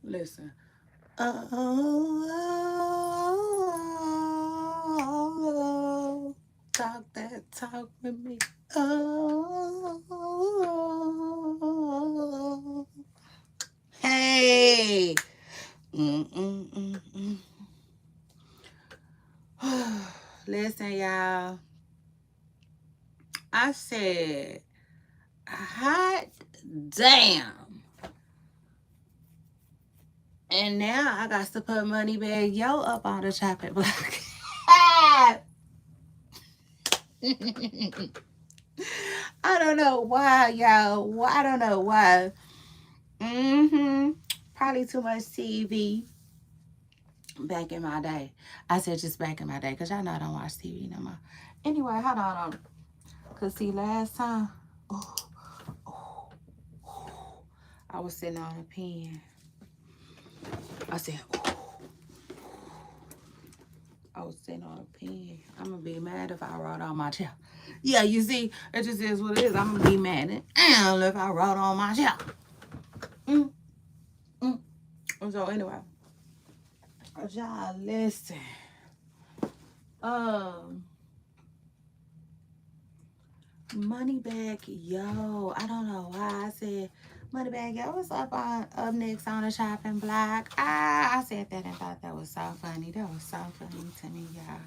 Listen. Oh, talk that talk with me. Oh, hey. Mm-mm-mm-mm. Listen, y'all. I said, hot damn. And now I got to put money bag yo up on the chopping block. I don't know why, y'all. I don't know why. Probably too much TV back in my day. I said just back in my day, because y'all know I don't watch TV no more. Anyway, hold on. Because see, last time, oh, oh, oh, I was sitting on a pen. I said, oh, I was sitting on a pen. I'm going to be mad if I wrote on my chair. Yeah, you see, it just is what it is. I'm going to be mad if I wrote on my chair. Mm, mm. So anyway, y'all listen. Um, Money bag, yo. I don't know why I said money bag, yo. Was up next on the shopping block. I said that and thought that was so funny. That was so funny to me, y'all.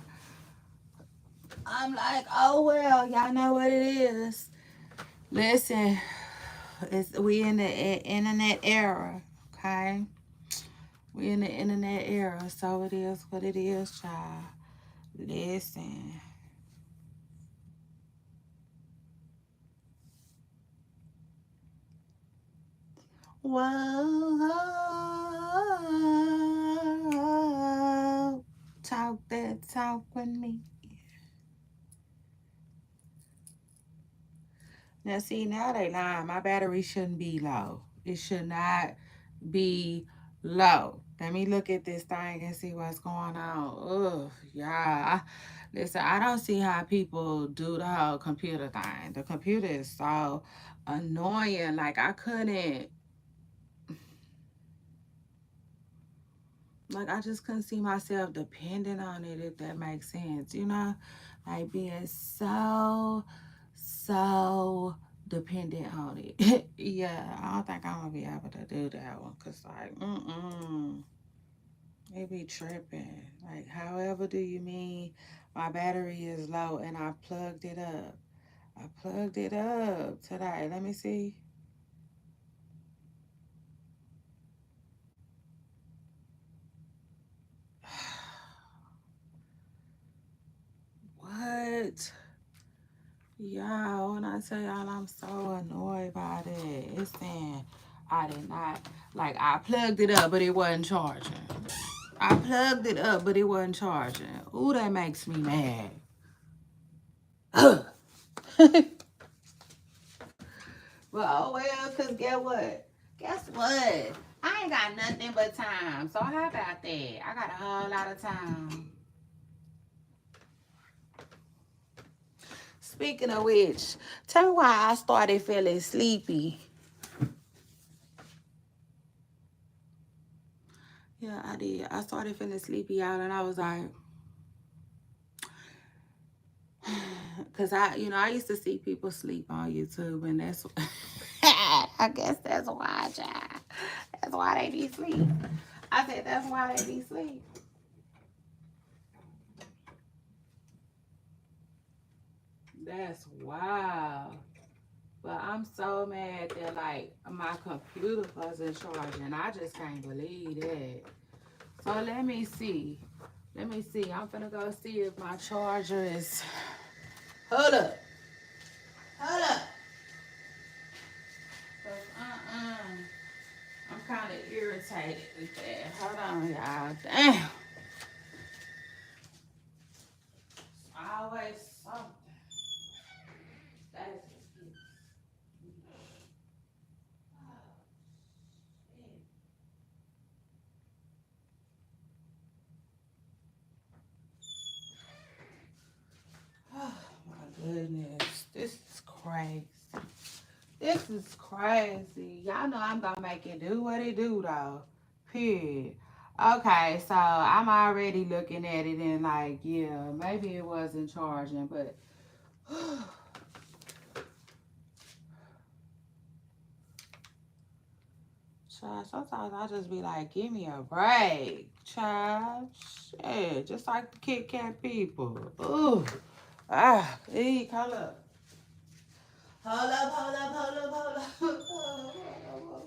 I'm like, oh well, y'all know what it is. Listen, we in the internet era, okay? We in the internet era, so it is what it is, child. Listen. Whoa, talk that talk with me. Now, see, now they lying. My battery shouldn't be low. It should not be low. Let me look at this thing and see what's going on. Ugh, yeah. Listen, I don't see how people do the whole computer thing. The computer is so annoying. Like, I couldn't. Like, I just couldn't see myself depending on it, if that makes sense, you know? Like being so dependent on it. Yeah, I don't think I'm gonna be able to do that one, cause it be tripping. Like, however do you mean my battery is low and I plugged it up? I plugged it up today. Let me see. What? Y'all, when I tell y'all I'm so annoyed by that, it's saying I did not, like, I plugged it up, but it wasn't charging. I plugged it up, but it wasn't charging. Ooh, that makes me mad. But oh well, cause get what? Guess what? I ain't got nothing but time. So how about that? I got a whole lot of time. Speaking of which, tell me why I started feeling sleepy. Yeah, I did. I started feeling sleepy out, and I was like, because I used to see people sleep on YouTube, and that's, I guess that's why, child. That's why they be sleep. I said that's why they be sleep. That's wild. But I'm so mad that like my computer wasn't charging. I just can't believe that. So let me see. Let me see. I'm finna go see if my charger is. Hold up. Hold up. 'Cause I'm kind of irritated with that. Hold on, y'all. Damn. Always something. That's oh my goodness. This is crazy. This is crazy. Y'all know I'm gonna make it do what it do though. Period. Okay, so I'm already looking at it and like, yeah, maybe it wasn't charging, but child, sometimes I just be like, give me a break, child. Shit, just like the Kit Kat people. Ooh, eek, hold up. Hold up, hold up, hold up, hold up. Hold up, hold up, hold up.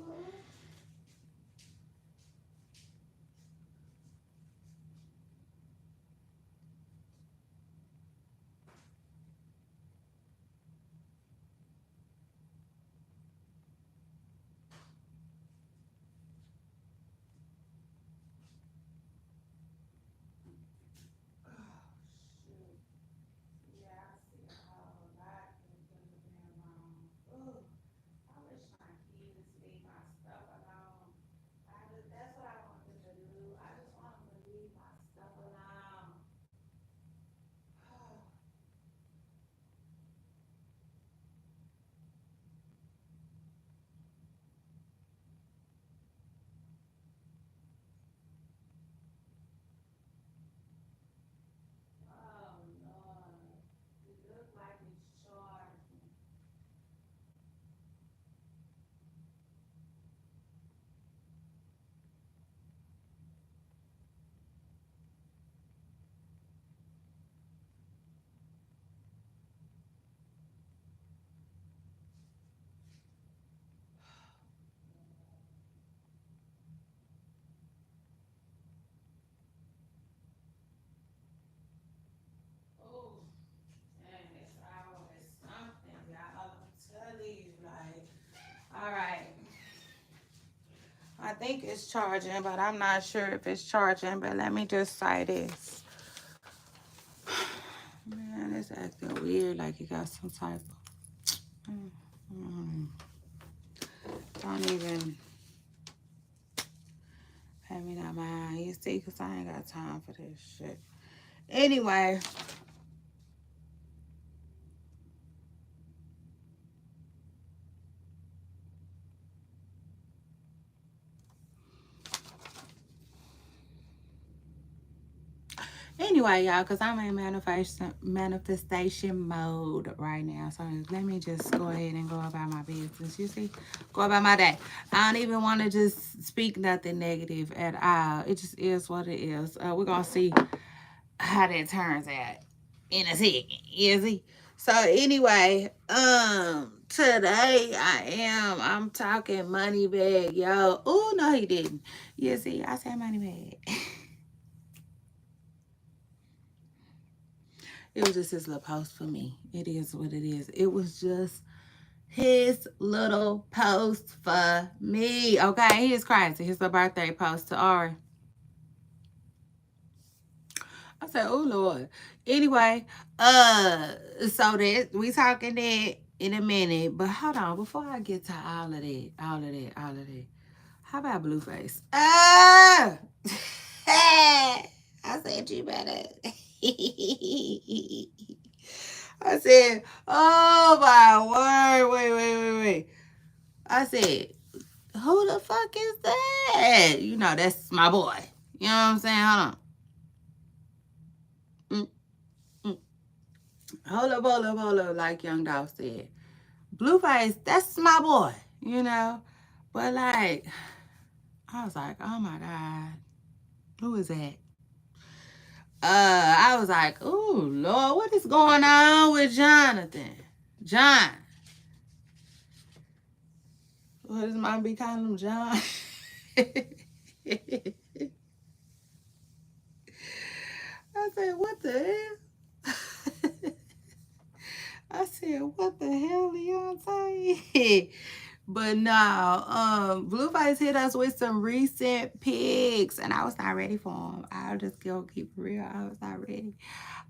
Oh, shoot. Yeah, I see a whole lot in the damn Ooh, I wish my kids leave my stuff alone. That's what I want them to do. I just want them to leave my stuff alone. Oh, Lord. It looks like it's charging. Oh, dang, it's always something, y'all. I'm telling you, like, all right. I think it's charging, but I'm not sure if it's charging. But let me just say this. Man, it's acting weird, like it got some type of. Mm, don't even pay me that mind. You see, because I ain't got time for this shit. Anyway, y'all, because I'm in manifestation mode right now. So let me just go ahead and go about my business. You see, go about my day. I don't even want to just speak nothing negative at all. It just is what it is. We're gonna see how that turns out in a second. You see. So anyway, today I'm talking money bag, yo. Oh no, he didn't. You see, I said money bag. It was just his little post for me. It is what it is. It was just his little post for me. Okay, he is crazy. His little birthday post to Ari. I said, oh Lord. Anyway, so that we talking that in a minute. But hold on, before I get to all of that. How about Blueface? Ah! I said you better. I said, oh my word. Wait. I said, who the fuck is that? You know, that's my boy. You know what I'm saying? Hold on. Mm, mm. Hold up, like Young Dog said. Blueface, that's my boy, you know? But like, I was like, oh my God, who is that? I was like, oh Lord, what is going on with Jonathan? John. What is mom be calling him John? I said, what the hell? I said, what the hell, Leontay? But no, Blueface hit us with some recent pics, and I was not ready for him. I'll just go keep it real. I was not ready.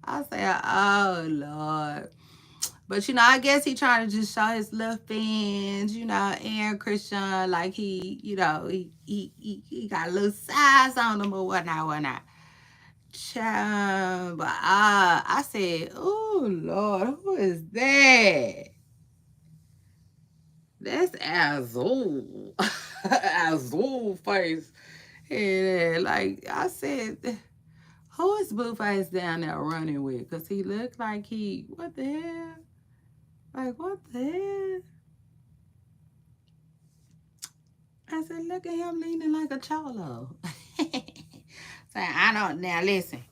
I said, oh Lord. But you know, I guess he trying to just show his little fans, you know, and Christian, like he got a little size on him or whatnot. Child, but I said, oh Lord, who is that? That's Azul. Azul face. And like I said, who is Blueface down there running with? Because he looked like what the hell? Like, what the hell? I said, look at him leaning like a cholo. Saying, I don't, now listen,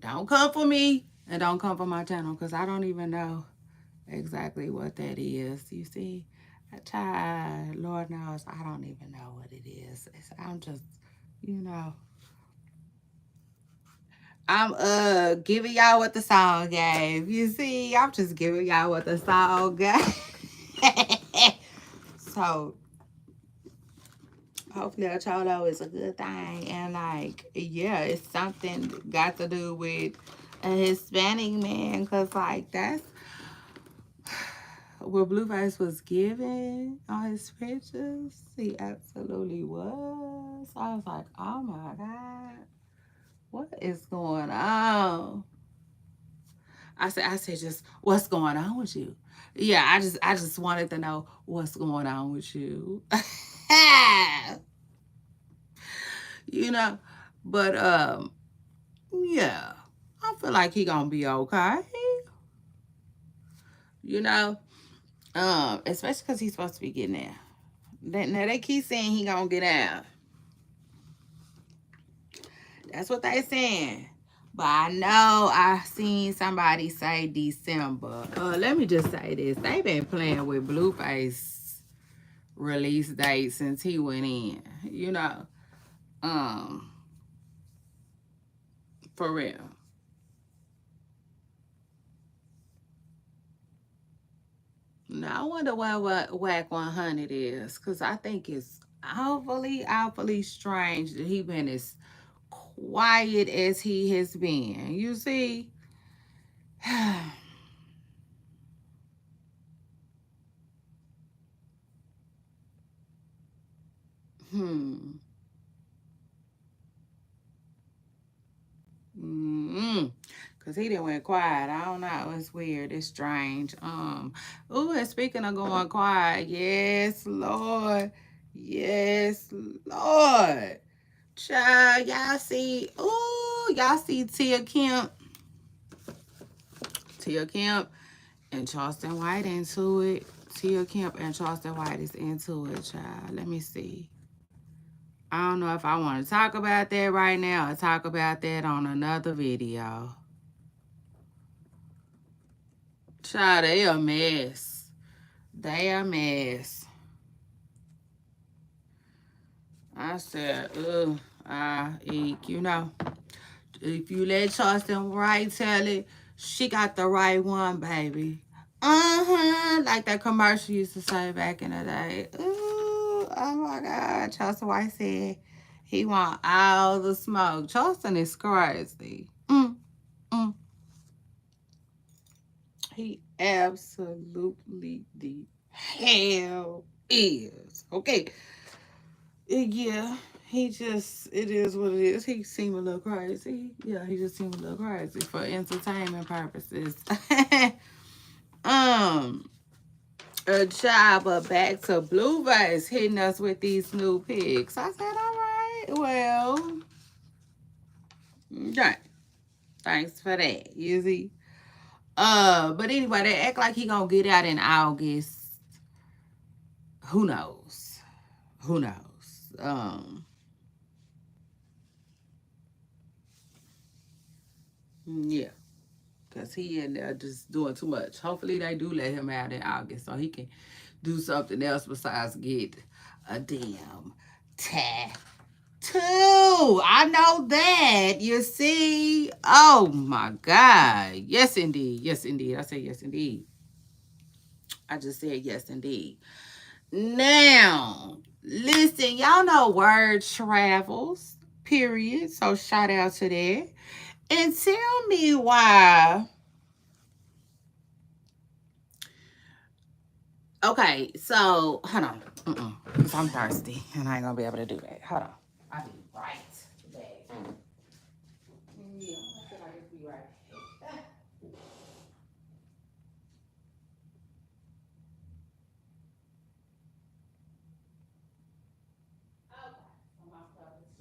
don't come for me and don't come for my channel because I don't even know exactly what that is. You see, I tried, Lord knows, I don't even know what it is. I'm just, you know, I'm giving y'all what the song gave. You see, I'm just giving y'all what the song gave. So hopefully a cholo is a good thing. And like, yeah, it's something got to do with a Hispanic man. Cause like that's what Blueface was giving on his pictures. He absolutely was. I was like, oh my God, what is going on? I said, just what's going on with you? Yeah, I just wanted to know what's going on with you. You know, but yeah, I feel like he gonna be okay. You know, especially because he's supposed to be getting out. Now they keep saying he gonna get out. That's what they saying. But I know I seen somebody say December. Let me just say this: they been playing with Blueface release date since he went in. You know, for real. Now I wonder what Whack 100 is, cause I think it's awfully strange that he been as quiet as he has been. You see. Hmm. Cause he didn't went quiet. I don't know. It's weird. It's strange. Ooh, and speaking of going quiet, yes, Lord. Yes, Lord. Child, y'all see Tia Kemp and Charleston White into it. Tia Kemp and Charleston White is into it, child. Let me see. I don't know if I want to talk about that right now or talk about that on another video. Child, they a mess. They a mess. I said, eek, you know. If you let Charleston White tell it, she got the right one, baby. Like that commercial used to say back in the day. Ooh, oh my God. Charleston White said he want all the smoke. Charleston is crazy. Mm. He absolutely the hell is. Okay. Yeah, it is what it is. He seemed a little crazy. Yeah, he just seemed a little crazy for entertainment purposes. um, a job, but back to Blueface hitting us with these new pics. I said, all right, well, okay. Thanks for that, you see. But anyway, they act like he gonna get out in August. Who knows? Who knows? Yeah. Because he in there just doing too much. Hopefully they do let him out in August so he can do something else besides get a damn tattoo. I know that. You see? Oh my God. Yes, indeed. Yes, indeed. I said yes, indeed. I just said yes, indeed. Now, listen, y'all know word travels, period. So shout out to that. And tell me why. Okay, so hold on. Because I'm thirsty and I ain't gonna be able to do that. Hold on. I'll be right back. Yeah, I feel like it'll be right back. Okay, so my stuff is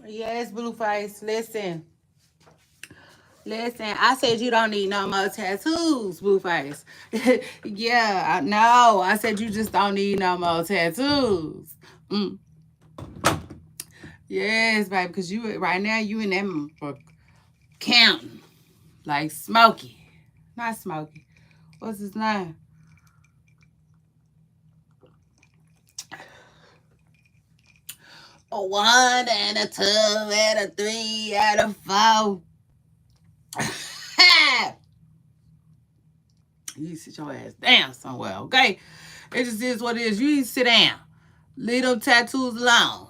Yes, Blueface. Listen. Listen, I said you don't need no more tattoos, Blueface. Yeah, no. I said you just don't need no more tattoos. Mm. Yes, baby, because you right now you in that for counting. Like Smokey. Not Smokey. What's his name? A 1 and a 2 and a 3 and a 4. You sit your ass down somewhere, okay? It just is what it is. You need to sit down. Leave them tattoos alone.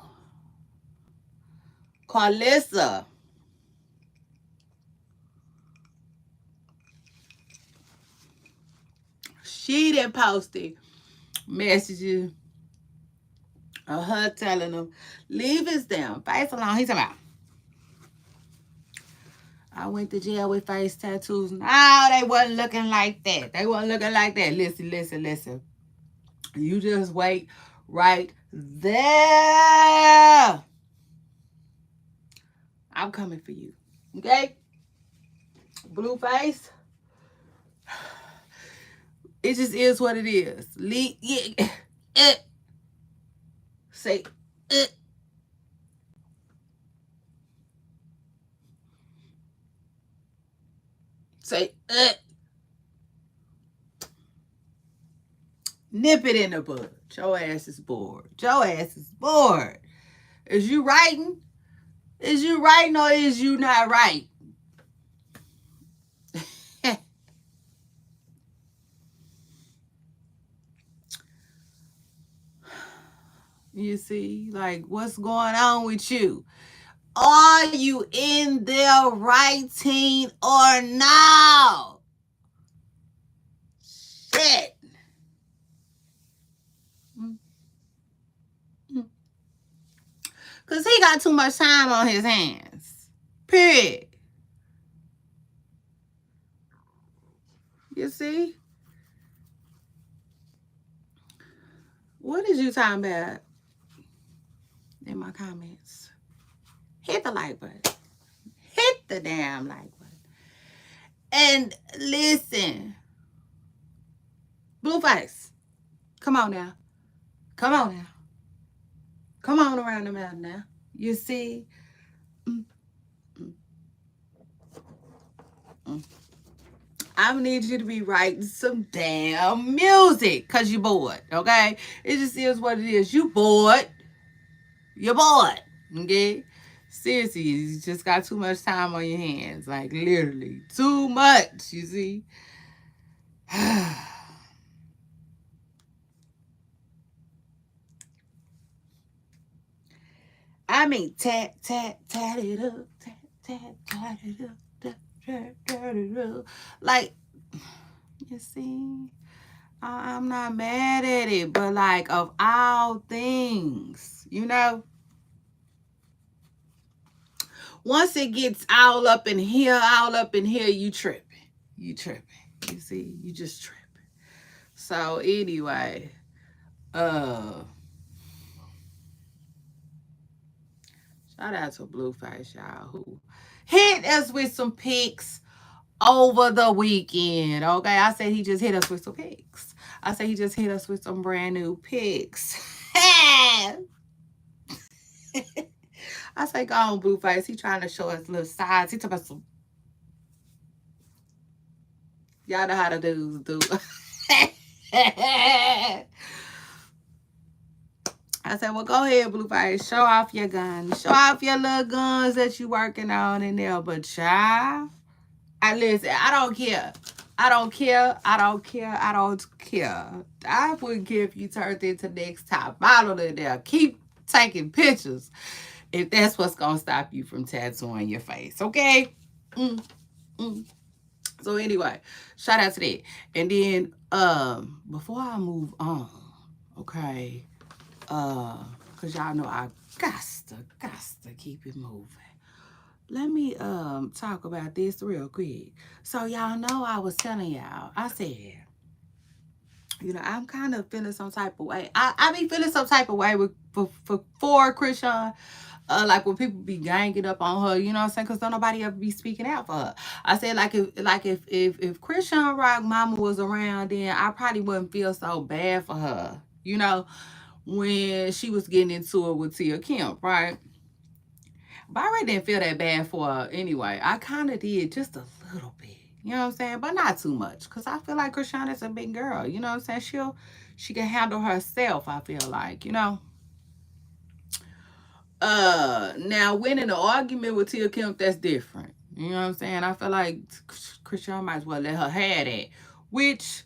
Carlissa. She didn't post it. Messages of her telling them, leave his damn face alone. He's about, I went to jail with face tattoos. No, they wasn't looking like that. They wasn't looking like that. Listen, listen, listen. You just wait right there. I'm coming for you. Okay? Blueface. It just is what it is. Say say nip it in the bud. Your ass is bored. Your ass is bored. Is you writing? Is you writing or is you not right? You see, like, what's going on with you? Are you in there writing or no? Shit. Because he got too much time on his hands. Period. You see? What is you talking about in my comments? Hit the like button. Hit the damn like button. And listen. Blueface. Come on now. Come on now. Come on around the mountain now. You see? I need you to be writing some damn music because you're bored, okay? It just is what it is. You bored. You're bored, okay? Seriously, you just got too much time on your hands. Like, literally. Too much, you see? I mean, tat it up, tat it up, tat it up. Like, you see, I'm not mad at it, but like, of all things, you know, once it gets all up in here, you tripping. You tripping. You see, you just tripping. So anyway, shout out to Blueface, y'all, who hit us with some pics over the weekend. Okay, I said he just hit us with some pics. I said he just hit us with some brand new pics. I say, go on, Blueface. He trying to show us little sides. He talking about some. Y'all know how to do. I said, well, go ahead, Blueface. Show off your guns. Show off your little guns that you working on in there. But child, listen, I don't care. I don't care. I don't care. I don't care. I wouldn't care if you turned into next top model in there. Keep taking pictures if that's what's going to stop you from tattooing your face. Okay? So anyway, shout out to that. And then before I move on, okay, because y'all know I got to keep it moving. Let me talk about this real quick. So y'all know I was telling y'all, I said, you know, I'm kind of feeling some type of way. I be feeling some type of way with for Christian. Like when people be ganging up on her, you know what I'm saying? Because don't nobody ever be speaking out for her. I said if Christian Rock Mama was around, then I probably wouldn't feel so bad for her. You know, when she was getting into it with Tia Kemp, right? But I really didn't feel that bad for her anyway. I kind of did just a little bit. You know what I'm saying? But not too much. Because I feel like Krishana's a big girl. You know what I'm saying? She can handle herself, I feel like, you know. Now winning an argument with Tia Kemp, that's different. You know what I'm saying? I feel like Christian might as well let her have that. Which,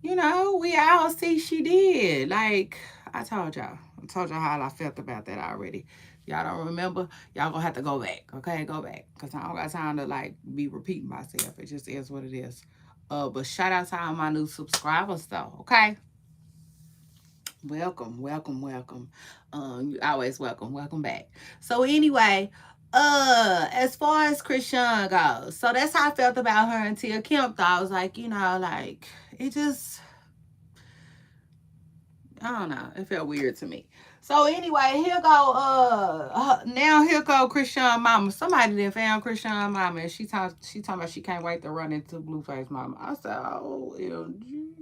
you know, we all see she did. Like, I told y'all. I told y'all how I felt about that already. Y'all don't remember? Y'all gonna have to go back. Okay, go back. Cause I don't got time to like be repeating myself. It just is what it is. But shout out to all my new subscribers though, okay? Welcome, welcome, welcome. You always welcome. Welcome back. So anyway, as far as Christian goes, so that's how I felt about her and Tia Kemp. Though I was like, you know, like it just, I don't know, it felt weird to me. So anyway, here go. Now here go Christian Mama. Somebody that found Christian Mama, and she talking about she can't wait to run into Blueface Mama. I said, oh, LG.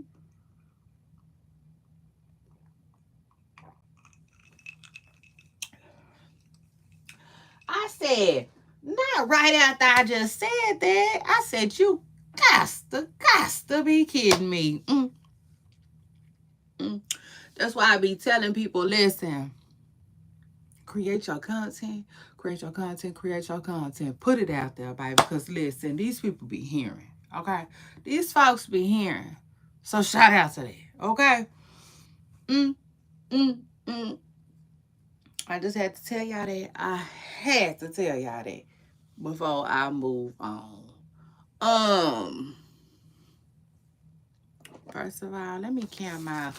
I said, not right after I just said that. I said, you got to be kidding me. Mm. That's why I be telling people, listen, create your content, create your content, create your content. Put it out there, baby. Because listen, these people be hearing, okay? These folks be hearing. So shout out to that, okay? Mm, mm, mm. I just had to tell y'all that. I had to tell y'all that before I move on. Um, First of all, let me count my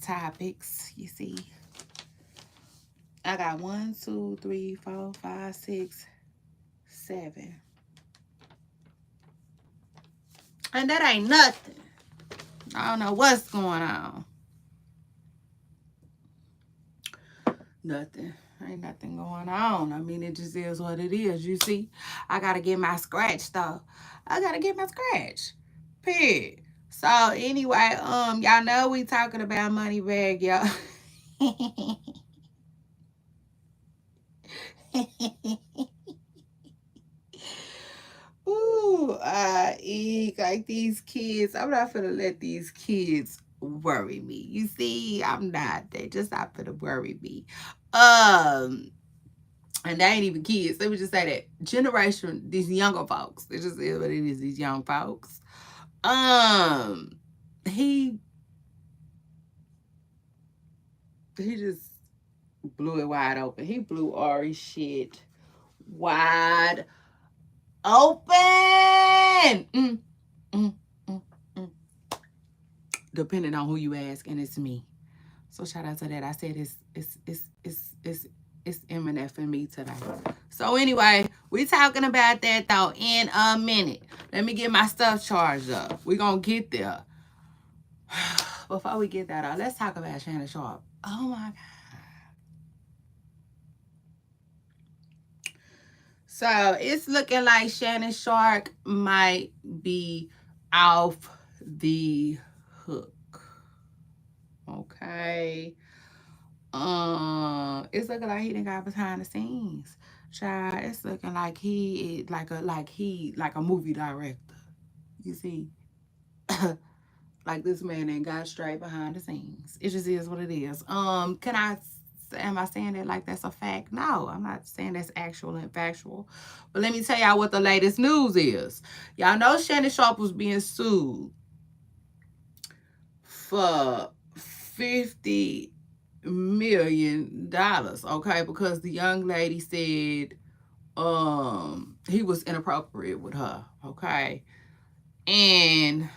topics. You see, I got 1, 2, 3, 4, 5, 6, 7. And that ain't nothing. I don't know what's going on. Nothing. Ain't nothing going on. I mean, it just is what it is. You see, I gotta get my scratch though. I gotta get my scratch. Period. So anyway, y'all know we talking about money bag, y'all. Ooh, I eat like these kids. I'm not gonna let these kids worry me. You see, I'm not. They just not gonna worry me. And they ain't even kids. Let me just say that generation, these younger folks. It just is what it is. These young folks. Um, he just blew it wide open. He blew Ari's shit wide open. Mm, mm, mm, mm. Depending on who you ask, and it's me. So shout out to that. I said it's MNF and me today. So anyway, we talking about that though in a minute. Let me get my stuff charged up. We gonna get there. Before we get that out, let's talk about Shannon Sharp. Oh my God. So it's looking like Shannon Sharp might be off the hook. Okay. It's looking like he done got behind the scenes. Child, it's looking like he is like a movie director. You see, like this man ain't got straight behind the scenes. It just is what it is. Am I saying that like that's a fact? No, I'm not saying that's actual and factual. But let me tell y'all what the latest news is. Y'all know Shannon Sharp was being sued for 50 million, okay, because the young lady said he was inappropriate with her, okay. And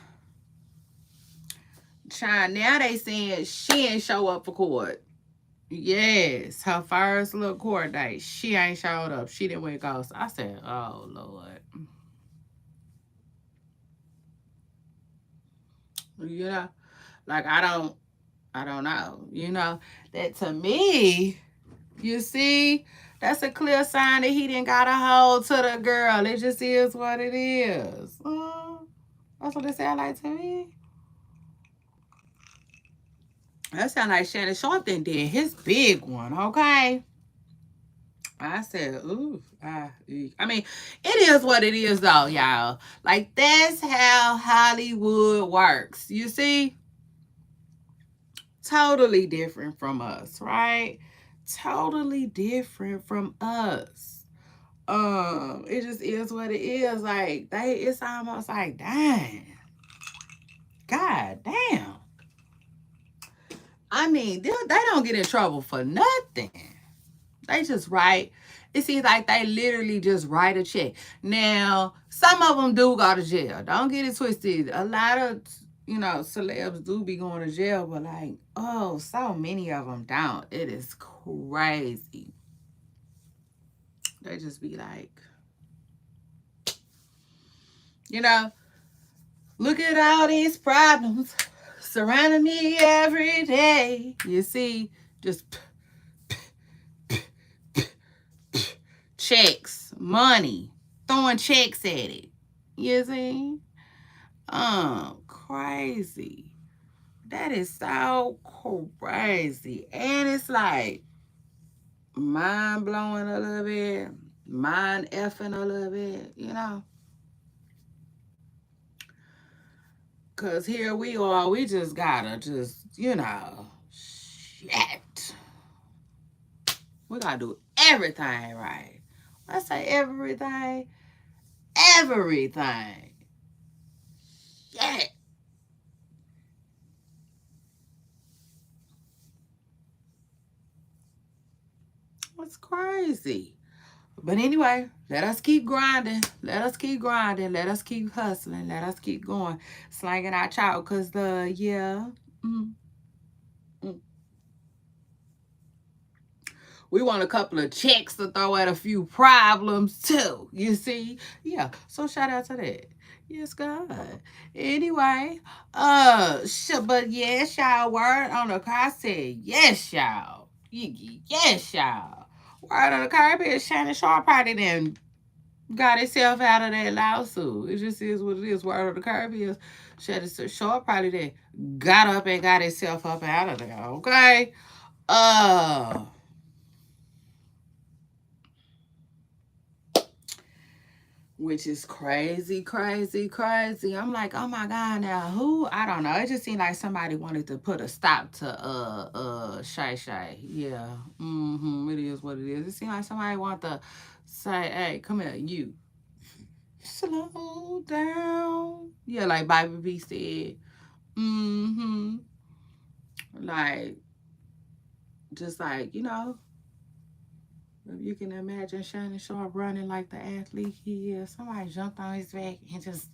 China, now they saying she ain't show up for court. Yes, her first little court date, she ain't showed up. She didn't wear ghost. I said, oh Lord. You know, Like, I don't know. You know, that to me, you see, that's a clear sign that he didn't got a hold to the girl. It just is what it is. That's what it sound like to me. That sound like Shannon Sharp then did his big one, okay? I said, ooh, I mean, it is what it is, though, y'all. Like, that's how Hollywood works. You see? Totally different from us, right? Totally different from us. It just is what it is. Like, it's almost like, dang, god damn. I mean, they don't get in trouble for nothing. They just write. It seems like they literally just write a check. Now, some of them do go to jail. Don't get it twisted. A lot of, celebs do be going to jail, but like, oh, so many of them don't. It is crazy. They just be like, look at all these problems surrounding me every day. You see, just checks, money, throwing checks at it. You see? Crazy. That is so crazy. And it's like mind blowing a little bit, mind effing a little bit, Cause here we are, we just gotta shit. We gotta do everything right. I say everything. Everything. Shit. It's crazy. But anyway, let us keep grinding. Let us keep grinding. Let us keep hustling. Let us keep going. Slanging our child. Because we want a couple of checks to throw at a few problems too. You see? Yeah. So shout out to that. Yes, God. Anyway, but yes, y'all. Word on the car said yes, y'all. Yes, y'all. Word on the car is Shannon Sharp probably then got itself out of that lawsuit. It just is what it is. Word on the curb is Shannon Sharp probably then got up and got itself up out of there. Okay. Which is crazy, crazy, crazy. I'm like, oh my God, now who? I don't know. It just seemed like somebody wanted to put a stop to Shay Shay. Yeah. It is what it is. It seemed like somebody wanted to say, hey, come here, you. Slow down. Yeah, like Bible B said. Like, just like, if you can imagine Shannon Sharp running like the athlete he is, somebody jumped on his back and just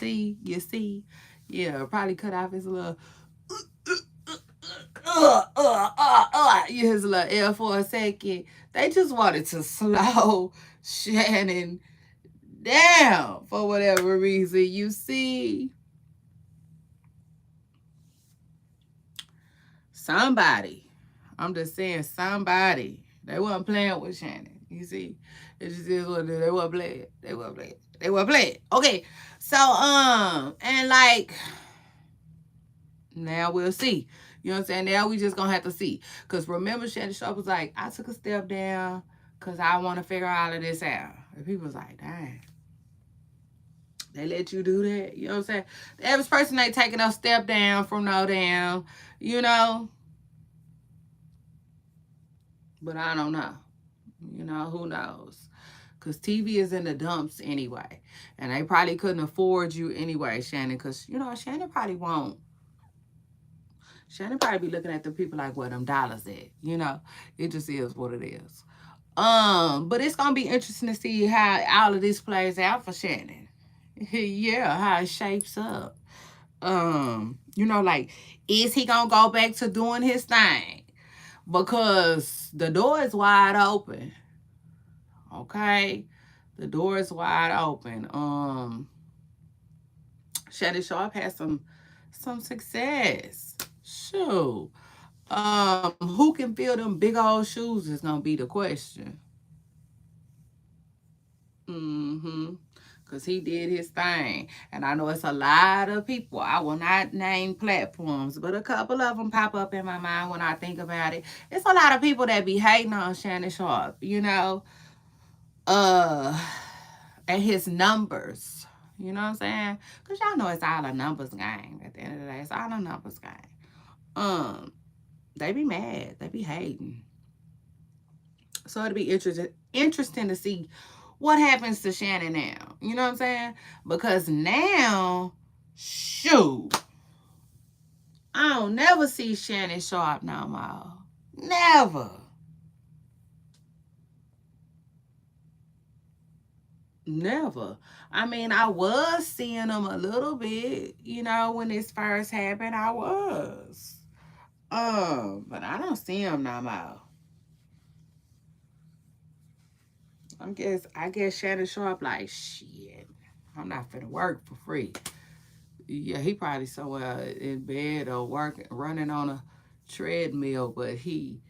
you see, yeah, probably cut off his little his little L for a second. They just wanted to slow Shannon down for whatever reason. You see, somebody. I'm just saying somebody. They wasn't playing with Shannon. You see, it just is what it is. They wasn't playing. They wasn't playing. They wasn't playing. Okay, so and like now we'll see. You know what I'm saying? Now we just gonna have to see. Cause remember, Shannon Sharp was like, I took a step down because I want to figure all of this out. And people was like, dang. They let you do that. You know what I'm saying? The average person ain't taking a step down from no damn, But I don't know. Who knows? Because TV is in the dumps anyway. And they probably couldn't afford you anyway, Shannon. Because, Shannon probably won't. Shannon probably be looking at the people like, where them dollars at? It just is what it is. But it's going to be interesting to see how all of this plays out for Shannon. Yeah, how it shapes up. Like, is he going to go back to doing his thing? Because the door is wide open. Okay? The door is wide open. Shannon Sharp had some success. Shoot. Who can fill them big old shoes is gonna be the question. Mm-hmm. Cause he did his thing. And I know it's a lot of people. I will not name platforms, but a couple of them pop up in my mind when I think about it. It's a lot of people that be hating on Shannon Sharp, uh and his numbers. You know what I'm saying? Cause y'all know it's all a numbers game. At the end of the day, it's all a numbers game. Um, they be mad. They be hating. So it'll be interesting to see what happens to Shannon now. You know what I'm saying? Because now, shoot, I don't never see Shannon Sharp no more. Never. Never. I mean, I was seeing him a little bit, when this first happened. I was. But I don't see him no more. I guess Shannon Sharp like shit. I'm not finna work for free. Yeah, he probably somewhere in bed or working, running on a treadmill. But you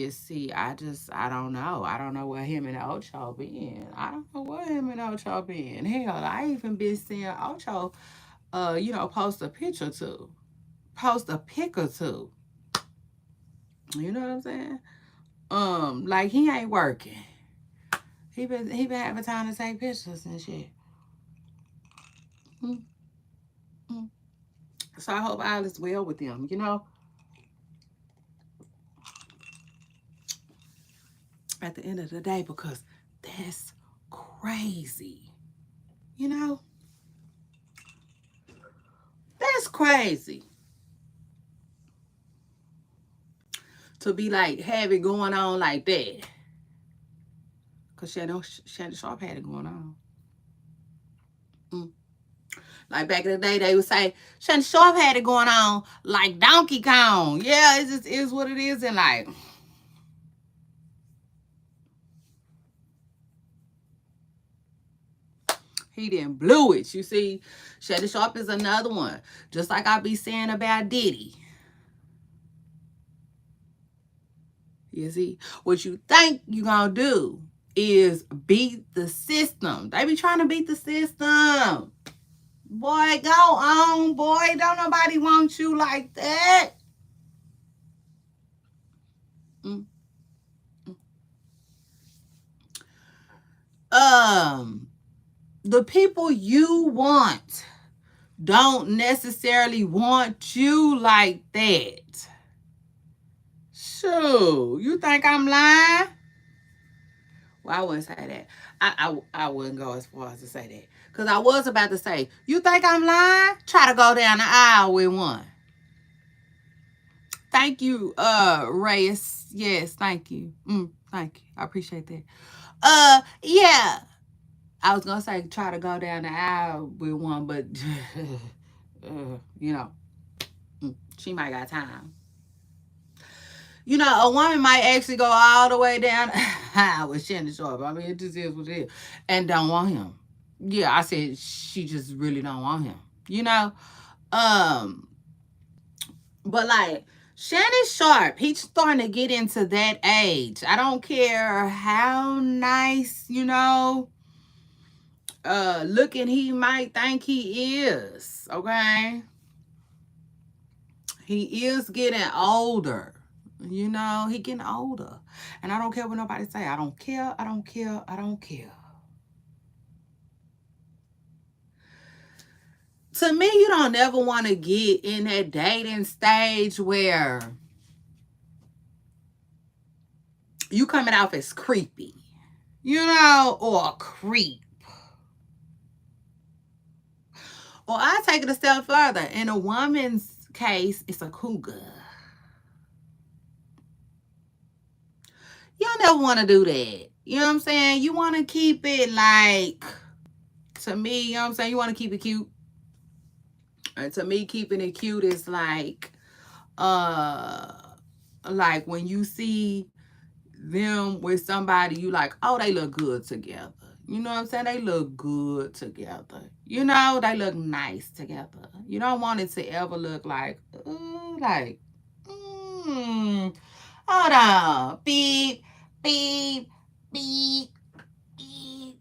see, I don't know. I don't know where him and Ocho been. I don't know where him and Ocho been. Hell, I even been seeing Ocho, post a picture too, post a pic or two. You know what I'm saying? Like he ain't working. He been having time to take pictures and shit. Mm-hmm. So I hope all is well with them. At the end of the day, because that's crazy. You know, that's crazy to be like have it going on like that. Cause Shannon Sharp had it going on. Mm. Like back in the day, they would say Shannon Sharp had it going on like Donkey Kong. Yeah, it just is what it is, and like he didn't blew it. You see, Shannon Sharp is another one. Just like I be saying about Diddy. You see, what you think you gonna do is beat the system. They be trying to beat the system. Boy, go on, boy. Don't nobody want you like that. Mm. Um, the people you want don't necessarily want you like that. Shoo, you think I'm lying? Well, I wouldn't say that. I wouldn't go as far as to say that. Because I was about to say, you think I'm lying? Try to go down the aisle with one. Thank you, Reyes. Yes, thank you. Thank you. I appreciate that. Yeah. I was gonna say try to go down the aisle with one, but you know, she might got time. A woman might actually go all the way down with Shannon Sharp. I mean, it just is what it is, and don't want him. Yeah, I said she just really don't want him. You know, um, but like Shannon Sharp, he's starting to get into that age. I don't care how nice, looking he might think he is. Okay. He is getting older. He getting older. And I don't care what nobody say. I don't care. I don't care. I don't care. To me, you don't ever want to get in that dating stage where you coming off as creepy, or a creep. Or I take it a step further. In a woman's case, it's a cougar. You don't never want to do that. You know what I'm saying? You want to keep it like, to me, you know what I'm saying? You want to keep it cute. And to me, keeping it cute is uh, like when you see them with somebody, you like, oh, they look good together. You know what I'm saying? They look good together. You know, they look nice together. You don't want it to ever look like, like, hold on. Beep, beep, beep, beep.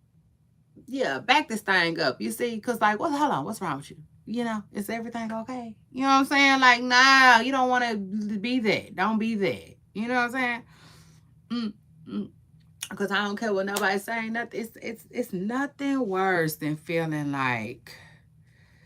Yeah, back this thing up. You see? Because, like, what? Hold on. What's wrong with you? You know, is everything okay? You know what I'm saying? Like, nah, you don't want to be that. Don't be that. You know what I'm saying? Mm, mm. Because I don't care what nobody's saying. Nothing. It's nothing worse than feeling like.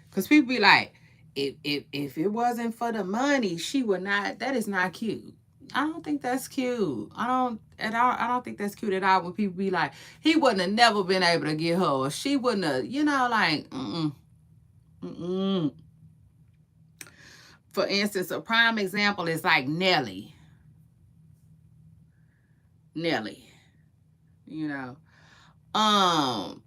Because people be like, if it wasn't for the money, she would not. That is not cute. I don't think that's cute. I don't think that's cute at all. When people be like, he wouldn't have never been able to get her, or she wouldn't have. You know, like, mm. For instance, a prime example is like Nelly. Nelly. You know, um,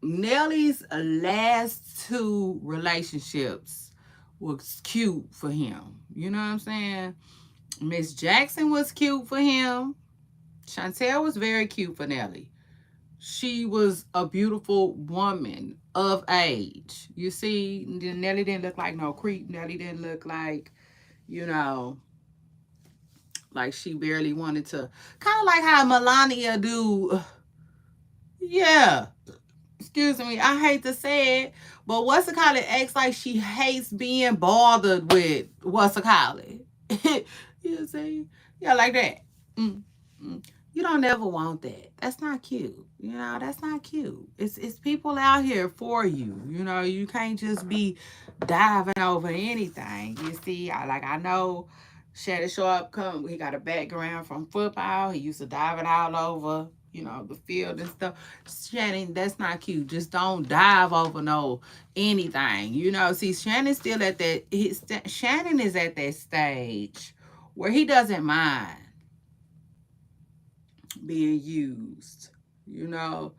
Nelly's last two relationships was cute for him. You know what I'm saying? Miss Jackson was cute for him. Chantel was very cute for Nelly. She was a beautiful woman of age. You see, Nelly didn't look like no creep. Nelly didn't look like, you know, like she barely wanted to. Kind of like how Melania do. Yeah, excuse me, I hate to say it, but what's it called? It acts like she hates being bothered with what's it called? You see? Yeah, like that. Mm, mm. You don't ever want that. That's not cute. You know, that's not cute. It's people out here for you. You know, you can't just be diving over anything. You see, I know Shannon Sharp he got a background from football. He used to dive it all over, you know, the field and stuff. Shannon, that's not cute. Just don't dive over no anything. You know, see, Shannon's still at that. Shannon is at that stage where he doesn't mind being used. You know,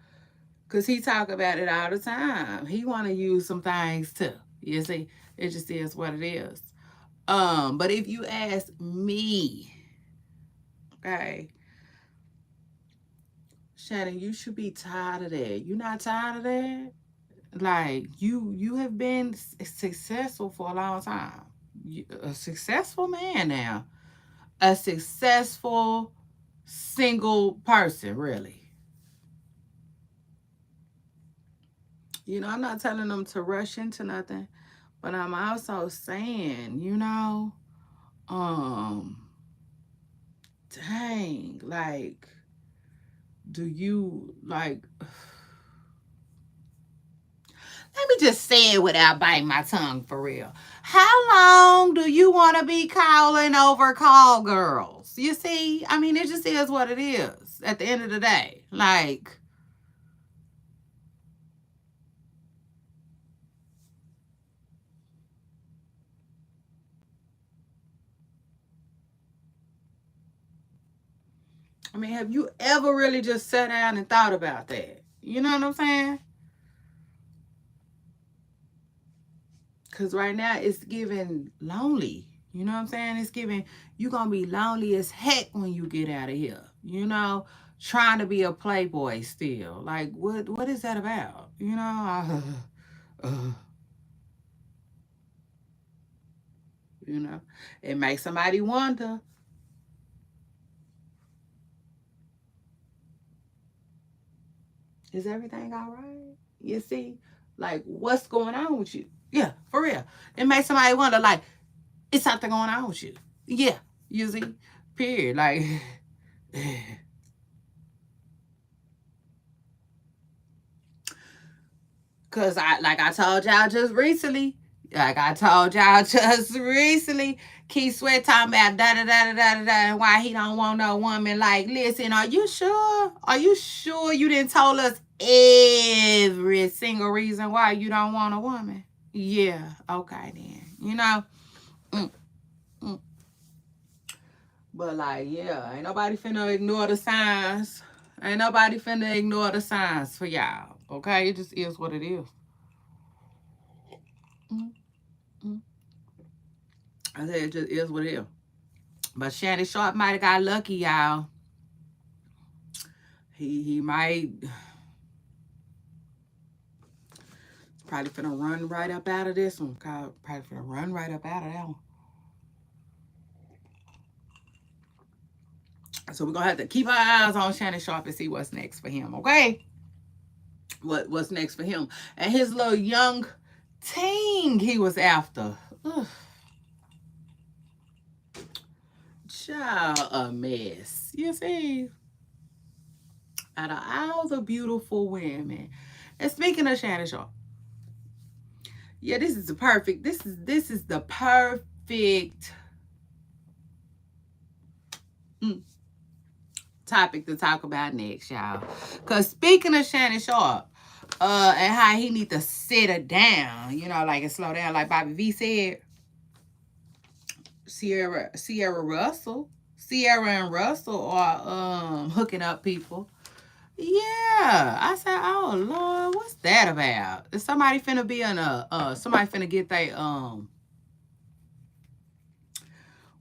because he talk about it all the time. He want to use some things too. You see, it just is what it is. But if you ask me, okay, Shannon, you should be tired of that. You not tired of that? Like you have been successful for a long time. A successful man now. A successful single person, really. You know, I'm not telling them to rush into nothing, but I'm also saying, you know, um, dang, like, do you like let me just say it without biting my tongue for real. How long do you want to be calling over call girls? You see, I mean, it just is what it is at the end of the day. Like, I mean, have you ever really just sat down and thought about that? You know what I'm saying? Because right now it's giving lonely. You know what I'm saying? It's giving, you're going to be lonely as heck when you get out of here. You know, trying to be a playboy still. Like, what is that about? You know, you know, it makes somebody wonder, is everything all right? You see, like, what's going on with you? Yeah, for real. It makes somebody wonder, like, is something going on with you? Yeah, you see, period. Like, cause I told y'all just recently, Keith Sweat talking about da da da da da da da, why he don't want no woman. Like, listen, are you sure? Are you sure you didn't told us every single reason why you don't want a woman? Yeah, okay then. You know, mm, mm. But like, yeah, ain't nobody finna ignore the signs. Ain't nobody finna ignore the signs for y'all. Okay, it just is what it is. Mm, mm. I said it just is what it is. But Shannon Sharp might have got lucky, y'all. He might probably finna run right up out of this one. Probably finna run right up out of that one. So we're gonna have to keep our eyes on Shannon Sharpe and see what's next for him, okay? What's next for him. And his little young teen he was after. Ugh. Child, a mess. You see? Out of all the beautiful women. And speaking of Shannon Sharpe, yeah, this is the perfect. This is the perfect topic to talk about next, y'all. Cause speaking of Shannon Sharpe, and how he need to sit it down, you know, like and slow down, like Bobby V said. Sierra and Russell are hooking up people. Yeah, I said, oh Lord, what's that about? Is somebody finna be in somebody finna get they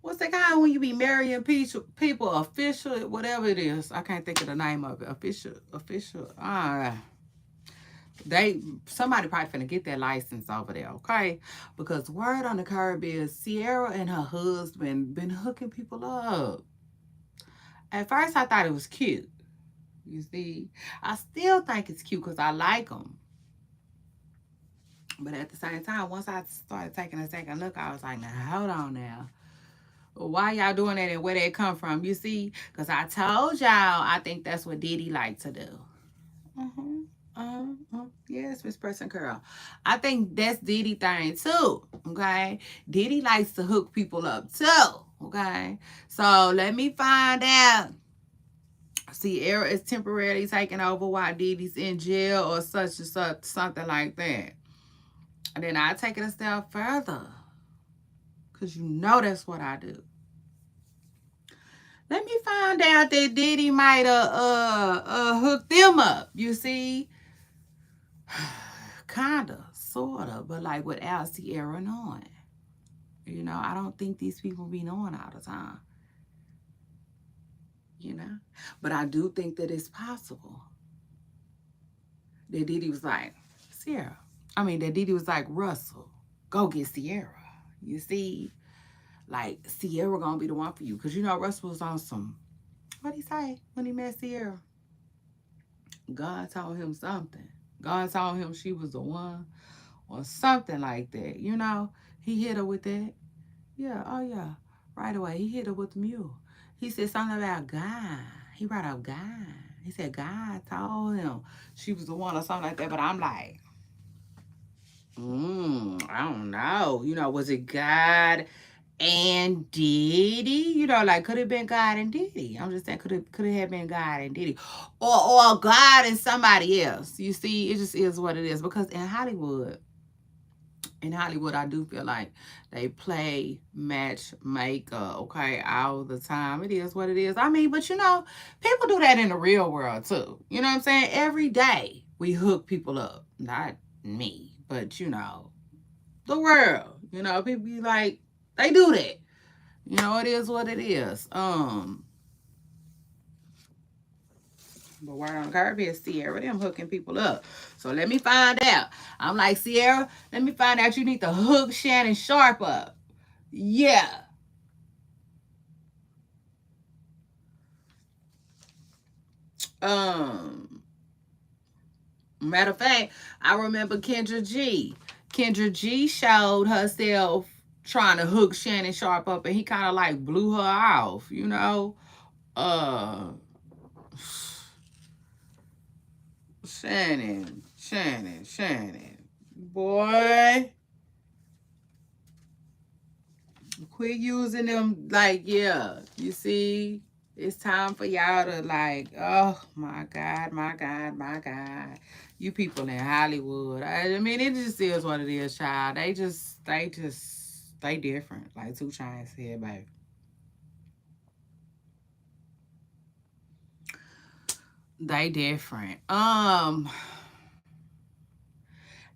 what's that kind when you be marrying people official, whatever it is? I can't think of the name of it. Official. Somebody probably finna get that license over there, okay? Because word on the curb is Sierra and her husband been hooking people up. At first, I thought it was cute. You see, I still think it's cute because I like them. But at the same time, once I started taking a second look, I was like, now, hold on now. Why y'all doing that and where they come from? You see, because I told y'all I think that's what Diddy like to do. Yes, Miss Person Curl. I think that's Diddy thing too. Okay, Diddy likes to hook people up too. Okay, so let me find out. Sierra is temporarily taking over while Diddy's in jail or such and such, something like that. And then I take it a step further. Because you know that's what I do. Let me find out that Diddy might hook them up. You see? Kinda, sorta, but like without Sierra knowing. You know, I don't think these people be knowing all the time. You know? But I do think that it's possible. That Diddy was like, Sierra. That Diddy was like, Russell, go get Sierra. You see? Like, Sierra gonna be the one for you. Because you know Russell was on some, what'd he say when he met Sierra? God told him something. God told him she was the one or something like that. You know? He hit her with that. Yeah, oh yeah. Right away. He hit her with the mule. He said something about God. He brought up God. He said God told him she was the one or something like that. But I'm like, I don't know. You know, was it God and Diddy? You know, like could it have been God and Diddy? I'm just saying, could it have been God and Diddy, or God and somebody else? You see, it just is what it is. Because in Hollywood, I do feel like they play matchmaker, okay, all the time. It is what it is. But you know, people do that in the real world too. You know what I'm saying? Every day we hook people up. Not me, but you know, the world. You know, people be like, they do that. You know, it is what it is. But word on the curb is Sierra, them hooking people up. So let me find out. I'm like, Sierra, let me find out you need to hook Shannon Sharpe up. Yeah. Matter of fact, I remember Kendra G. Kendra G showed herself trying to hook Shannon Sharpe up, and he kind of like blew her off, you know. Shannon. Boy. Quit using them, like, yeah. You see? It's time for y'all to like, oh my God. You people in Hollywood. It just is what it is, child. They different. Like 2 Chainz here, baby. They different. Now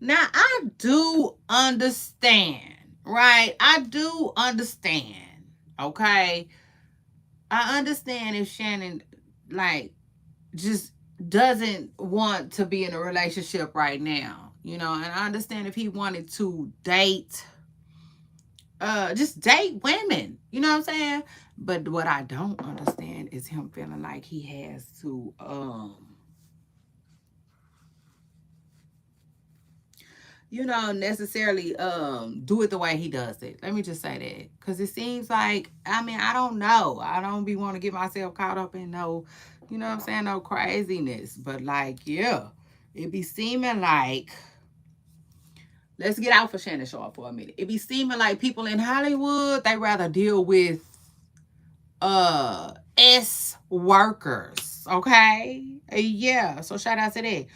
I do understand, right? I do understand. Okay. I understand if Shannon like just doesn't want to be in a relationship right now. You know, and I understand if he wanted to date, just date women. You know what I'm saying? But what I don't understand is him feeling like he has to necessarily do it the way he does it. Let me just say that. Cause it seems like, I mean, I don't know. I don't be want to get myself caught up in no, you know what I'm saying, no craziness. But like, yeah, it be seeming like, let's get out for Shannon Sharp for a minute. It be seeming like people in Hollywood, they rather deal with S workers. Okay. Yeah. So shout out to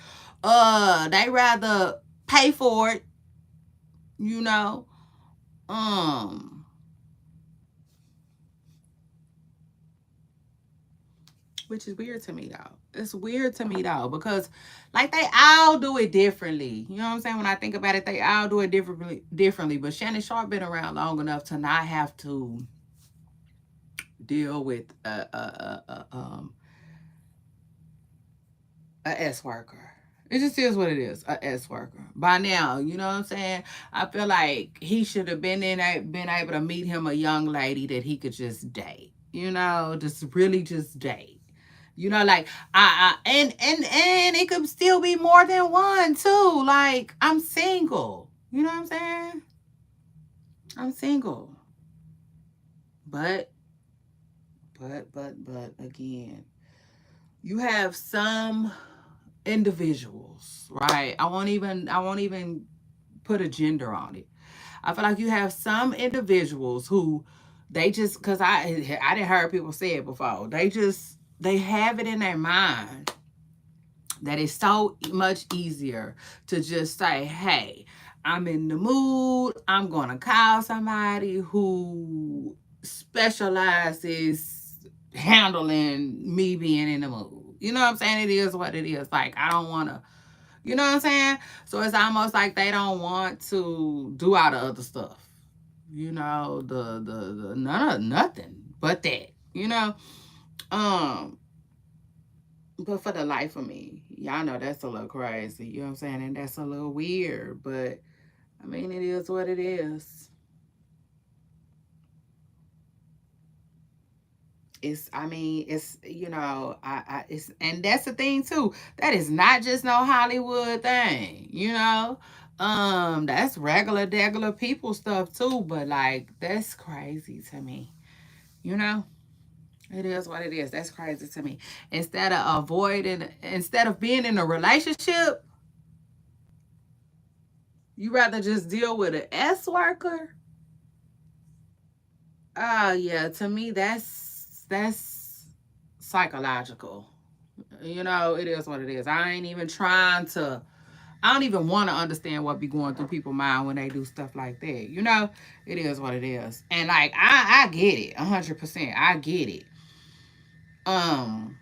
that. They rather pay for it, you know. Um, which is weird to me though. It's weird to me though, because like they all do it differently. You know what I'm saying? When I think about it, they all do it differently. But Shannon Sharp been around long enough to not have to deal with a S worker. It just is what it is, a S worker. By now, you know what I'm saying? I feel like he should have been able to meet him a young lady that he could just date. You know, just really just date. You know, like and it could still be more than one too. Like I'm single. You know what I'm saying? I'm single. But but again, you have some individuals, right? I won't even put a gender on it. I feel like you have some individuals who they just, because I didn't hear people say it before. They have it in their mind that it's so much easier to just say, hey, I'm in the mood. I'm gonna call somebody who specializes handling me being in the mood. You know what I'm saying? It is what it is. Like I don't wanna, you know what I'm saying? So it's almost like they don't want to do all the other stuff. You know, the none of nothing but that. You know, um, but for the life of me, y'all know that's a little crazy. You know what I'm saying? And that's a little weird. But I mean, it is what it is. It's, I mean, it's, it's, and that's the thing too. That is not just no Hollywood thing, you know. That's regular people stuff too. But like, that's crazy to me, you know. It is what it is. That's crazy to me. Instead of being in a relationship, you rather just deal with an S worker. Oh yeah, to me that's psychological. You know, it is what it is. I ain't even trying to. I don't even want to understand what be going through people's mind when they do stuff like that. You know, it is what it is. And like I get it, 100%. I get it. Um,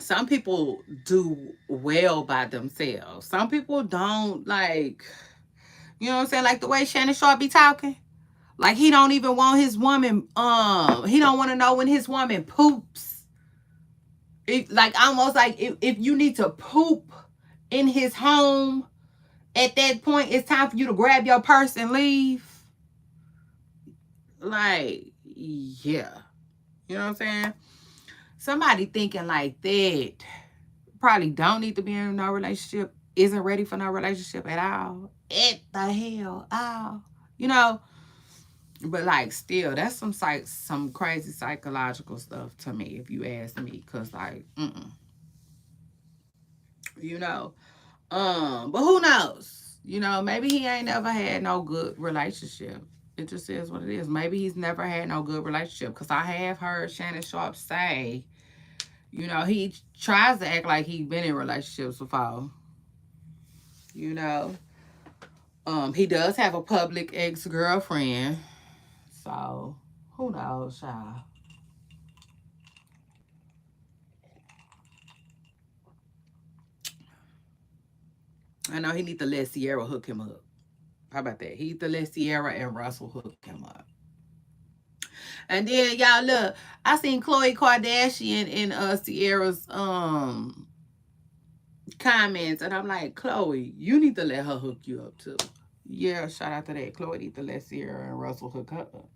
some people do well by themselves. Some people don't, like, you know what I'm saying? Like the way Shannon Sharp be talking. Like he don't even want his woman. He don't want to know when his woman poops. Like almost like if you need to poop in his home, at that point it's time for you to grab your purse and leave. Like, yeah, you know what I'm saying? Somebody thinking like that probably don't need to be in no relationship, isn't ready for no relationship at all. At the hell, all, you know. But like, still, that's some crazy psychological stuff to me, if you ask me. Cause like, you know, but who knows? You know, maybe he ain't never had no good relationship. It just is what it is. Maybe he's never had no good relationship. Cause I have heard Shannon Sharp say, you know, he tries to act like he been in relationships before. You know, he does have a public ex girlfriend. So who knows, child? I know he need to let Sierra hook him up. How about that? He need to let Sierra and Russell hook him up. And then y'all look, I seen Khloe Kardashian in Sierra's comments, and I'm like, Khloe, you need to let her hook you up too. Yeah, shout out to that. Khloe need to let Sierra and Russell hook her up.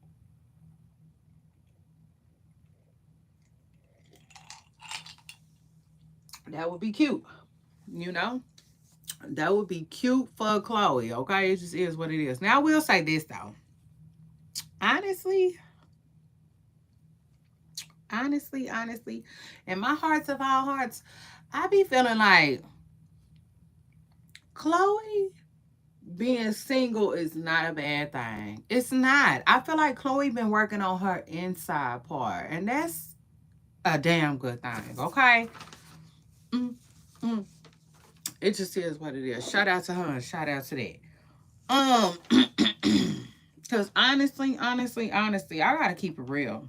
That would be cute, you know? That would be cute for Khloe, okay? It just is what it is. Now, I will say this, though. Honestly, honestly, in my hearts of all hearts, I be feeling like Khloe being single is not a bad thing. It's not. I feel like Khloe been working on her inside part, and that's a damn good thing, okay? Mm, mm. It just is what it is. Shout out to her and shout out to that. Because honestly, I gotta keep it real.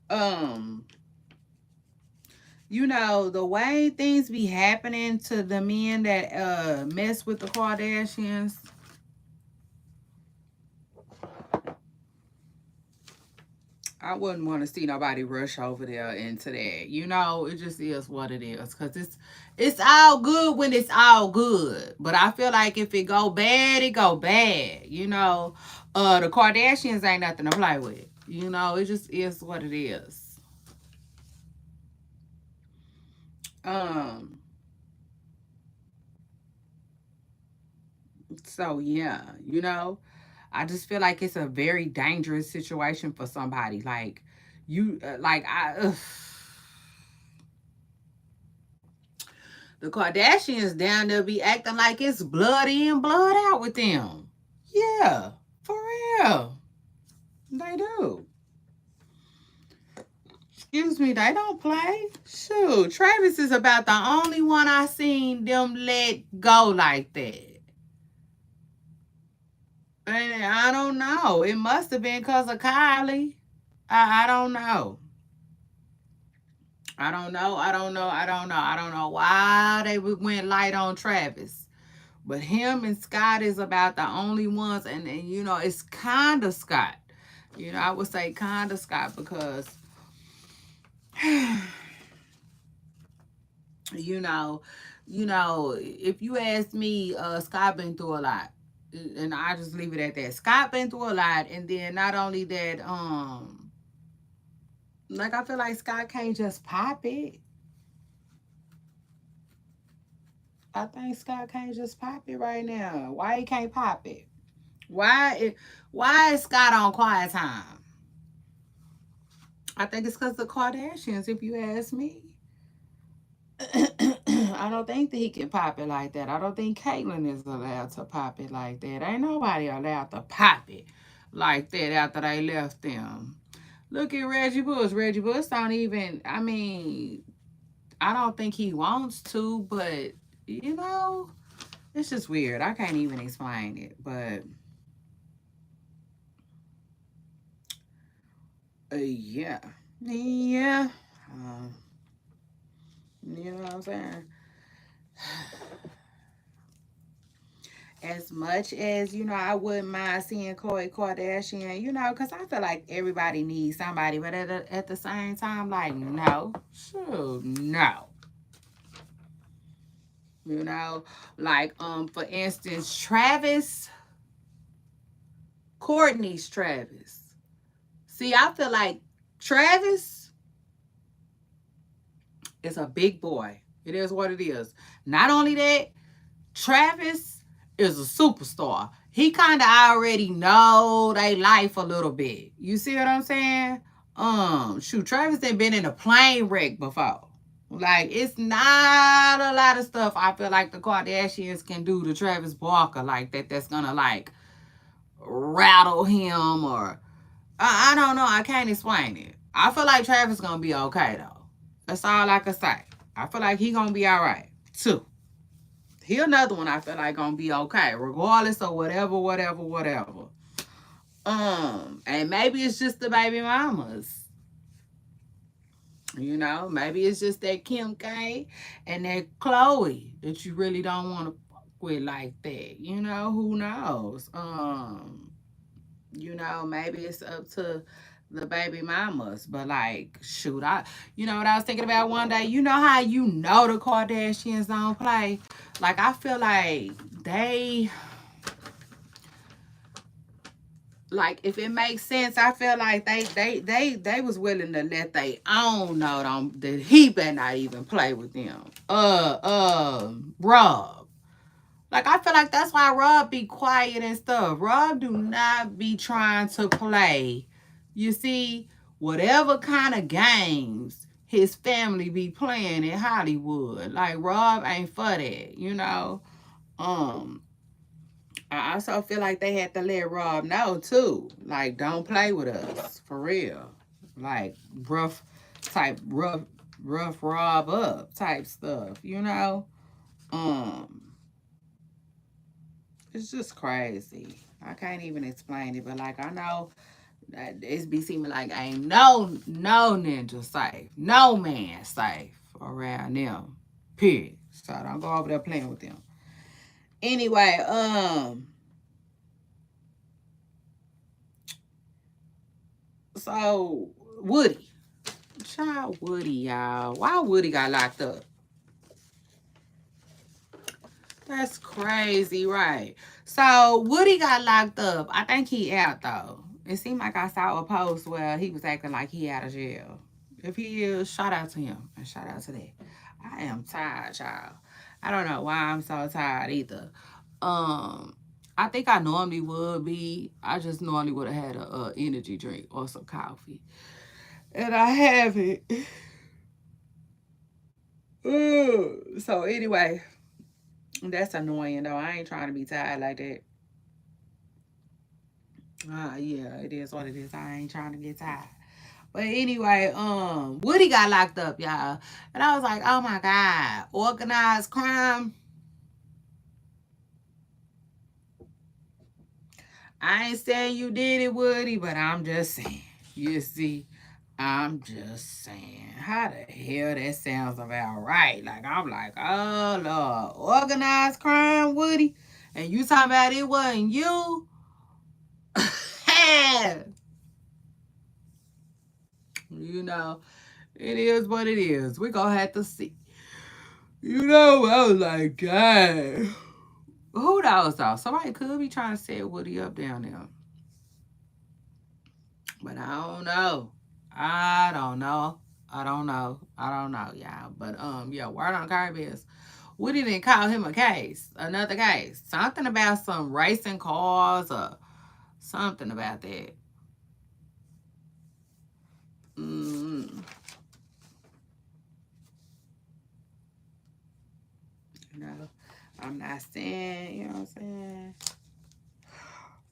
Um, the way things be happening to the men that mess with the Kardashians, I wouldn't want to see nobody rush over there into that. It just is what it is. Cause it's all good when it's all good. But I feel like if it go bad, it go bad. The Kardashians ain't nothing to play with. It just is what it is. Um, so yeah, I just feel like it's a very dangerous situation for somebody. Like you, like I. The Kardashians down there be acting like it's blood in, blood out with them. Yeah, for real. They do. Excuse me, they don't play. Shoot, Travis is about the only one I seen them let go like that. And I don't know. It must have been because of Kylie. I don't know. I don't know why they went light on Travis. But him and Scott is about the only ones. And it's kind of Scott. I would say kind of Scott because, you know, if you ask me, Scott been through a lot. And I just leave it at that. Scott been through a lot. And then not only that, like I feel like Scott can't just pop it. I think Scott can't just pop it right now. Why he can't pop it? Why is Scott on quiet time? I think it's because the Kardashians, if you ask me. I don't think that he can pop it like that. I don't think Caitlyn is allowed to pop it like that. Ain't nobody allowed to pop it like that after they left them. Look at Reggie Bush. Reggie Bush don't even, I don't think he wants to, but, it's just weird. I can't even explain it, but yeah. Yeah. Um, you know what I'm saying? As much as I wouldn't mind seeing Khloe Kardashian, because I feel like everybody needs somebody, but at the same time, like no, sure, no, like for instance, Courtney's Travis. See, I feel like Travis is a big boy. It is what it is. Not only that, Travis is a superstar. He kind of already know they life a little bit. You see what I'm saying? Shoot, Travis ain't been in a plane wreck before. Like, it's not a lot of stuff I feel like the Kardashians can do to Travis Barker like that that's gonna like rattle him or I don't know. I can't explain it. I feel like Travis gonna be okay though. That's all I can say. I feel like he gonna be all right too. He another one I feel like gonna be okay, regardless of whatever. And maybe it's just the baby mamas. Maybe it's just that Kim K and that Chloe that you really don't want to fuck with like that. Who knows? You know, maybe it's up to the baby mamas. But like, shoot, you know what I was thinking about one day? You know how you know the Kardashians don't play? Like, I feel like they, like, if it makes sense, I feel like they was willing to let they own know them that he better not even play with them. Rob. Like, I feel like that's why Rob be quiet and stuff. Rob do not be trying to play. You see, whatever kind of games his family be playing in Hollywood. Like, Rob ain't for that, you know? Um, I also feel like they had to let Rob know too. Like, don't play with us. For real. Like, type rough rough Rob up type stuff, you know? Um It's just crazy. I can't even explain it, but like, I know that it's be seeming like ain't no ninja safe, no man safe around them. Period. So don't go over there playing with them. Anyway, so Woody, child Woody, y'all. Why Woody got locked up? That's crazy, right? So Woody got locked up. I think he out though. It seemed like I saw a post where he was acting like he out of jail. If he is, shout out to him and shout out to that. I am tired, child. I don't know why I'm so tired either. Um, I think I normally would be. I just normally would have had a energy drink or some coffee, and I haven't. So anyway, that's annoying though. I ain't trying to be tired like that. Yeah, it is what it is. I ain't trying to get tired. But anyway, Woody got locked up, y'all. And I was like, oh my God, organized crime. I ain't saying you did it, Woody, but I'm just saying. You see, I'm just saying. How the hell that sounds about right? Like, I'm like, oh Lord, organized crime, Woody? And you talking about it wasn't you? You know, it is what it is. We gonna have to see. You know, I was like, God. Who knows though? Somebody could be trying to set Woody up down there. But I don't know. I don't know. I don't know. I don't know, y'all. But yeah, word on the curb is Woody didn't call him a case. Another case. Something about some racing cars or something about that. Mm, you know, I'm not saying, you know what I'm saying?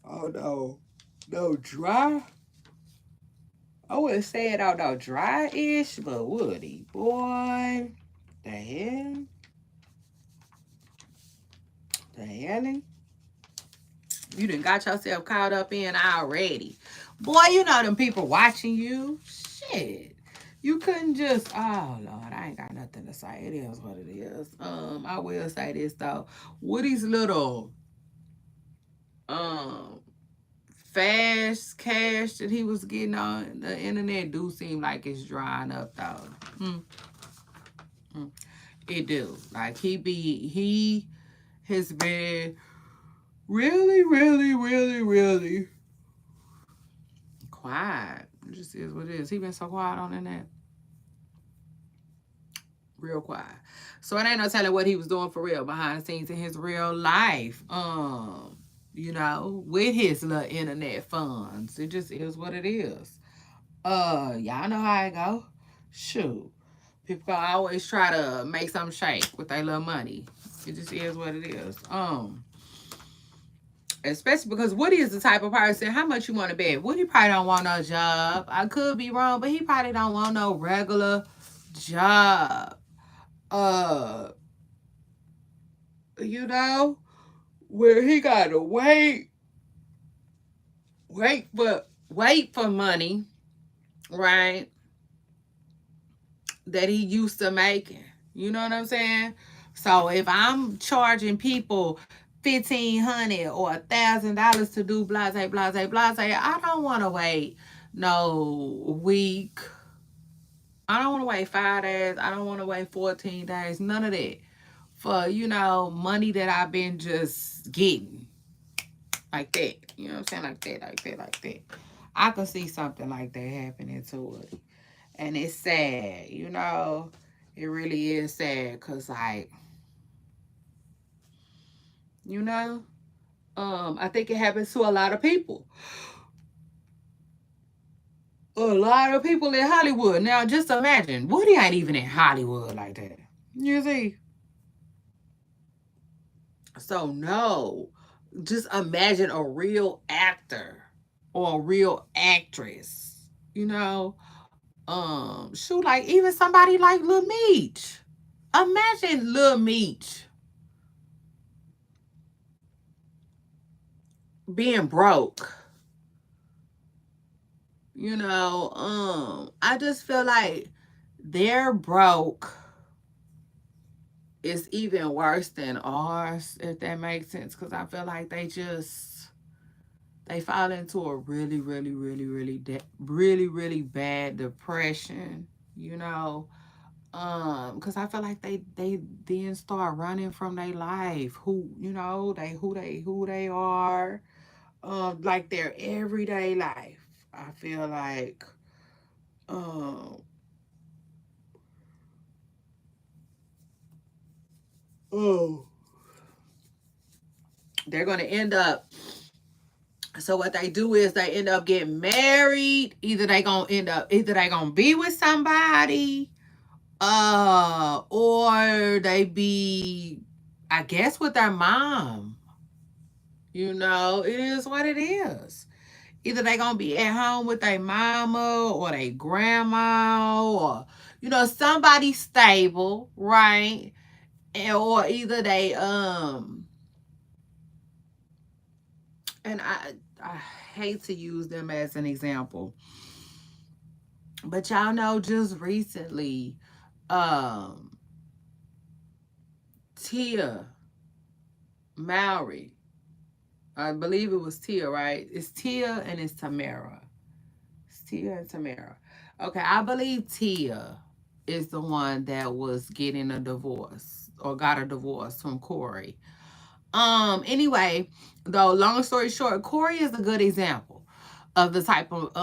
Oh no. No dry. I wouldn't say it all no dry-ish, but Woody, boy, the hell? The hell? You done got yourself caught up in already. Boy, you know them people watching you. Shit. You couldn't just, oh Lord, I ain't got nothing to say. It is what it is. I will say this though. Woody's little um fast cash that he was getting on the internet do seem like it's drying up though. Hmm. Hmm. It do. Like he has been really, really, really, really quiet. It just is what it is. He been so quiet on the internet. Real quiet. So it ain't no telling what he was doing for real behind the scenes in his real life. You know, with his little internet funds. It just is what it is. Y'all know how it go. Shoot. People gonna always try to make something shake with their little money. It just is what it is. Especially because Woody is the type of person, how much you want to bet? Woody probably don't want no job. I could be wrong, but he probably don't want no regular job. Uh, you know, where he gotta wait for money, right? That he used to making. You know what I'm saying? So if I'm charging people $1,500 or $1,000 to do blase, blase, blase. I don't want to wait no week. I don't want to wait 5 days. I don't want to wait 14 days. None of that. For, money that I've been just getting like that. You know what I'm saying? Like that, like that, like that. I could see something like that happening to it. And it's sad, It really is sad because, like, you know, I think it happens to a lot of people. A lot of people in Hollywood. Now, just imagine, Woody ain't even in Hollywood like that. You see? So, no. Just imagine a real actor or a real actress, shoot, like even somebody like Lil Meech. Imagine Lil Meech being broke. I just feel like their broke is even worse than ours, if that makes sense. Because I feel like they fall into a really, really, really, really, really, really bad depression. Because I feel like they then start running from their life. Who they are, like their everyday life. I feel like, um, oh, they're gonna end up. So what they do is they end up getting married. Either they gonna be with somebody, or they be, I guess, with their mom. It is what it is. Either they gonna be at home with their mama or their grandma, or somebody stable, right? Or either they and I hate to use them as an example, but y'all know just recently, um Tia Mowry, I believe it was Tia, right? It's Tia and it's Tamara. It's Tia and Tamara. Okay, I believe Tia is the one that was getting a divorce or got a divorce from Corey. Anyway, though, long story short, Corey is a good example of the type of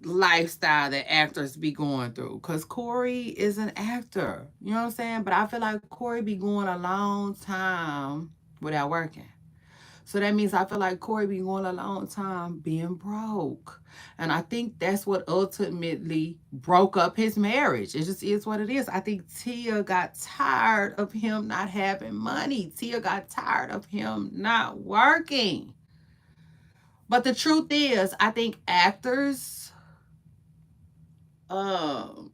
lifestyle that actors be going through. Cause Corey is an actor. You know what I'm saying? But I feel like Corey be going a long time without working. So that means I feel like Corey be going a long time being broke. And I think that's what ultimately broke up his marriage. It just is what it is. I think Tia got tired of him not having money. Tia got tired of him not working. But the truth is, I think actors, um,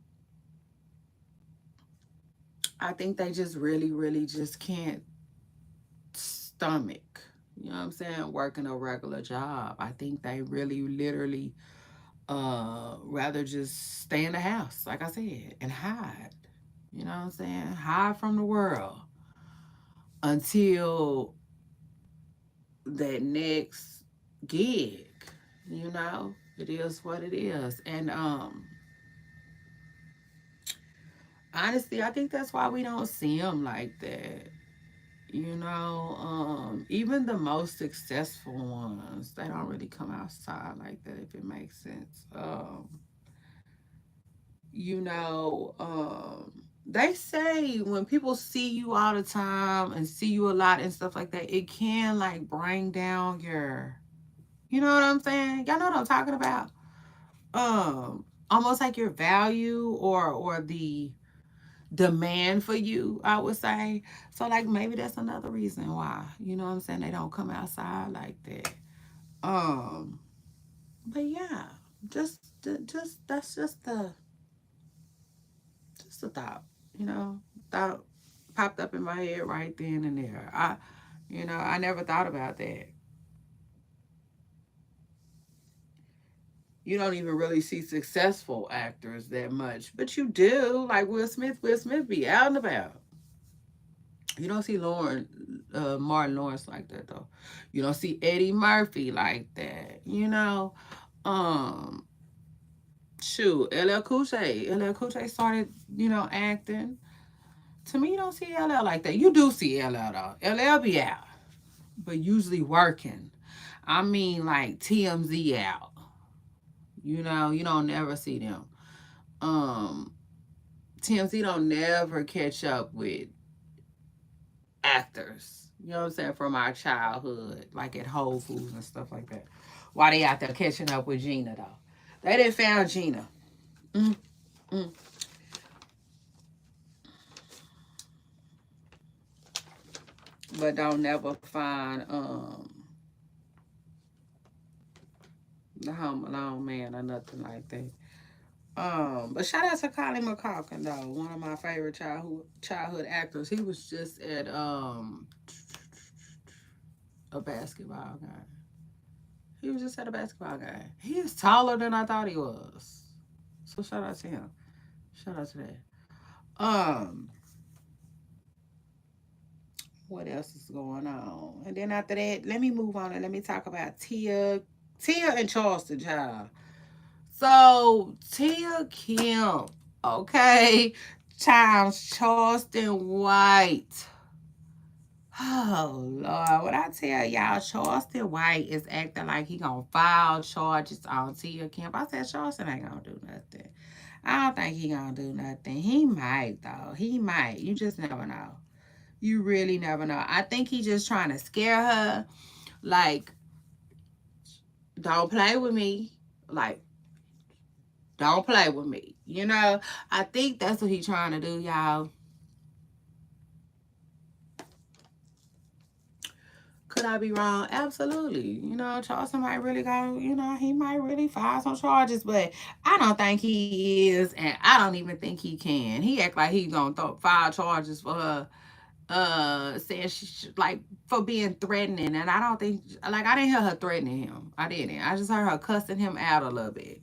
I think they just really, really just can't stomach, working a regular job. I think they really literally rather just stay in the house, like I said, and hide. You know what I'm saying? Hide from the world until that next gig. It is what it is. And honestly, I think that's why we don't see them like that. Even the most successful ones, they don't really come outside like that, if it makes sense. They say when people see you all the time and see you a lot and stuff like that, it can like bring down your, you know what I'm saying? Y'all know what I'm talking about? Almost like your value or the demand for you, I would say. So like maybe that's another reason why, they don't come outside like that. Um, but yeah, just that's just a thought, you know, thought popped up in my head right then and there. I never thought about that. You don't even really see successful actors that much, but you do. Like Will Smith be out and about. You don't see Martin Lawrence like that though. You don't see Eddie Murphy like that. Um, shoot, LL Cool J. LL Cool J started, acting. To me, you don't see LL like that. You do see LL though. LL be out, but usually working. I mean, like TMZ out. You don't never see them. Um, TMZ don't never catch up with actors. You know what I'm saying? From our childhood, like at Whole Foods and stuff like that. Why they out there catching up with Gina though? They didn't found Gina. Mm, mm. But don't never find the Home Alone man or nothing like that. But shout out to Colin McCalkin though, one of my favorite childhood actors. He was just at a basketball game. He was just at a basketball game. He is taller than I thought he was. So shout out to him. Shout out to that. Um, what else is going on? And then after that, let me move on and let me talk about Tia and Charleston, child. So Tia Kim, okay, times Charleston White. Oh Lord, what I tell y'all, Charleston White is acting like he gonna file charges on Tia Kim. I said Charleston ain't gonna do nothing. I don't think he gonna do nothing. He might though. He might. You just never know. You really never know. I think he just trying to scare her. Like, don't play with me. Like, don't play with me. I think that's what he trying to do, y'all. Could I be wrong? Absolutely. Charleston might really go, he might really file some charges, but I don't think he is, and I don't even think he can. He act like he gonna file charges for her, saying like for being threatening, and I don't think, like, I didn't hear her threatening him. I didn't. I just heard her cussing him out a little bit,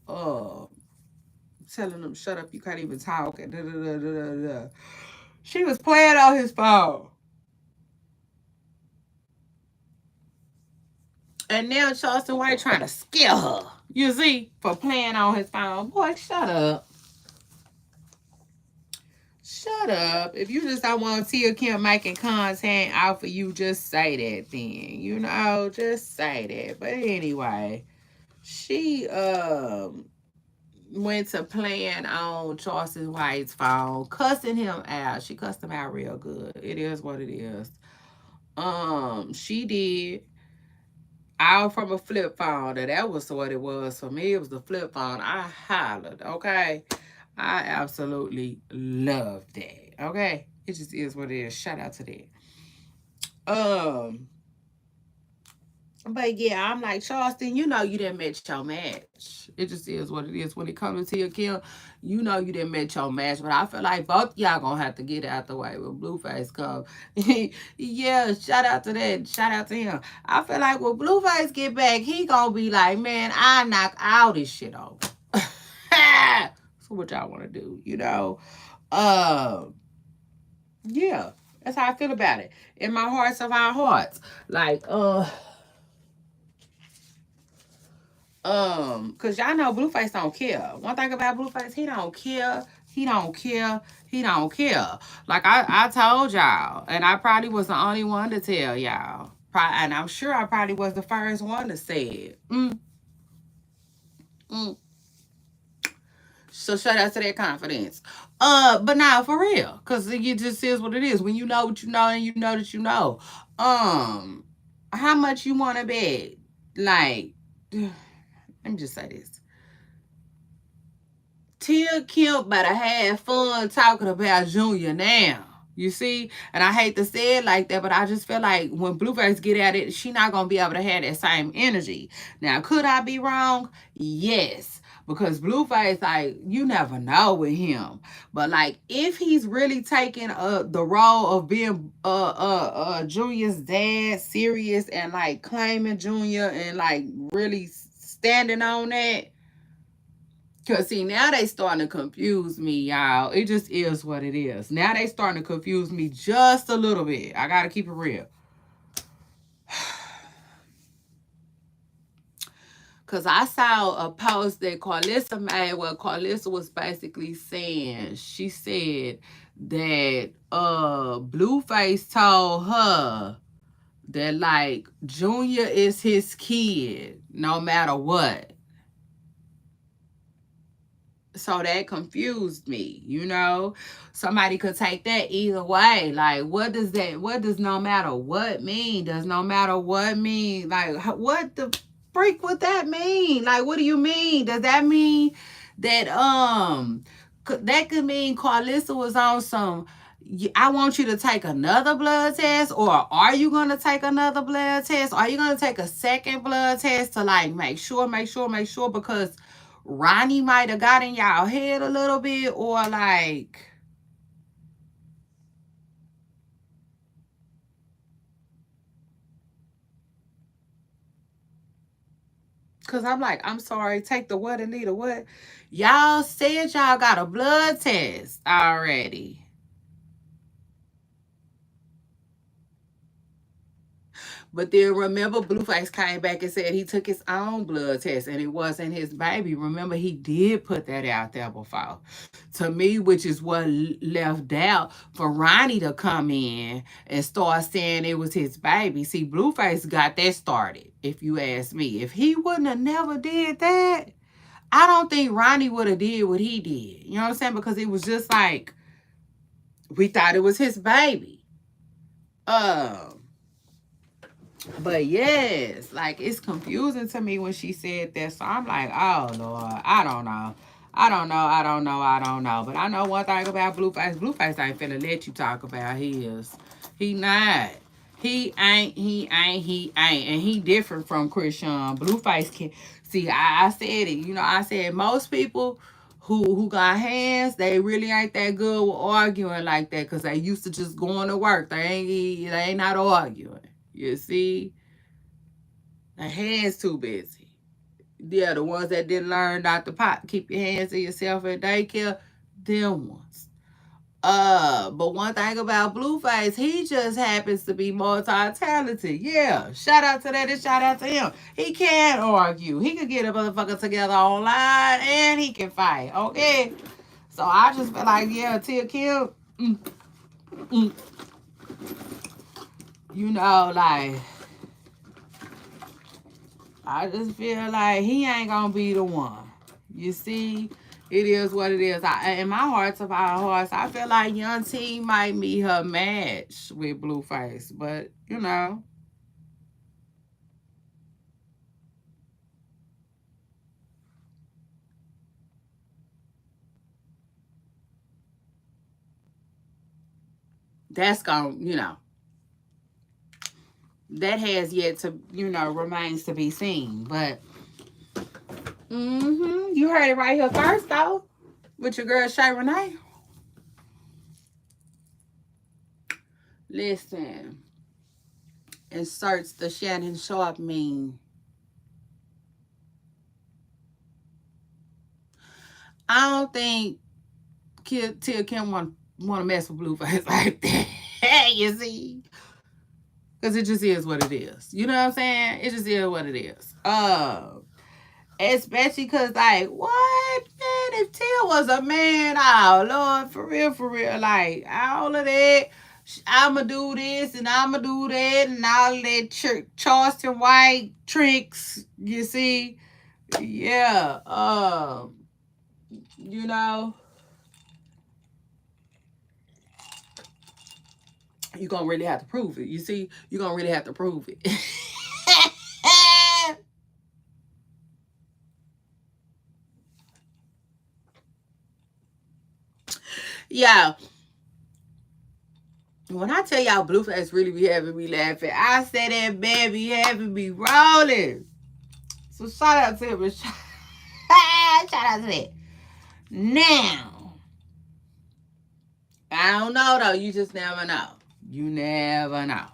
uh, telling him, shut up, you can't even talk, and da da da da da. She was playing on his phone. And now Charleston White trying to scare her. You see, for playing on his phone. Boy, shut up. Shut up. If you just don't want Tia Kim making content out for you, just say that then. Just say that. But anyway, she went to playing on Charleston White's phone, cussing him out. She cussed him out real good. It is what it is. She did. All from a flip phone. That was what it was for me. It was the flip phone. I hollered, okay? I absolutely love that, okay? It just is what it is. Shout out to that. Um, but yeah, I'm like, Charleston, you didn't match your match. It just is what it is. When it comes to Tia Kim, you didn't match your match. But I feel like both y'all gonna have to get out the way when Blueface come. Yeah, shout out to that. Shout out to him. I feel like when Blueface get back, he gonna be like, man, I knock all this shit off. So what y'all wanna do? Yeah. That's how I feel about it. In my hearts of our hearts. Like, cause y'all know Blueface don't care. One thing about Blueface, he don't care. He don't care. He don't care. Like I told y'all, and I probably was the only one to tell y'all. And I'm sure I probably was the first one to say it. Mm. So shout out to that confidence. But now for real, cause it just is what it is. When you know what you know, and you know that you know. How much you want to bet? Like, let me just say this. Tia Kim better have fun talking about Junior now. You see? And I hate to say it like that, but I just feel like when Blueface get at it, she not going to be able to have that same energy. Now, could I be wrong? Yes. Because Blueface, like, you never know with him. But, like, if he's really taking the role of being Junior's dad serious and, like, claiming Junior and, like, really standing on that, Because, see, now they starting to confuse me, y'all. It just is what it is. Now they starting to confuse me just a little bit. I got to keep it real. Because I saw a post that Carlissa made where Carlissa was basically saying, she said that Blueface told her that, like, Junior is his kid no matter what. So that confused me, you know. Somebody could take that either way. Like, what does no matter what mean? Does no matter what mean? Like, what the freak would that mean? Like, what do you mean? Does that mean that that could mean Carlissa was on some, I want you to take another blood test, or are you going to take another blood test? Are you going to take a second blood test to, like, make sure, because Ronnie might have got in y'all head a little bit, or like, because I'm like, I'm sorry, take the what, Anita, what? Y'all said y'all got a blood test already. But then remember, Blueface came back and said he took his own blood test and it wasn't his baby. Remember, he did put that out there before. To me, which is what left out for Ronnie to come in and start saying it was his baby. See, Blueface got that started, if you ask me. If he wouldn't have never did that, I don't think Ronnie would have did what he did. You know what I'm saying? Because it was just like, we thought it was his baby. But yes, like, it's confusing to me when she said that. So I'm like, oh Lord, I don't know. I don't know. But I know one thing about Blueface. Blueface ain't finna let you talk about his. He not. And he different from Christian. Blueface can see, I said it. You know, I said most people who got hands, they really ain't that good with arguing like that, because they used to just going to work. They ain't not arguing. You see? Their hands too busy. Yeah, the ones that didn't learn not to keep your hands to yourself at daycare, them ones. But one thing about Blueface, he just happens to be multi-talented. Yeah, shout out to that and shout out to him. He can argue. He can get a motherfucker together online and he can fight. Okay, so I just feel like, yeah, Tia Kim, you know, like, I just feel like he ain't gonna be the one. You see, it is what it is. In my hearts of our hearts, I feel like Young T might be her match with Blueface, but you know, that's gonna, that has yet to, remains to be seen. But you heard it right here first, though, with your girl Shay Renee. Listen, inserts the Shannon Sharp meme. I don't think Tia Kim want to mess with Blueface like that. You see, because it just is what it is. You know what I'm saying? It just is what it is. Especially because, like, what, man? If Tia was a man, oh Lord, for real, like, all of that. I'ma do this and I'ma do that and all that Charleston White tricks. You see, yeah. You know, you're gonna really have to prove it. You see, you're gonna really have to prove it. Yeah. When I tell y'all Blueface really be having me laughing, I say that man be having me rolling. So shout out to him. Shout out to that. Now, I don't know though. You just never know. You never know.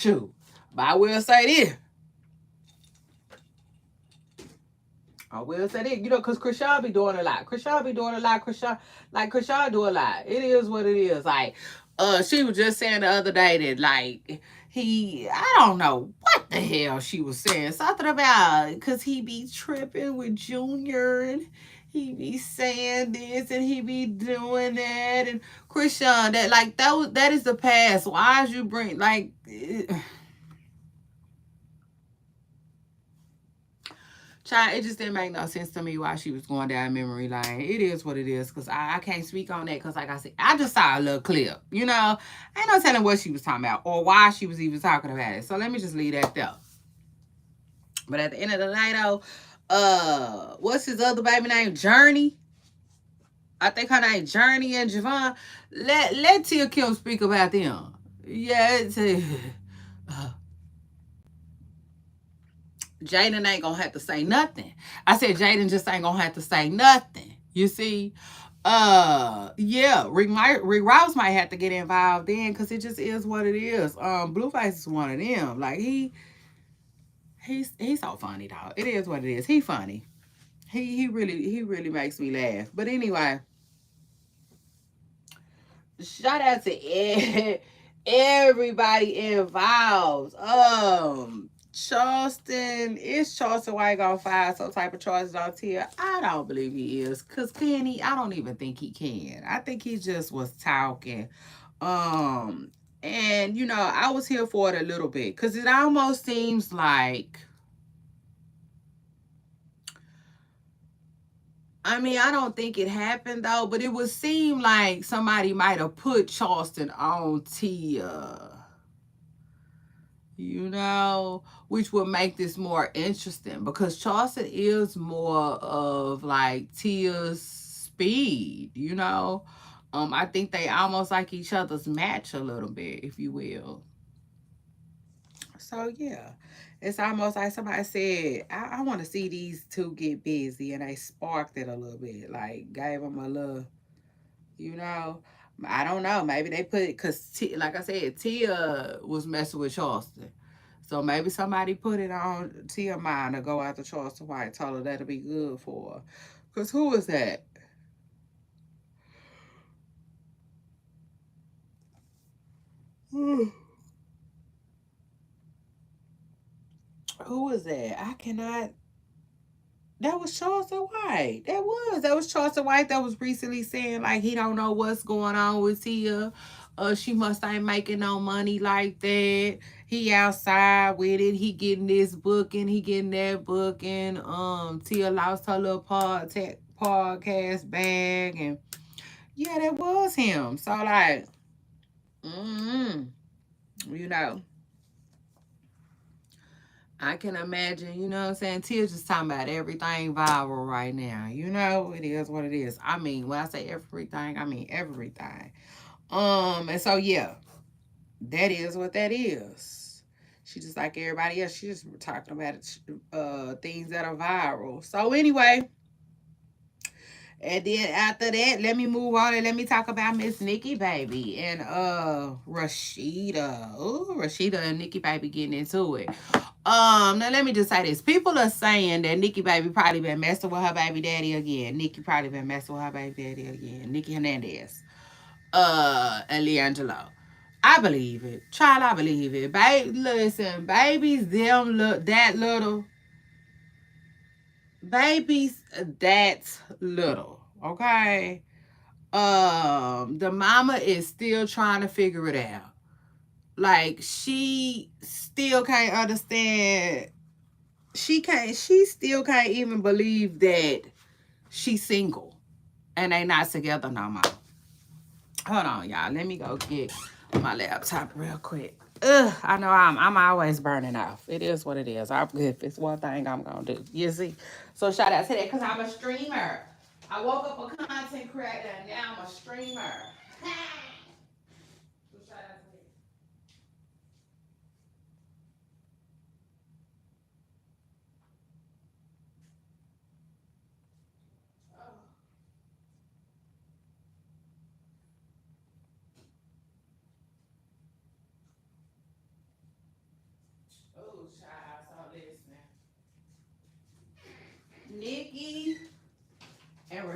Shoot. But I will say this. Because Krishan be doing a lot. Krishan be doing a lot. Krishan do a lot. It is what it is. Like, she was just saying the other day that, like, I don't know what the hell she was saying. Something about, because he be tripping with Junior, and he be saying this, and he be doing that, and Krishan, that is the past. Why you bring, like... Child, it just didn't make no sense to me why she was going down memory lane. It is what it is, because I can't speak on that, because like I said, I just saw a little clip, you know? Ain't no telling what she was talking about or why she was even talking about it. So let me just leave that there. But at the end of the night, though, what's his other baby name? Journey? I think her name Journey and Javon. Let Tia Kim speak about them. Yeah, it's... Jaden ain't gonna have to say nothing. I said Jaden just ain't gonna have to say nothing. You see? Yeah, Rick Ross might have to get involved in, because it just is what it is. Blueface is one of them. Like, he's so funny, dog. It is what it is. He funny. He really makes me laugh. But anyway, shout out to everybody involved. Charleston White gonna file some type of charges on Tia? I don't believe he is. Cause can he? I don't even think he can. I think he just was talking. And I was here for it a little bit, cause it almost seems like, I mean, I don't think it happened though, but it would seem like somebody might have put Charleston on Tia. Which would make this more interesting, because Charleston is more of like Tia's speed, I think they almost like each other's match a little bit, if you will. So yeah, it's almost like somebody said, I want to see these two get busy, and they sparked it a little bit, like gave them a little, I don't know. Maybe they put it because, like I said, Tia was messing with Charleston. So maybe somebody put it on Tia mind to go after Charleston White, told her that'll be good for her. Because who was that? Who was that? I cannot. That was Charleston White. That was Charleston White that was recently saying, like, he don't know what's going on with Tia. She must ain't making no money like that. He outside with it. He getting this booking. He getting that booking. Tia lost her little podcast bag. And yeah, that was him. So, like, you know. I can imagine, you know what I'm saying? Tia's just talking about everything viral right now. It is what it is. I mean, when I say everything, I mean everything. And so yeah, that is what that is. She just like everybody else. She just talking about things that are viral. So anyway, and then after that, let me move on and let me talk about Miss Nikki Baby and Rashida. Oh, Rashida and Nikki Baby getting into it. Now let me just say this. People are saying that Nikki Baby probably been messing with her baby daddy again. Nikki probably been messing with her baby daddy again. Nikki Hernandez. And Leangelo. I believe it. Child, I believe it. Listen, babies, them look that little. Babies that little. Okay? The mama is still trying to figure it out. Like, she still can't understand. She still can't even believe that she's single and they not together no more. Hold on, y'all. Let me go get my laptop real quick. I know I'm always burning off. It is what it is. If it's one thing I'm gonna do. You see? So shout out to that, because I'm a streamer. I woke up a content creator and now I'm a streamer. So shout out to that.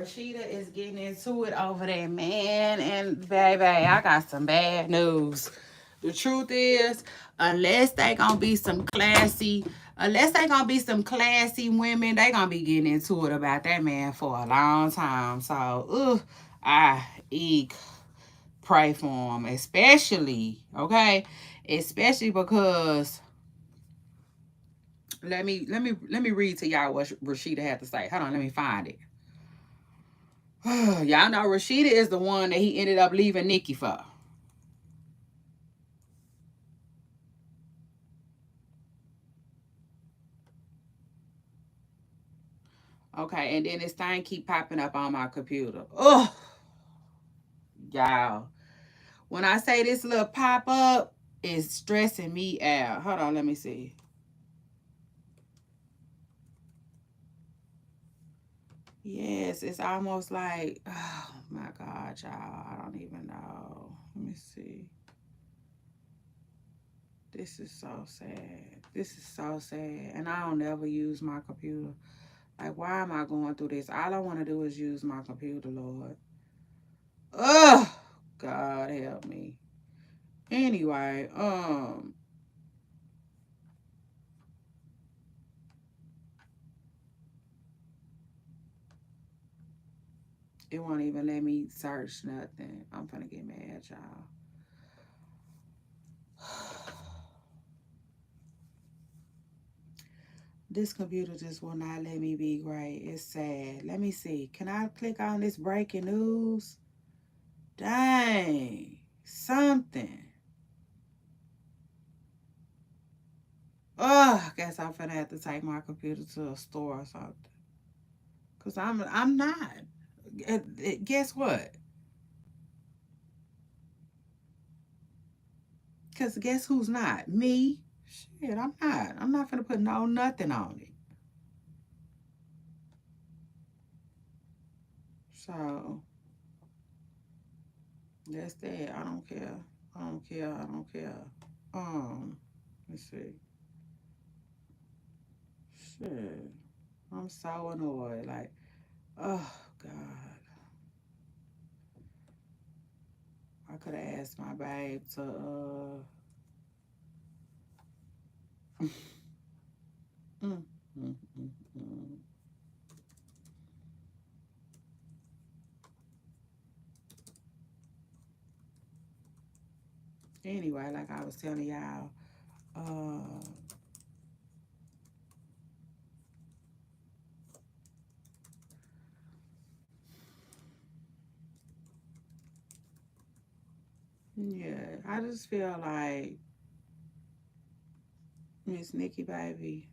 Rashida is getting into it over there, man. And baby, I got some bad news. The truth is, unless they gonna be some classy, unless they gonna be some classy women, they gonna be getting into it about that man for a long time. So, I eek pray for him, especially okay, especially because let me read to y'all what Rashida had to say. Hold on, let me find it. Y'all know Rashida is the one that he ended up leaving Nikki for. Okay, and then this thing keep popping up on my computer. Oh, y'all. When I say this little pop up, it's stressing me out. Hold on, let me see. Yes, it's almost like, oh my God, y'all. I don't even know. Let me see. This is so sad. This is so sad. And I don't ever use my computer. Like, why am I going through this? All I want to do is use my computer, Lord. Ugh, God help me. Anyway, it won't even let me search nothing. I'm finna get mad, y'all. This computer just will not let me be great. It's sad. Let me see. Can I click on this breaking news? Dang. Something. Oh, I guess I'm finna have to take my computer to a store or something. Cause I'm not. Guess what? Cause guess who's not? Me. Shit, I'm not. I'm not finna put no nothing on it. So that's that. I don't care. I don't care. I don't care. Let's see. Shit. I'm so annoyed. Like, oh God. I could have asked my babe to mm, mm, mm, mm. Anyway, like I was telling y'all, yeah, I just feel like Miss Nikki, baby,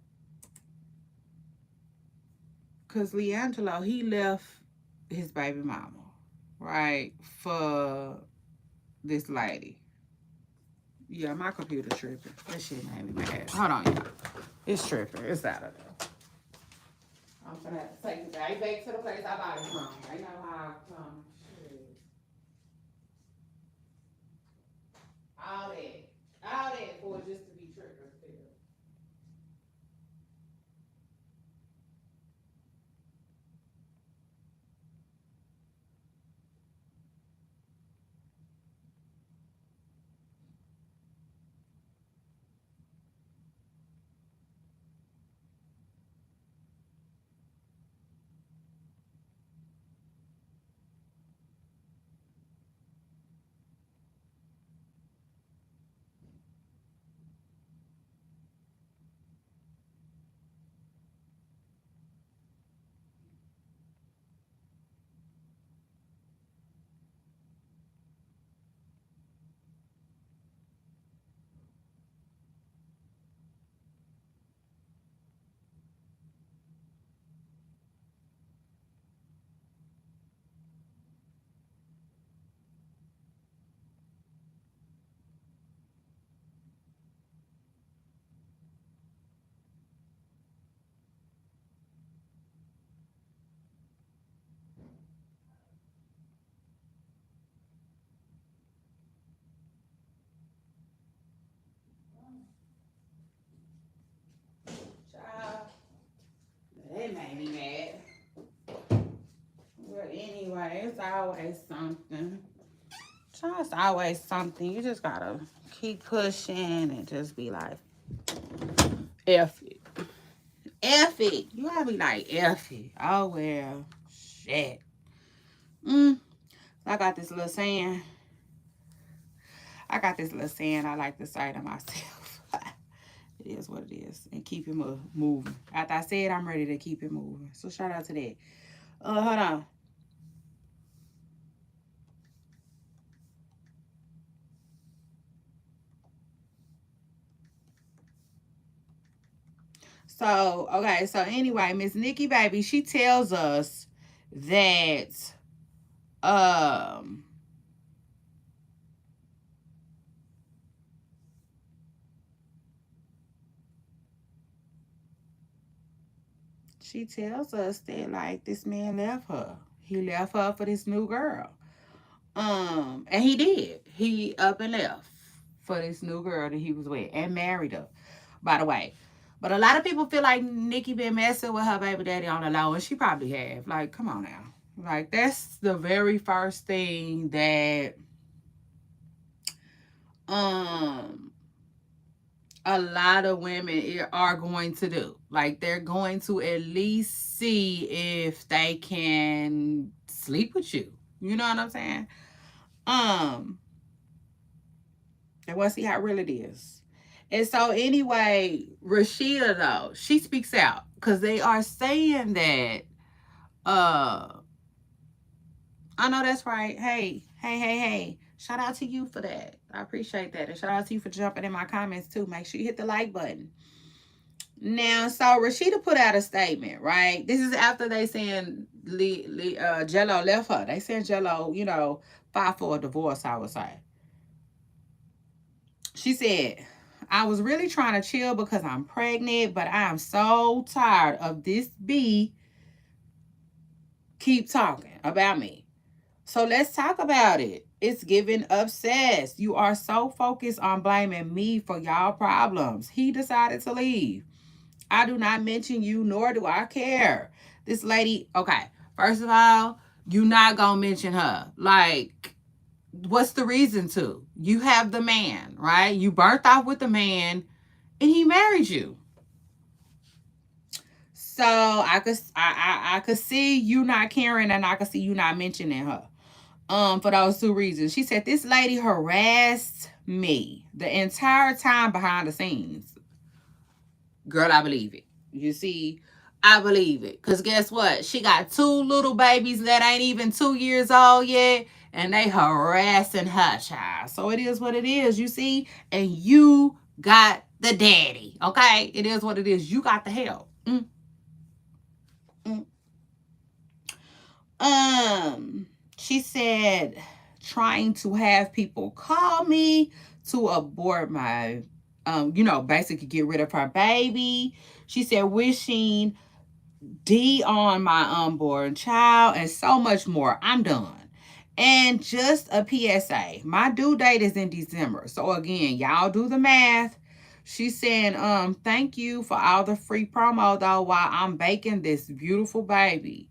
because Leangelo, he left his baby mama, right, for this lady. Yeah, my computer tripping. That shit made me mad. Hold on, y'all. It's tripping. It's out of there. I'm gonna have to take the bag back to the place I bought it from. I know how I come. Shit. All that. All that for just to be tripping still. always something. It's always something. You just gotta keep pushing and just be like, F it. F it. You gotta be like, F it. Oh, well. Shit. I got this little saying. I like to say to myself. It is what it is. And keep it moving. After I say it, I'm ready to keep it moving. So shout out to that. Hold on. So, okay. So anyway, Miss Nikki Baby, she tells us that um she tells us that like this man left her. He left her for this new girl. And he did. He up and left for this new girl that he was with and married her, by the way. But a lot of people feel like Nikki been messing with her baby daddy on the low, and she probably have. Like, come on now. Like, that's the very first thing that a lot of women are going to do. Like, they're going to at least see if they can sleep with you. You know what I'm saying? They want to see how real it is. And so anyway, Rashida though, she speaks out because they are saying that I know that's right. Hey. Shout out to you for that. I appreciate that. And shout out to you for jumping in my comments too. Make sure you hit the like button. Now, so Rashida put out a statement, right? This is after they saying Jello left her. They saying Jello, filed for a divorce, I would say. She said, I was really trying to chill because I'm pregnant, but I am so tired of this bee keep talking about me. So let's talk about it. It's giving obsessed. You are so focused on blaming me for y'all problems. He decided to leave. I do not mention you, nor do I care. This lady, okay, first of all, you not gonna mention her. Like, what's the reason to? You have the man, right? You birthed off with the man, and he married you. So I could see you not caring, and I could see you not mentioning her. For those two reasons. She said this lady harassed me the entire time behind the scenes. Girl, I believe it. You see, I believe it. Because guess what? She got two little babies that ain't even 2 years old yet. And they harassing her child. So it is what it is, you see? And you got the daddy. Okay? It is what it is. You got the help. She said trying to have people call me to abort my basically get rid of her baby. She said wishing D on my unborn child and so much more. I'm done. And just a PSA, my due date is in December. So again, y'all do the math. She's saying, thank you for all the free promo though while I'm baking this beautiful baby.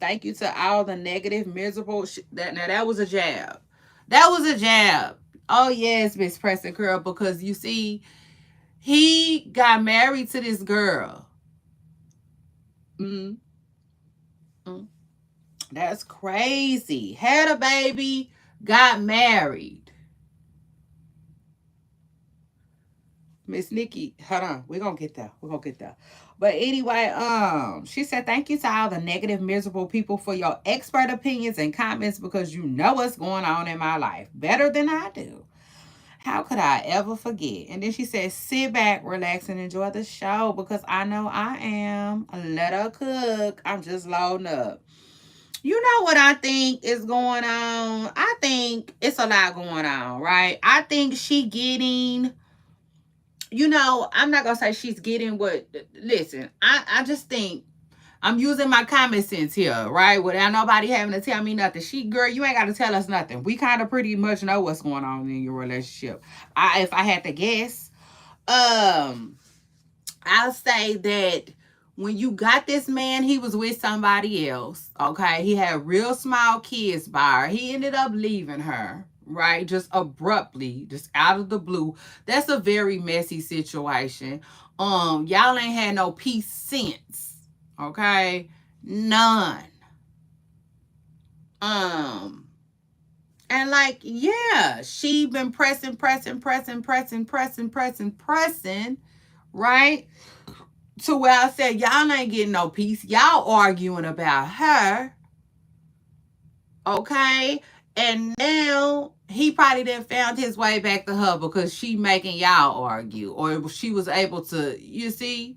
Thank you to all the negative, miserable that was a jab. That was a jab. Oh yes, Miss Preston Curl, because you see, he got married to this girl. That's crazy. Had a baby, got married. Miss Nikki, hold on. We're gonna get there. But anyway, she said, thank you to all the negative, miserable people for your expert opinions and comments because you know what's going on in my life better than I do. How could I ever forget? And then she said, sit back, relax, and enjoy the show because I know I am. Let her cook. I'm just loading up. You know what I think is going on? I think it's a lot going on, right? I think she getting, I'm not going to say she's getting what, listen, I just think I'm using my common sense here, right? Without nobody having to tell me nothing. Girl, you ain't got to tell us nothing. We kind of pretty much know what's going on in your relationship. If I had to guess, I'll say that when you got this man, he was with somebody else. Okay. He had real small kids by her. He ended up leaving her, right? Just abruptly, just out of the blue. That's a very messy situation. Y'all ain't had no peace since. Okay. None. And like, yeah, she been pressing, right? To where I said, y'all ain't getting no peace. Y'all arguing about her. Okay. And now he probably then found his way back to her because she making y'all argue. Or she was able to, you see,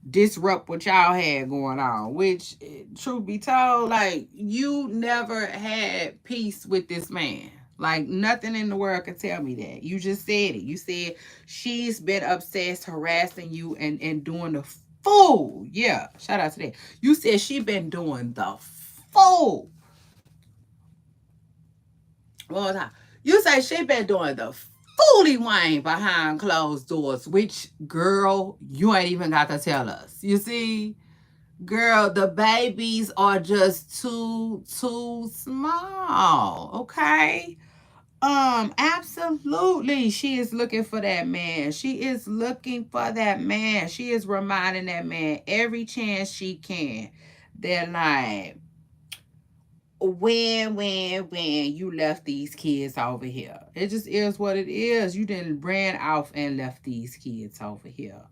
disrupt what y'all had going on. Which, truth be told, like, you never had peace with this man. Like, nothing in the world can tell me that. You just said it. You said she's been obsessed, harassing you, and doing the fool. Yeah, shout out to that. You said she been doing the fool. One more time. You say she been doing the fooly wine behind closed doors, which, girl, you ain't even got to tell us. You see? Girl, the babies are just too small. Okay. Absolutely. She is looking for that man. She is looking for that man. She is reminding that man every chance she can. They're like, when you left these kids over here. It just is what it is. You didn't ran off and left these kids over here.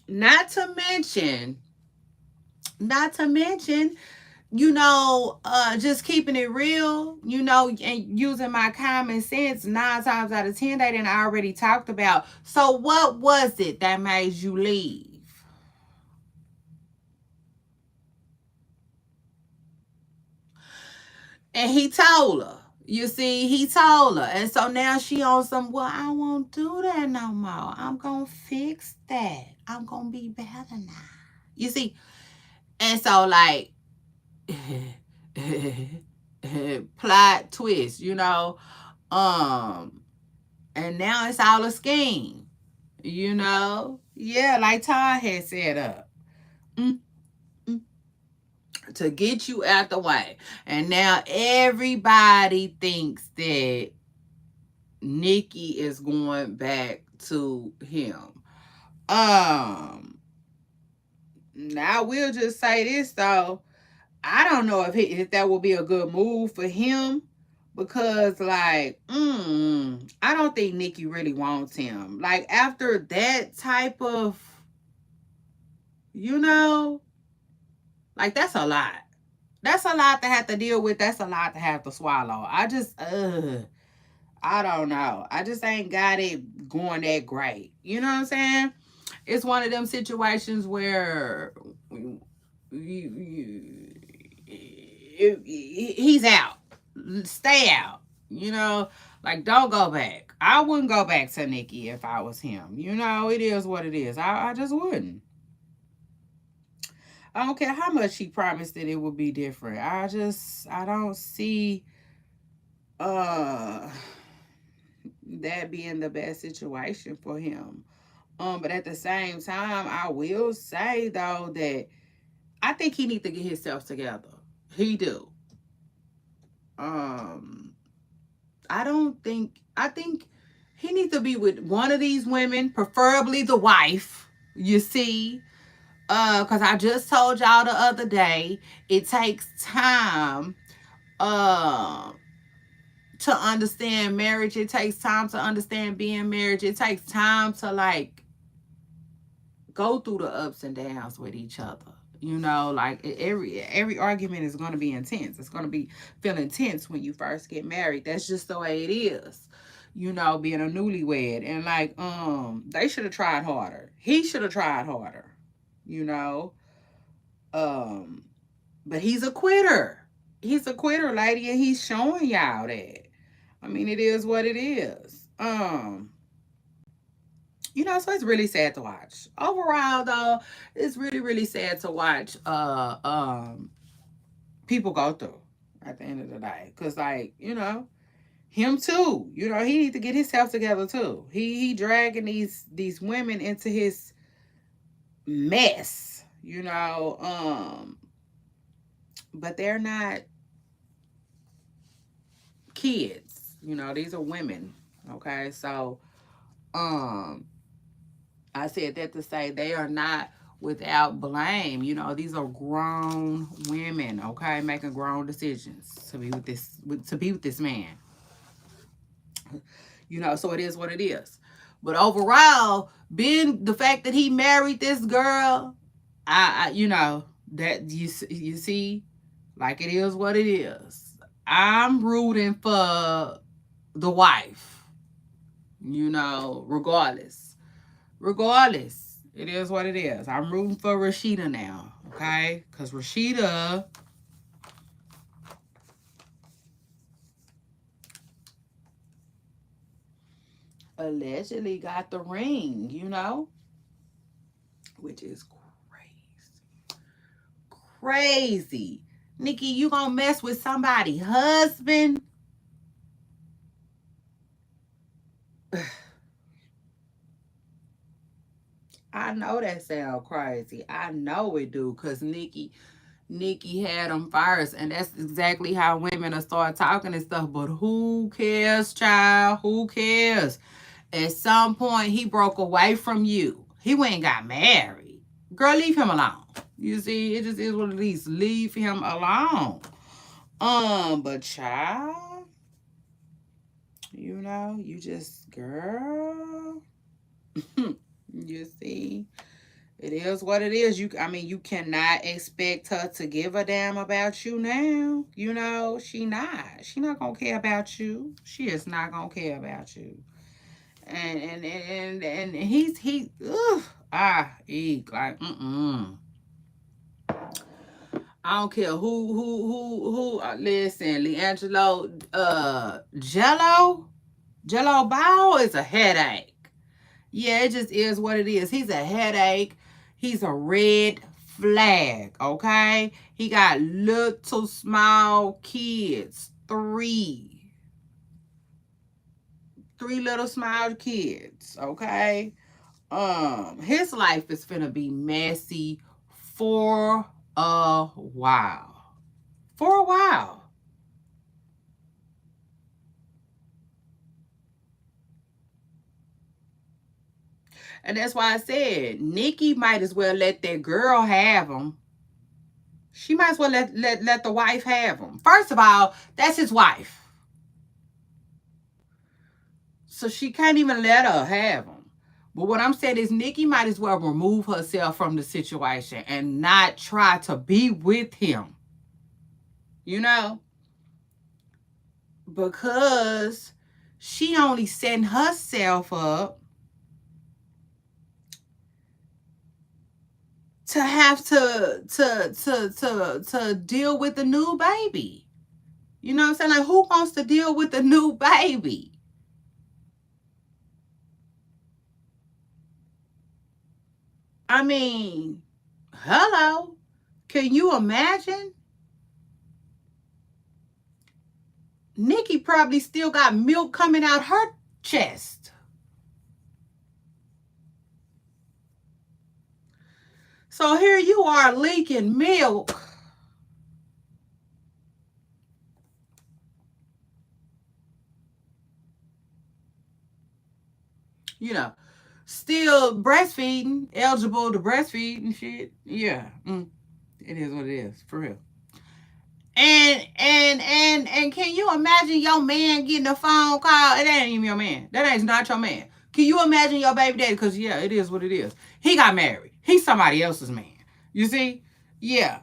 Not to mention, just keeping it real, and using my common sense, 9 times out of 10, they didn't already talked about. So what was it that made you leave? And he told her. You see, he told her. And so now she on some, well, I won't do that no more. I'm going to fix that. I'm going to be better now. You see? And so, like, plot twist, and now it's all a scheme, Yeah, like Todd had set up. Mm, mm, to get you out the way. And now everybody thinks that Nikki is going back to him. Now we'll just say this though. I don't know if that will be a good move for him because, like, I don't think Nikki really wants him. Like, after that type of, like, that's a lot. That's a lot to have to deal with. That's a lot to have to swallow. I don't know. I just ain't got it going that great. You know what I'm saying? It's one of them situations where he's out. Stay out. Like, don't go back. I wouldn't go back to Nikki if I was him. It is what it is. I just wouldn't. I don't care how much he promised that it would be different. I don't see that being the best situation for him. But at the same time, I will say though that I think he needs to get himself together. He do. I think he needs to be with one of these women, preferably the wife, you see. Because I just told y'all the other day, it takes time to understand marriage. It takes time to understand being married. It takes time to, like, go through the ups and downs with each other. Like, every argument is going to be intense. It's going to feel intense when you first get married. That's just the way it is. Being a newlywed. And, like, they should have tried harder. He should have tried harder. But he's a quitter. He's a quitter, lady, and he's showing y'all that. I mean, it is what it is. So it's really sad to watch. Overall, though, it's really, really sad to watch people go through at the end of the day. Because, like, him too. He needs to get himself together too. He dragging these women into his mess, but they're not kids. These are women. Okay, so um I said that to say they are not without blame. These are grown women, okay, making grown decisions to be with this man. So it is what it is. But overall, being the fact that he married this girl, that you see, like, it is what it is. I'm rooting for the wife, regardless. Regardless, it is what it is. I'm rooting for Rashida now, okay? Because Rashida allegedly got the ring, which is crazy. Crazy. Nikki, you gonna mess with somebody's husband? I know that sound crazy. I know it do, cause Nikki had them first, and that's exactly how women will start talking and stuff. But who cares, child? Who cares? At some point, he broke away from you. He went and got married. Girl, leave him alone. You see, it just is what it is. Leave him alone. But child, you just, girl. You see, it is what it is. You cannot expect her to give a damn about you now. She not. She not gonna care about you. She is not gonna care about you. And he ugh, eek, like, I don't care who listen, Leangelo, Jello Ball is a headache. Yeah, it just is what it is. He's a headache. He's a red flag, okay? He got little small kids. Three little small kids, okay? His life is finna be messy for a while. For a while. And that's why I said Nikki might as well let that girl have him. She might as well let the wife have him. First of all, that's his wife. So she can't even let her have him. But what I'm saying is Nikki might as well remove herself from the situation and not try to be with him. Because she only setting herself up to have to deal with the new baby. You know what I'm saying? Like, who wants to deal with the new baby? I mean, hello. Can you imagine? Nikki probably still got milk coming out her chest. So here you are leaking milk. Still breastfeeding, eligible to breastfeed and shit. Yeah. It is what it is, for real. And can you imagine your man getting a phone call? It ain't even your man. That ain't not your man. Can you imagine your baby daddy? Because yeah, it is what it is. He got married. He's somebody else's man. You see? Yeah.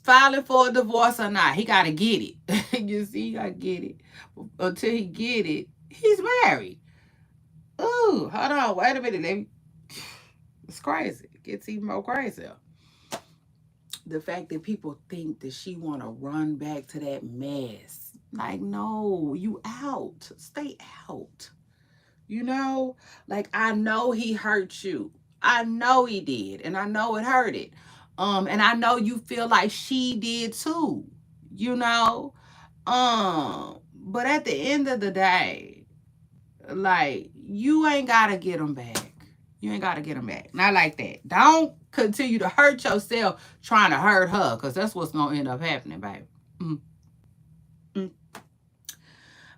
Filing for a divorce or not, he gotta get it. You see, he gotta get it. Until he get it, he's married. Ooh, hold on, wait a minute. It's crazy. It gets even more crazy. The fact that people think that she want to run back to that mess. Like, no, you out. Stay out. Like, I know he hurt you. I know he did. And I know it hurt it. And I know you feel like she did too. But at the end of the day, Like, you ain't got to get them back. You ain't got to get them back. Not like that. Don't continue to hurt yourself trying to hurt her, because that's what's going to end up happening, baby. Mm. Mm.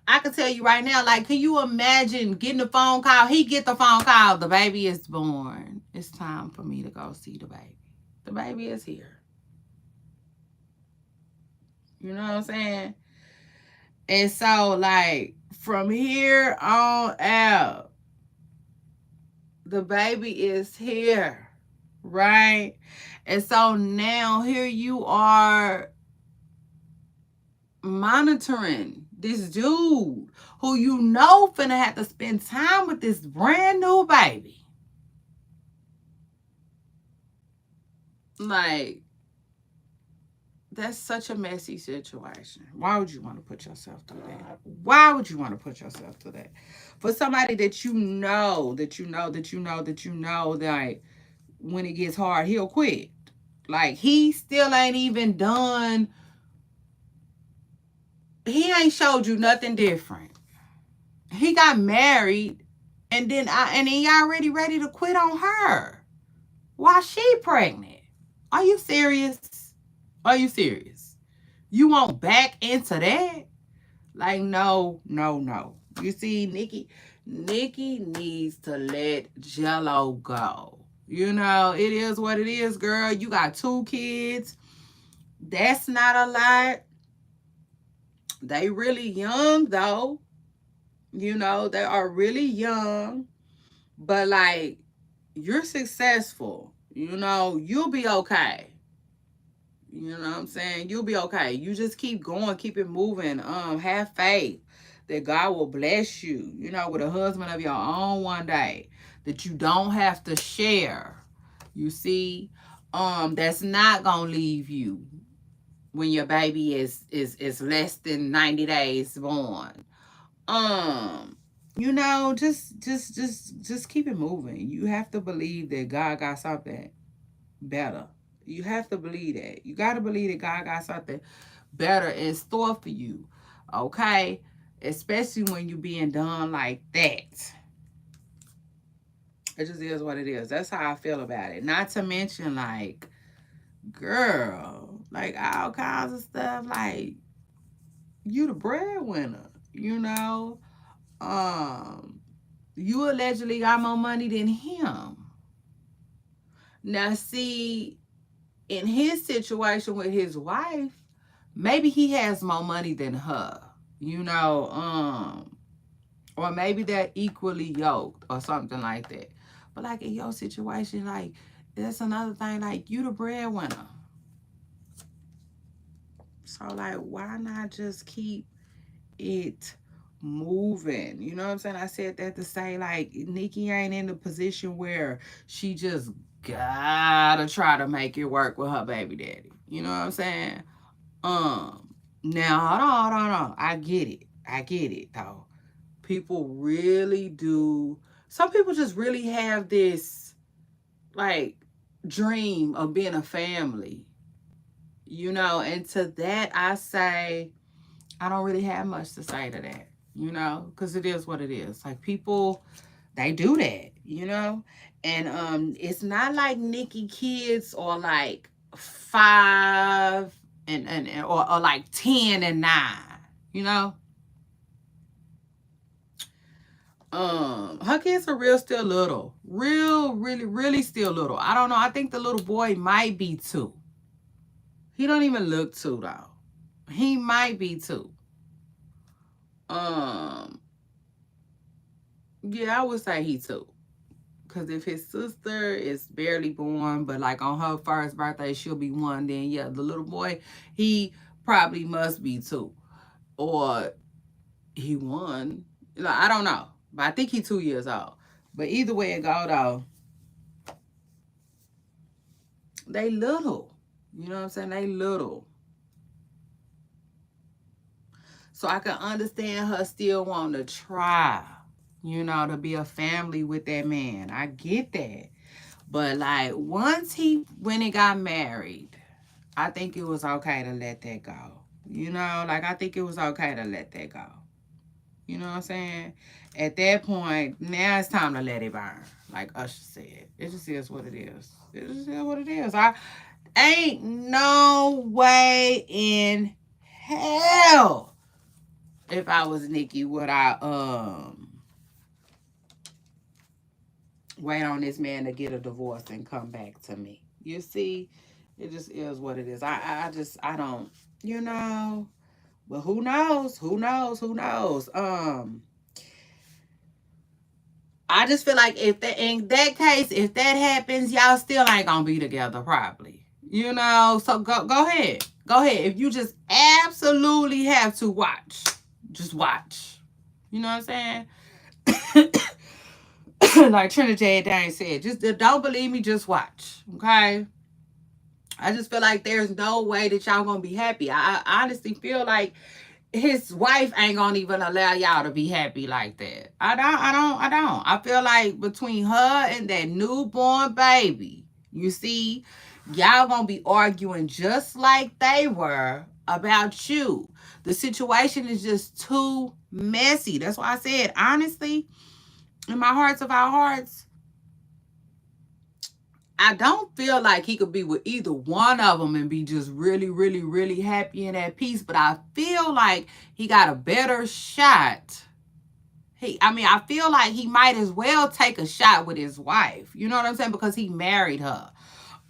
I can tell you right now, like, can you imagine getting a phone call? He get the phone call, the baby is born. It's time for me to go see the baby. The baby is here. You know what I'm saying? And so, like, from here on out, the baby is here, right? And so now here you are monitoring this dude who you know finna have to spend time with this brand new baby. Like, that's such a messy situation. Why would you want to put yourself through that? Why would you want to put yourself through that? For somebody that you know, like, when it gets hard, he'll quit. Like, he still ain't even done. He ain't showed you nothing different. He got married, and then he already ready to quit on her while she pregnant. Are you serious? Are you serious? You won't back into that? Like, no. You see, Nikki needs to let Jello go. You know, it is what it is, girl. You got 2 kids. That's not a lot. They really young, though. You know, they are really young. But, like, you're successful. You know, you'll be okay. You know what I'm saying? You'll be okay. You just keep going, keep it moving. Have faith that God will bless you, you know, with a husband of your own one day that you don't have to share. You see, that's not gonna leave you when your baby is less than 90 days born. You know, just keep it moving. You have to believe that God got something better. You have to believe that. You got to believe that God got something better in store for you. Okay? Especially when you're being done like that. It just is what it is. That's how I feel about it. Not to mention, like, girl, like, all kinds of stuff. Like, you the breadwinner, you know? You allegedly got more money than him. Now, see, in his situation with his wife, maybe he has more money than her, you know, or maybe they're equally yoked or something like that. But, like, in your situation, like, that's another thing. Like, you the breadwinner. So, like, why not just keep it moving? You know what I'm saying? I said that to say, like, Nikki ain't in the position where she just gotta try to make it work with her baby daddy. You know what I'm saying? Now, hold on. I get it, though. People really do. Some people just really have this, like, dream of being a family, you know, and to that I say, I don't really have much to say to that, you know, because it is what it is. Like, people, they do that, you know, and it's not like Nikki kids are like 5 or like 10 and 9, you know. Her kids are still little, really still little. I don't know. I think the little boy might be 2. He don't even look 2 though. He might be 2. Yeah, I would say he 2. Because if his sister is barely born, but like on her first birthday, she'll be 1, then yeah, the little boy, he probably must be 2. Or he 1. Like, I don't know. But I think he's 2 years old. But either way it go, though, they little. You know what I'm saying? They little. So I can understand her still wanting to try, you know, to be a family with that man. I get that. But, like, when he got married, I think it was okay to let that go. You know, like, I think it was okay to let that go. You know what I'm saying? At that point, now it's time to let it burn. Like Usher said. It just is what it is. It just is what it is. I ain't no way in hell if I was Nikki would I wait on this man to get a divorce and come back to me. You see, it just is what it is. I don't, you know. But who knows? Who knows? Who knows? I just feel like if that in that case, if that happens, y'all still ain't gonna be together probably. You know, so go ahead. Go ahead. If you just absolutely have to watch, just watch. You know what I'm saying? Like Trinidad Dane said, just don't believe me, just watch. Okay. I just feel like there's no way that y'all gonna be happy. I honestly feel like his wife ain't gonna even allow y'all to be happy like that. I don't. I feel like between her and that newborn baby, you see, y'all gonna be arguing just like they were about you. The situation is just too messy. That's why I said, honestly, in my hearts of our hearts, I don't feel like he could be with either one of them and be just really, really, really happy and at peace. But I feel like he got a better shot. I feel like he might as well take a shot with his wife. You know what I'm saying? Because he married her.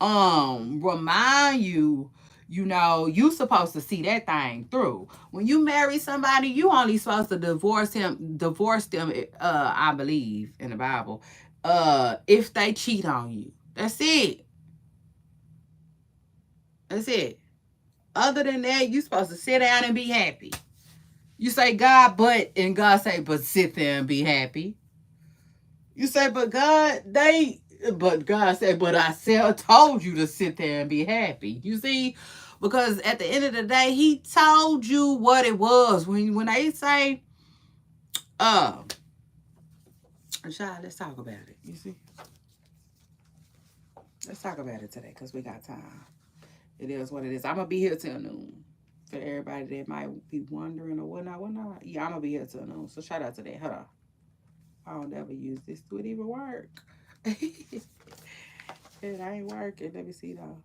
Remind you, you supposed to see that thing through. When you marry somebody, you only supposed to divorce them, I believe in the Bible, if they cheat on you. That's it. That's it. Other than that, you supposed to sit down and be happy. You say God, and God say, but sit there and be happy. You say, but God said, but I told you to sit there and be happy. You see, because at the end of the day, He told you what it was. When they say, uh, child, let's talk about it. You see, let's talk about it today because we got time. It is what it is. I'm gonna be here till noon. For everybody that might be wondering or whatnot. Yeah, I'm gonna be here till noon. So shout out to that. Hold on. I don't ever use this to even work. It ain't working. Let me see though.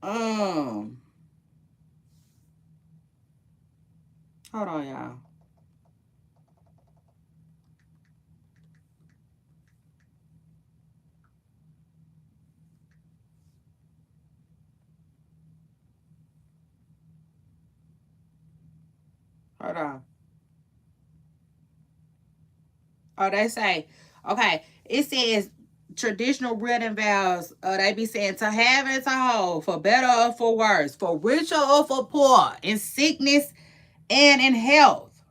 Um, hold on, y'all. Hold on. Oh, they say, okay. It says traditional wedding vows. They be saying to have and to hold, for better or for worse, for richer or for poor, in sickness and in health.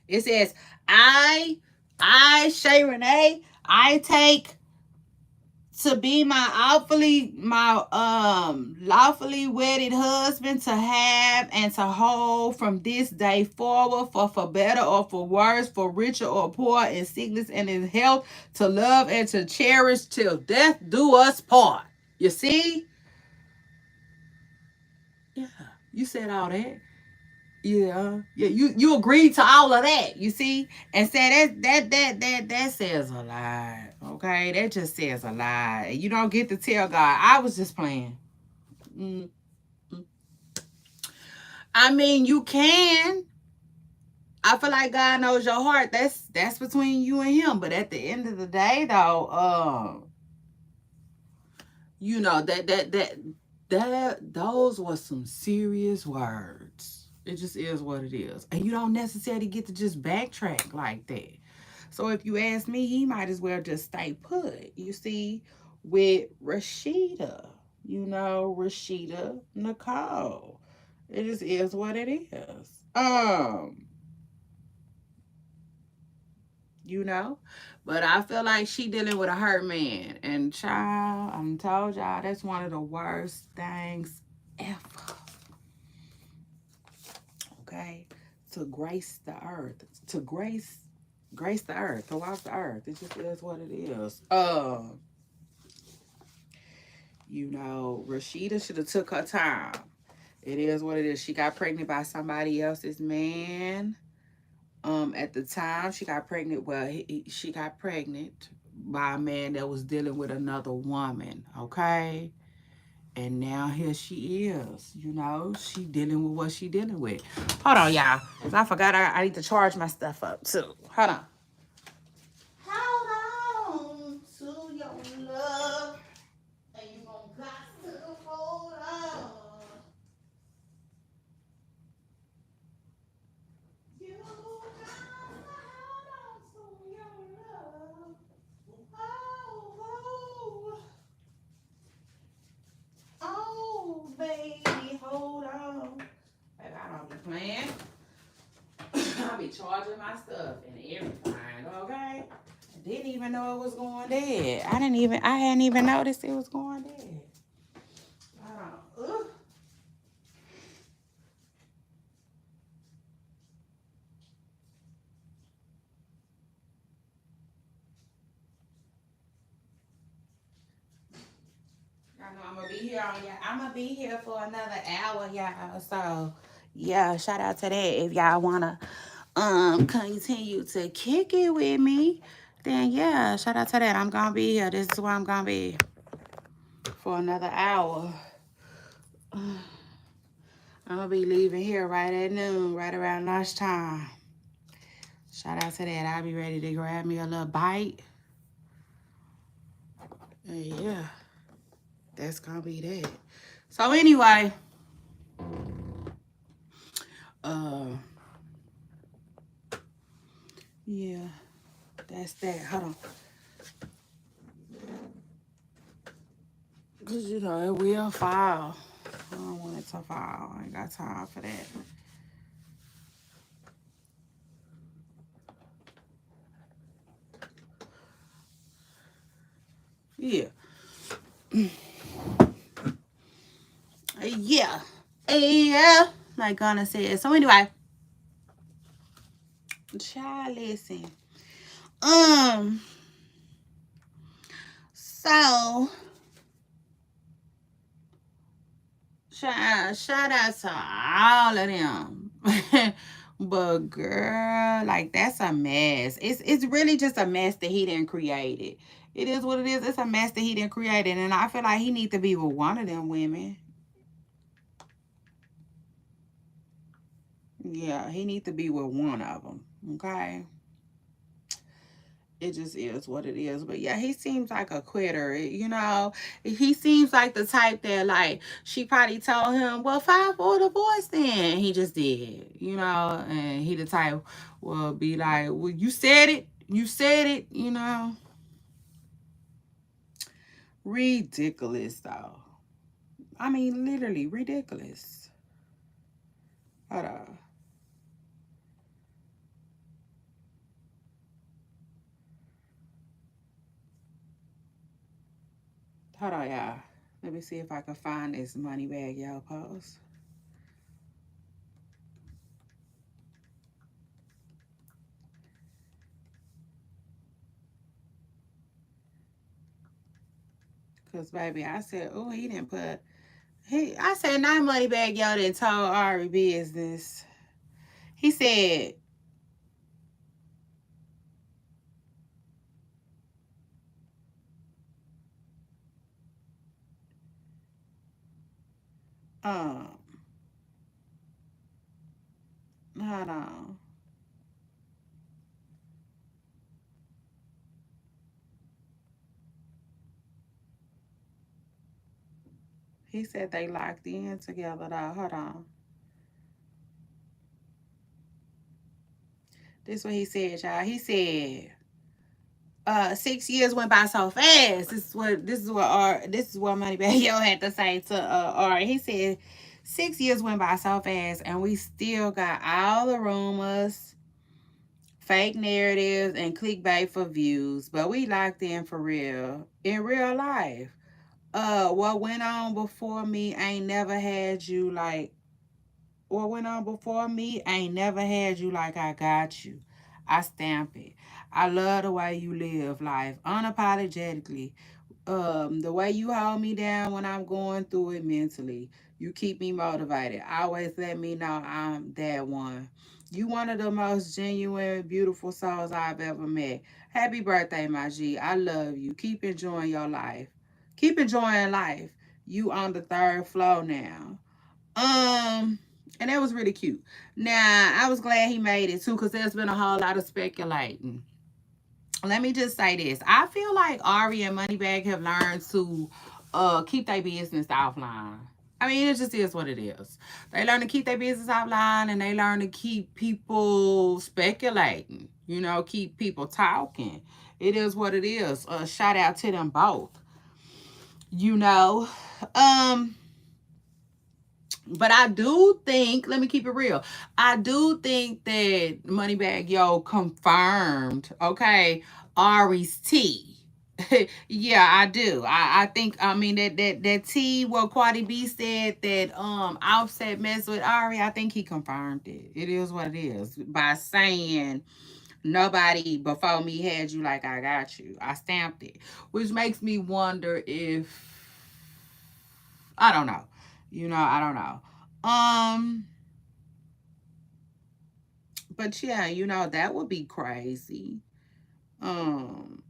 It says, Shay Renee, I take to be my lawfully wedded husband, to have and to hold from this day forward, for better or for worse, for richer or poor, in sickness and in health, to love and to cherish till death do us part. You see? Yeah. You said all that. Yeah, you agreed to all of that, you see, and said that says a lot. Okay, that just says a lot. You don't get to tell God, I was just playing. Mm. I mean, you can. I feel like God knows your heart. That's between you and Him. But at the end of the day, though, that those were some serious words. It just is what it is. And you don't necessarily get to just backtrack like that. So if you ask me, he might as well just stay put. You see, with Rashida, Rashida Nicole. It just is what it is. You know? But I feel like she dealing with a hurt man. And child, I'm told y'all that's one of the worst things ever. Okay? To grace the earth. To grace the earth. To walk the earth. It just is what it is. You know, Rashida should have took her time. It is what it is. She got pregnant by somebody else's man. At the time she got pregnant, well, she got pregnant by a man that was dealing with another woman, okay? And now here she is, you know, she dealing with what she dealing with. Hold on, y'all, because I forgot I need to charge my stuff up too. Hold on. Hold on to your love, and you gonna got to hold on. You got to hold on to your love. Oh, oh, baby, hold on. Baby, I don't be playing. I be charging my stuff and everything, okay? I didn't even know it was going dead. I hadn't even noticed it was going dead. Hold on. I know I'm gonna be here on y'all. I'm gonna be here for another hour, y'all. So yeah, shout out to that. If y'all wanna continue to kick it with me, then yeah, shout out to that. I'm gonna be here. This is where I'm gonna be for another hour. I'm gonna be leaving here right at noon, right around lunchtime. Shout out to that. I'll be ready to grab me a little bite. And yeah, that's gonna be that. So anyway, uh yeah, that's that. Hold on. Cause you know it will fall. I don't want it to fall. I ain't got time for that. Yeah. Yeah. Yeah. Like Gunna said. So anyway. Child, listen. Um. So shout out to all of them. But girl, like that's a mess. It's really just a mess that he didn't create it. It is what it is. It's a mess that he didn't create it. And I feel like he need to be with one of them women. Yeah, he need to be with one of them. Okay. It just is what it is. But yeah, he seems like a quitter. You know, he seems like the type that like she probably told him, well, file for a divorce then. He just did, you know, and he the type will be like, well, you said it. You said it, you know. Ridiculous though. I mean, literally ridiculous. Hold on. Hold on, y'all. Let me see if I can find this money bag y'all post. Cause baby, I said, oh, he didn't put I said not money bag y'all didn't told Ari business. He said, um, hold on. He said they locked in together though. Hold on. This is what he said, y'all. He said, 6 years went by so fast. This is what Moneybag Yo had to say to Ari. He said 6 years went by so fast and we still got all the rumors, fake narratives, and clickbait for views, but we locked in for real. In real life. What went on before me ain't never had you like what went on before me ain't never had you like I got you. I stamp it. I love the way you live life unapologetically The way you hold me down when I'm going through it mentally, you keep me motivated. Always let me know I'm that one. You one of the most genuine, beautiful souls I've ever met. Happy birthday, my G. I love you. Keep enjoying your life. Keep enjoying life. You on the third floor now. And that was really cute. Now, I was glad he made it too, because there's been a whole lot of speculating. Let me just say this. I feel like Ari and Moneybag have learned to keep their business offline. I mean, it just is what it is. They learn to keep their business offline, and they learn to keep people speculating, keep people talking. It is what it is. Shout out to them both. You know. Um, but I do think, let me keep it real. I do think that Moneybag Yo confirmed, okay, Ari's tea. Yeah, I do. I think, I mean, that tea what Quadi B said that Offset messed with Ari, I think he confirmed it. It is what it is. By saying nobody before me had you like I got you. I stamped it. Which makes me wonder if, I don't know. I don't know. Um, but yeah, that would be crazy. Um,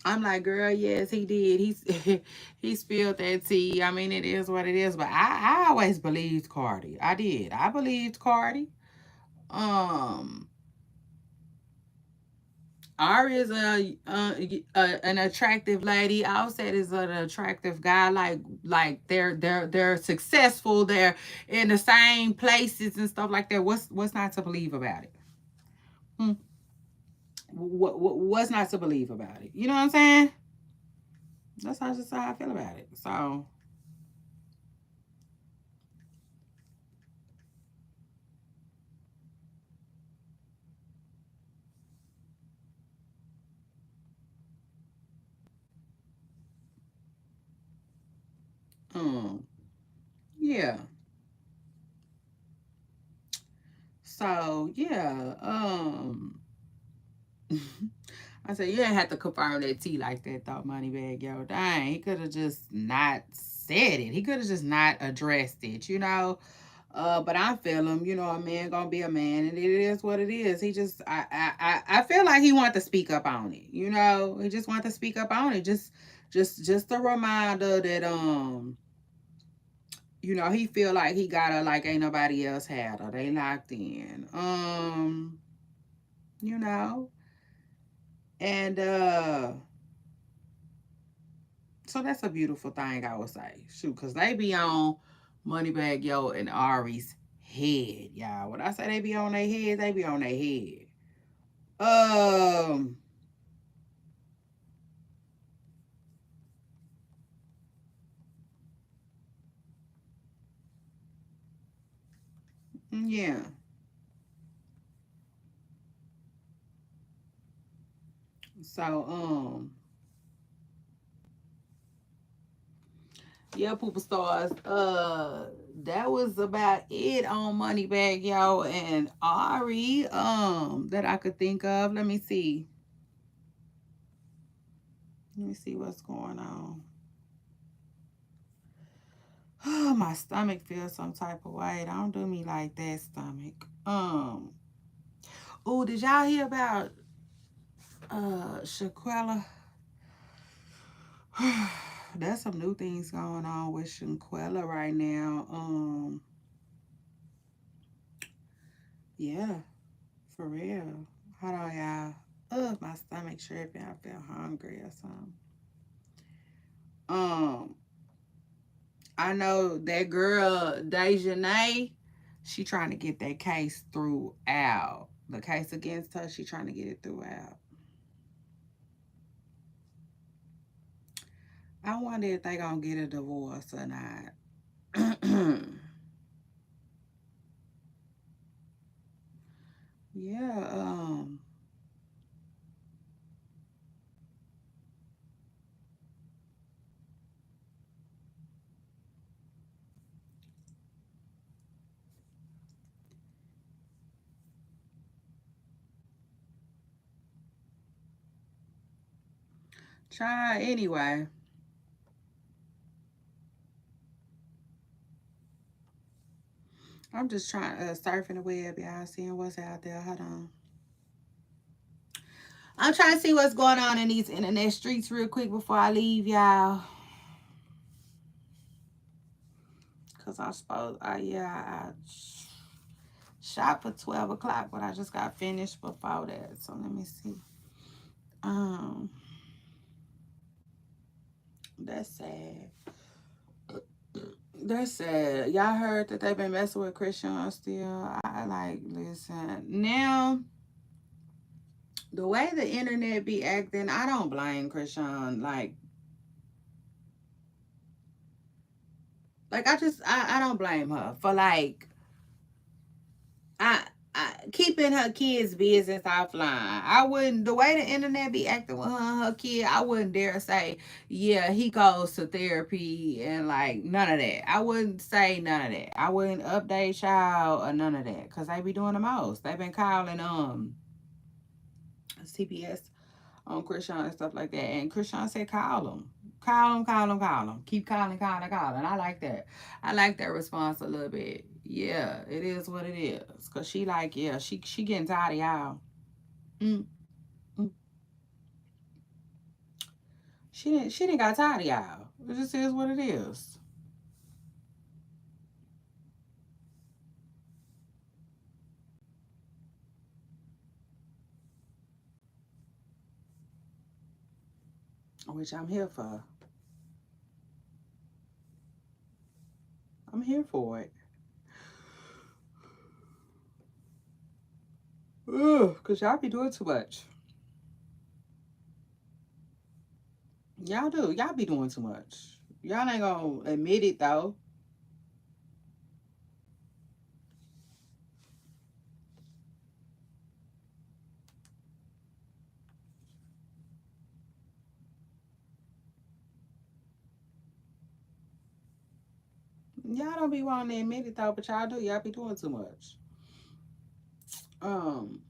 I'm like, girl, yes, he did. He spilled that tea. I mean, it is what it is. But I always believed Cardi. I did. I believed Cardi. Um, Ari is an attractive lady. Offset is an attractive guy. Like they're successful. They're in the same places and stuff like that. What's not to believe about it? Hmm. What's not to believe about it? You know what I'm saying? That's just how I feel about it. So, um, yeah. So yeah. I said you didn't have to confirm that tea like that, though, Moneybag Yo. Dang, he could have just not said it. He could have just not addressed it. But I feel him, a man gonna be a man, and it is what it is. He just, I feel like he want to speak up on it. He just want to speak up on it. Just a reminder that he feel like he got her like ain't nobody else had her. They locked in. You know, and so that's a beautiful thing, I would say. Shoot, cause they be on Moneybag Yo and Ari's head, y'all. When I say they be on their head, they be on their head. Um, yeah. So, yeah, Pooper Stars. That was about it on Moneybag Yo and Ari. That I could think of. Let me see. Let me see what's going on. Oh, my stomach feels some type of way. Don't do me like that, stomach. Oh, did y'all hear about Shaquella? There's some new things going on with Shaquella right now. Yeah, for real. Hold on, y'all. Ugh, my stomach tripping. I feel hungry or something. Um, I know that girl Dejanay. She trying to get that case through out. The case against her, she trying to get it through out. I wonder if they gonna get a divorce or not. Yeah. Try anyway. I'm just trying surfing the web, y'all, seeing what's out there. Hold on. I'm trying to see what's going on in these internet streets real quick before I leave, y'all. Cause I suppose, yeah, I shot for 12 o'clock, but I just got finished before that. So let me see. Um, that's sad. That's sad. Y'all heard that they've been messing with Christian still. I like listen now. The way the internet be acting, I don't blame Christian. Like I don't blame her for I, keeping her kids' business offline. I wouldn't, the way the internet be acting with her and her kid, I wouldn't dare say, yeah, he goes to therapy and like none of that. I wouldn't say none of that. I wouldn't update y'all or none of that because they be doing the most. They've been calling CPS on Krishan and stuff like that. And Krishan said, call him. Call him, call him, call him. Keep calling, calling, calling. I like that. I like that response a little bit. Yeah, it is what it is. Cause she like, yeah, she getting tired of y'all. Mm, mm. She didn't got tired of y'all. It just is what it is. Which I'm here for. I'm here for it. Ugh, cause y'all be doing too much. Y'all do. Y'all be doing too much. Y'all ain't gonna admit it though. Y'all don't be wanting to admit it though, but y'all do. Y'all be doing too much. Um,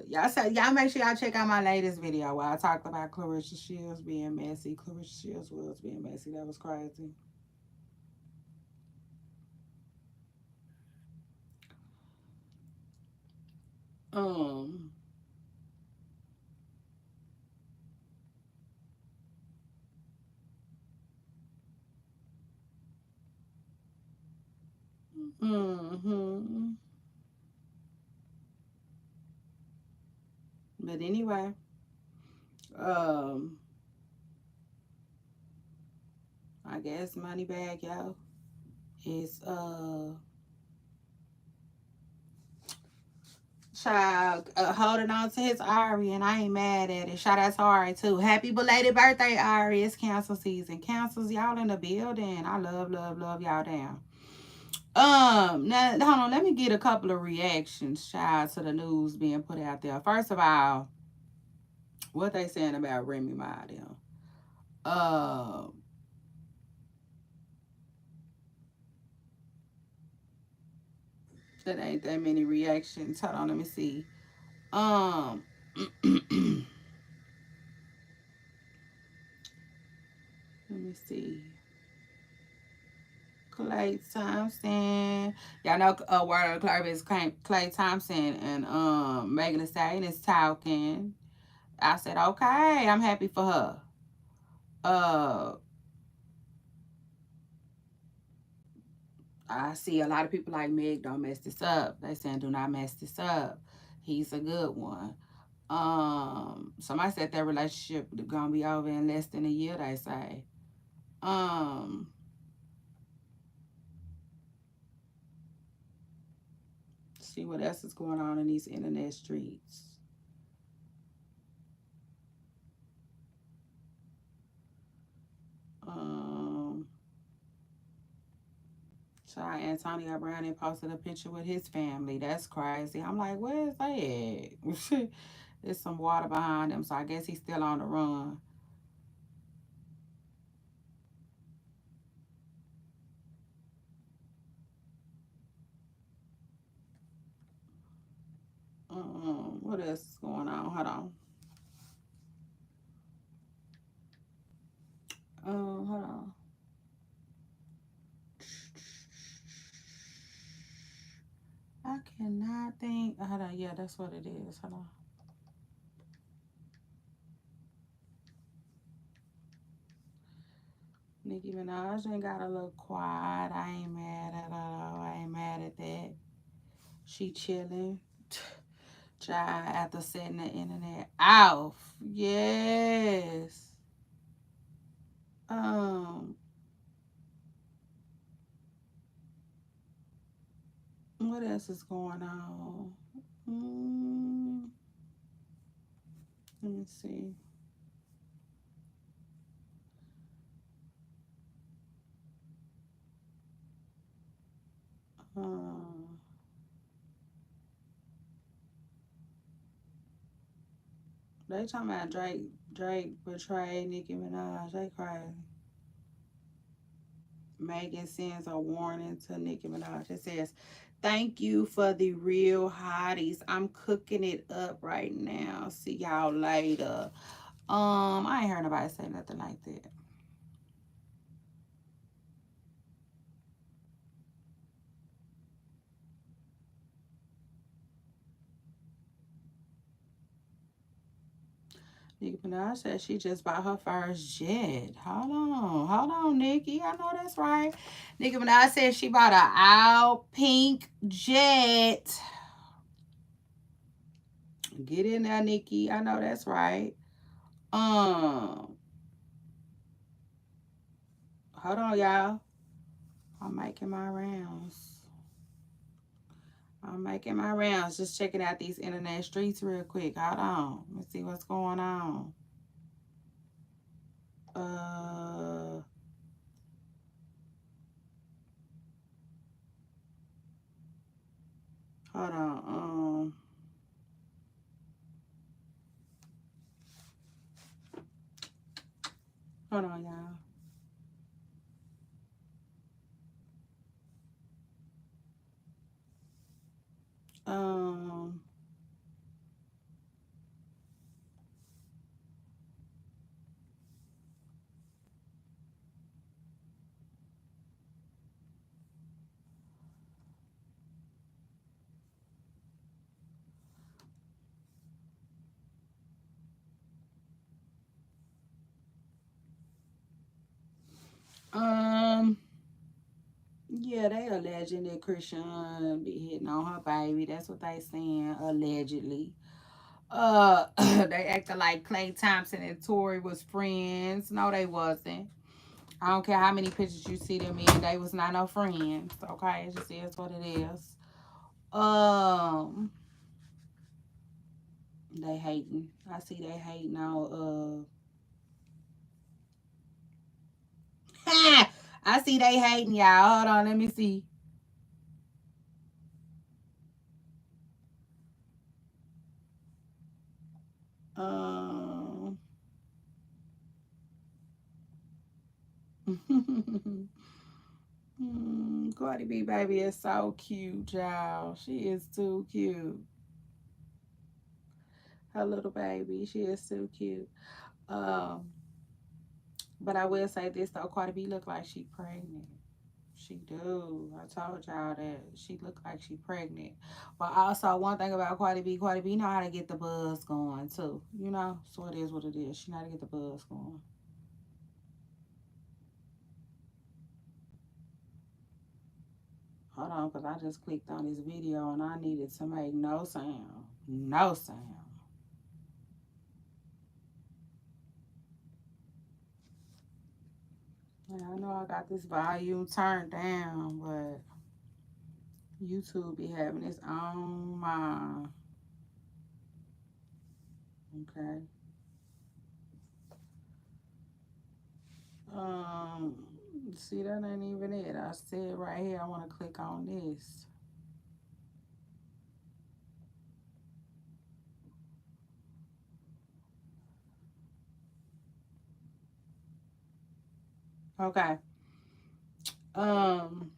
y'all said y'all make sure y'all check out my latest video where I talked about Clarissa Shields being messy. Clarissa Shields was being messy. That was crazy. Um, mm-hmm. But anyway, um, I guess money bag, yo, is child holding on to his Ari, and I ain't mad at it. Shout out to Ari too. Happy belated birthday, Ari. It's cancel season. Cancels, y'all in the building. I love, love, love y'all down. Now hold on. Let me get a couple of reactions, child, to the news being put out there. First of all, what they saying about Remy Ma them? Um, that ain't that many reactions. Hold on, let me see. Um, let me see. Clay Thompson. Y'all know Word of the Club is Clay Thompson and Megan Thee Stallion is talking. I said, okay, I'm happy for her. Uh I see a lot of people like Meg, don't mess this up. They saying do not mess this up. He's a good one. Somebody said their relationship gonna be over in less than a year, they say. Um see what else is going on in these internet streets. Um So Antonio Brown posted a picture with his family. That's crazy. I'm like, where's that? There's some water behind him, so I guess he's still on the run. else is going on? Hold on. Hold on. I cannot think. Hold on. Yeah, that's what it is. Hold on. Nicki Minaj ain't got a little quiet. I ain't mad at all. I ain't mad at that. She chilling. Child, after setting the internet off. Yes. Um, what else is going on? Mm, let me see. Um, they talking about Drake betrayed Nicki Minaj. They crazy. Megan sends a warning to Nicki Minaj. It says, "Thank you for the real hotties. I'm cooking it up right now. See y'all later." I ain't heard nobody say nothing like that. Nicki Minaj said she just bought her first jet. Hold on, Nicki. I know that's right. Nicki Minaj said she bought a all pink jet. Get in there, Nicki. I know that's right. Um, hold on, y'all. I'm making my rounds. I'm making my rounds. Just checking out these internet streets real quick. Hold on. Let's see what's going on. Uh, hold on. Hold on, y'all. Um, um, yeah, they alleging that Christian be hitting on her baby. That's what they saying, allegedly. They acting like Clay Thompson and Tori was friends. No, they wasn't. I don't care how many pictures you see them in. They was not no friends. Okay, it just is what it is. Um, they hating. I see they hating on. I see they hating y'all. Hold on, let me see. Um. Cardi B baby is so cute, y'all. She is too cute. Her little baby, she is too cute. Um, but I will say this though, Cardi B look like she pregnant. She do. I told y'all that she look like she pregnant. But also one thing about Cardi B know how to get the buzz going too. You know, so it is what it is. She know how to get the buzz going. Hold on, cause I just clicked on this video and I needed to make no sound. No sound. Yeah, I know I got this volume turned down, but YouTube be having its own mind. Okay. Um, see that ain't even it. I said right here I want to click on this. Okay. Um,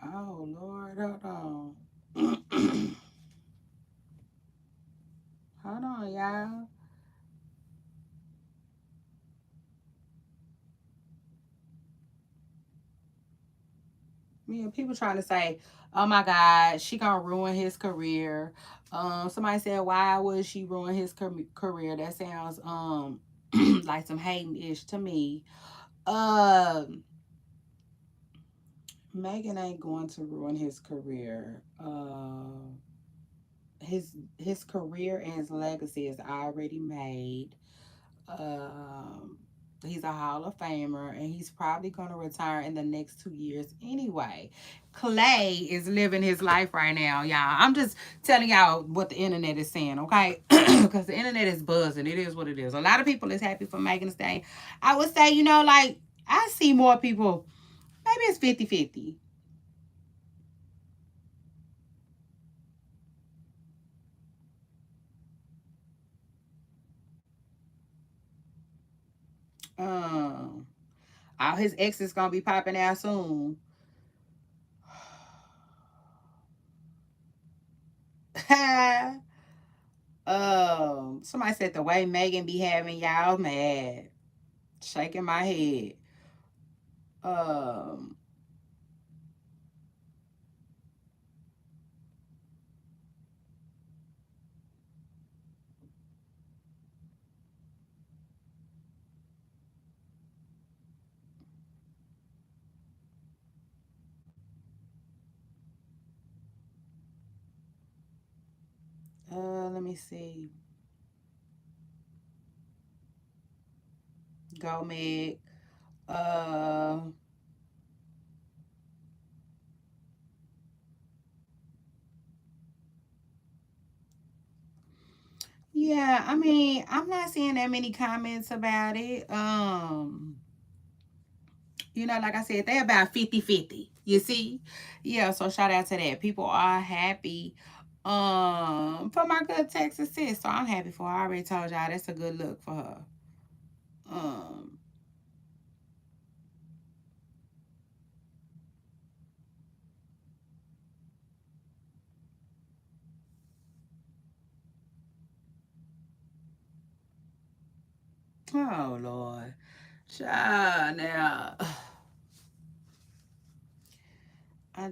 Oh Lord, hold on. Hold on, y'all. Yeah, people trying to say, "Oh my God, she gonna ruin his career." Somebody said, "Why would she ruin his career?" That sounds like some hating ish to me. Um, Megan ain't going to ruin his career. His career and his legacy is already made. Um, he's a Hall of Famer, and he's probably going to retire in the next 2 years anyway. Clay is living his life right now, y'all. I'm just telling y'all what the internet is saying, okay? Because the internet is buzzing. It is what it is. A lot of people is happy for Megan Thee Stallion. I would say, like, I see more people, maybe it's 50-50. Um, all his exes going to be popping out soon. Somebody said the way Megan be having y'all mad. Shaking my head. Um, let me see. Go Meg. Uh, yeah, I mean, I'm not seeing that many comments about it. Like I said, they're about 50-50. You see? Yeah, so shout out to that. People are happy. For my good Texas sis. So I'm happy for her. I already told y'all that's a good look for her. Um, oh Lord. Child, now I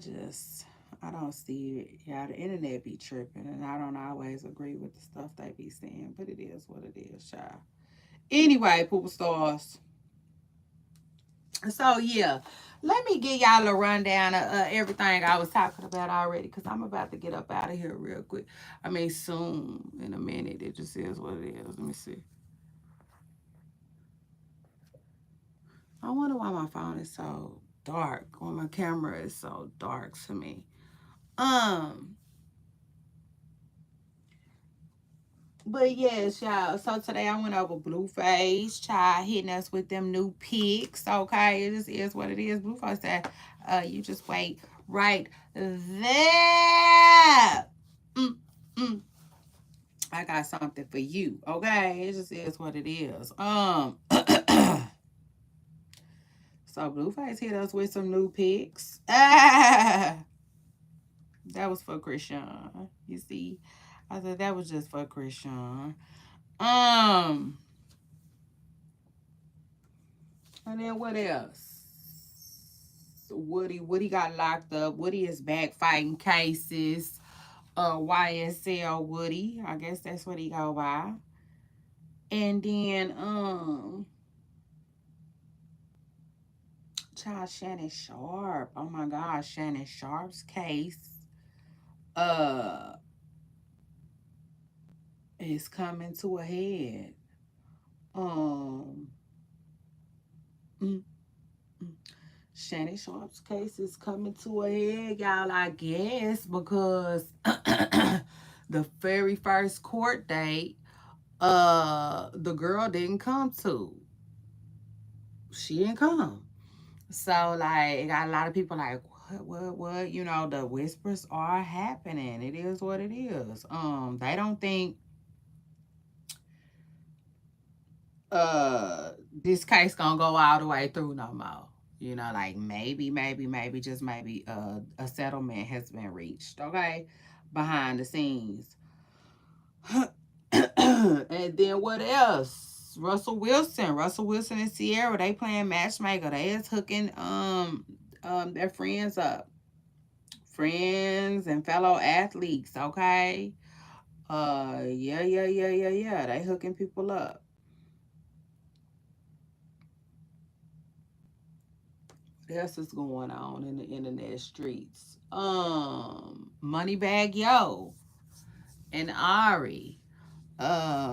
don't see it. Yeah, the internet be tripping, and I don't always agree with the stuff they be saying, but it is what it is, child. Anyway, Poople Stars. So yeah, let me give y'all a rundown of everything I was talking about already, because I'm about to get up out of here real quick. I mean, soon, in a minute. It just is what it is. Let me see. I wonder why my phone is so dark, or my camera is so dark to me. Um, But yes, y'all. So today I went over Blueface, child hitting us with them new pics. Okay, it just is what it is. Blueface said, you just wait right there. Mm, mm. I got something for you. Okay, it just is what it is. So Blueface hit us with some new pics. Ah, that was for Christian. You see, I said that was just for Christian. Um. And then what else? Woody got locked up. Woody is back fighting cases. YSL Woody. I guess that's what he go by. And then child Shannon Sharp. Oh my gosh, Shannon Sharp's case uh is coming to a head. Um mm, mm. Shannon Sharp's case is coming to a head, y'all, I guess, because the very first court date, the girl didn't come to. She didn't come. So, like, it got a lot of people like, what? The whispers are happening. It is what it is. They don't think this case gonna go all the way through no more. You know, like maybe, just maybe a settlement has been reached, okay, behind the scenes. And then what else? Russell Wilson and Sierra, they playing matchmaker. They is hooking their friends up. Friends and fellow athletes, okay? Yeah. They hooking people up. What else is going on in the internet streets? Moneybag Yo and Ari.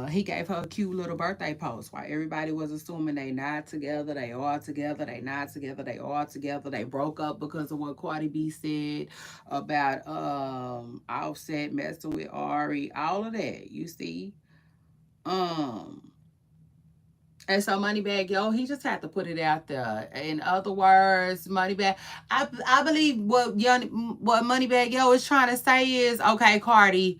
He gave her a cute little birthday post while everybody was assuming they not together, they all together, they not together, they all together. They broke up because of what Cardi B said about Offset messing with Ari, all of that, you see. Um and so Moneybag Yo, he just had to put it out there. In other words, Moneybag, I believe what Moneybag Yo is trying to say is, okay, Cardi,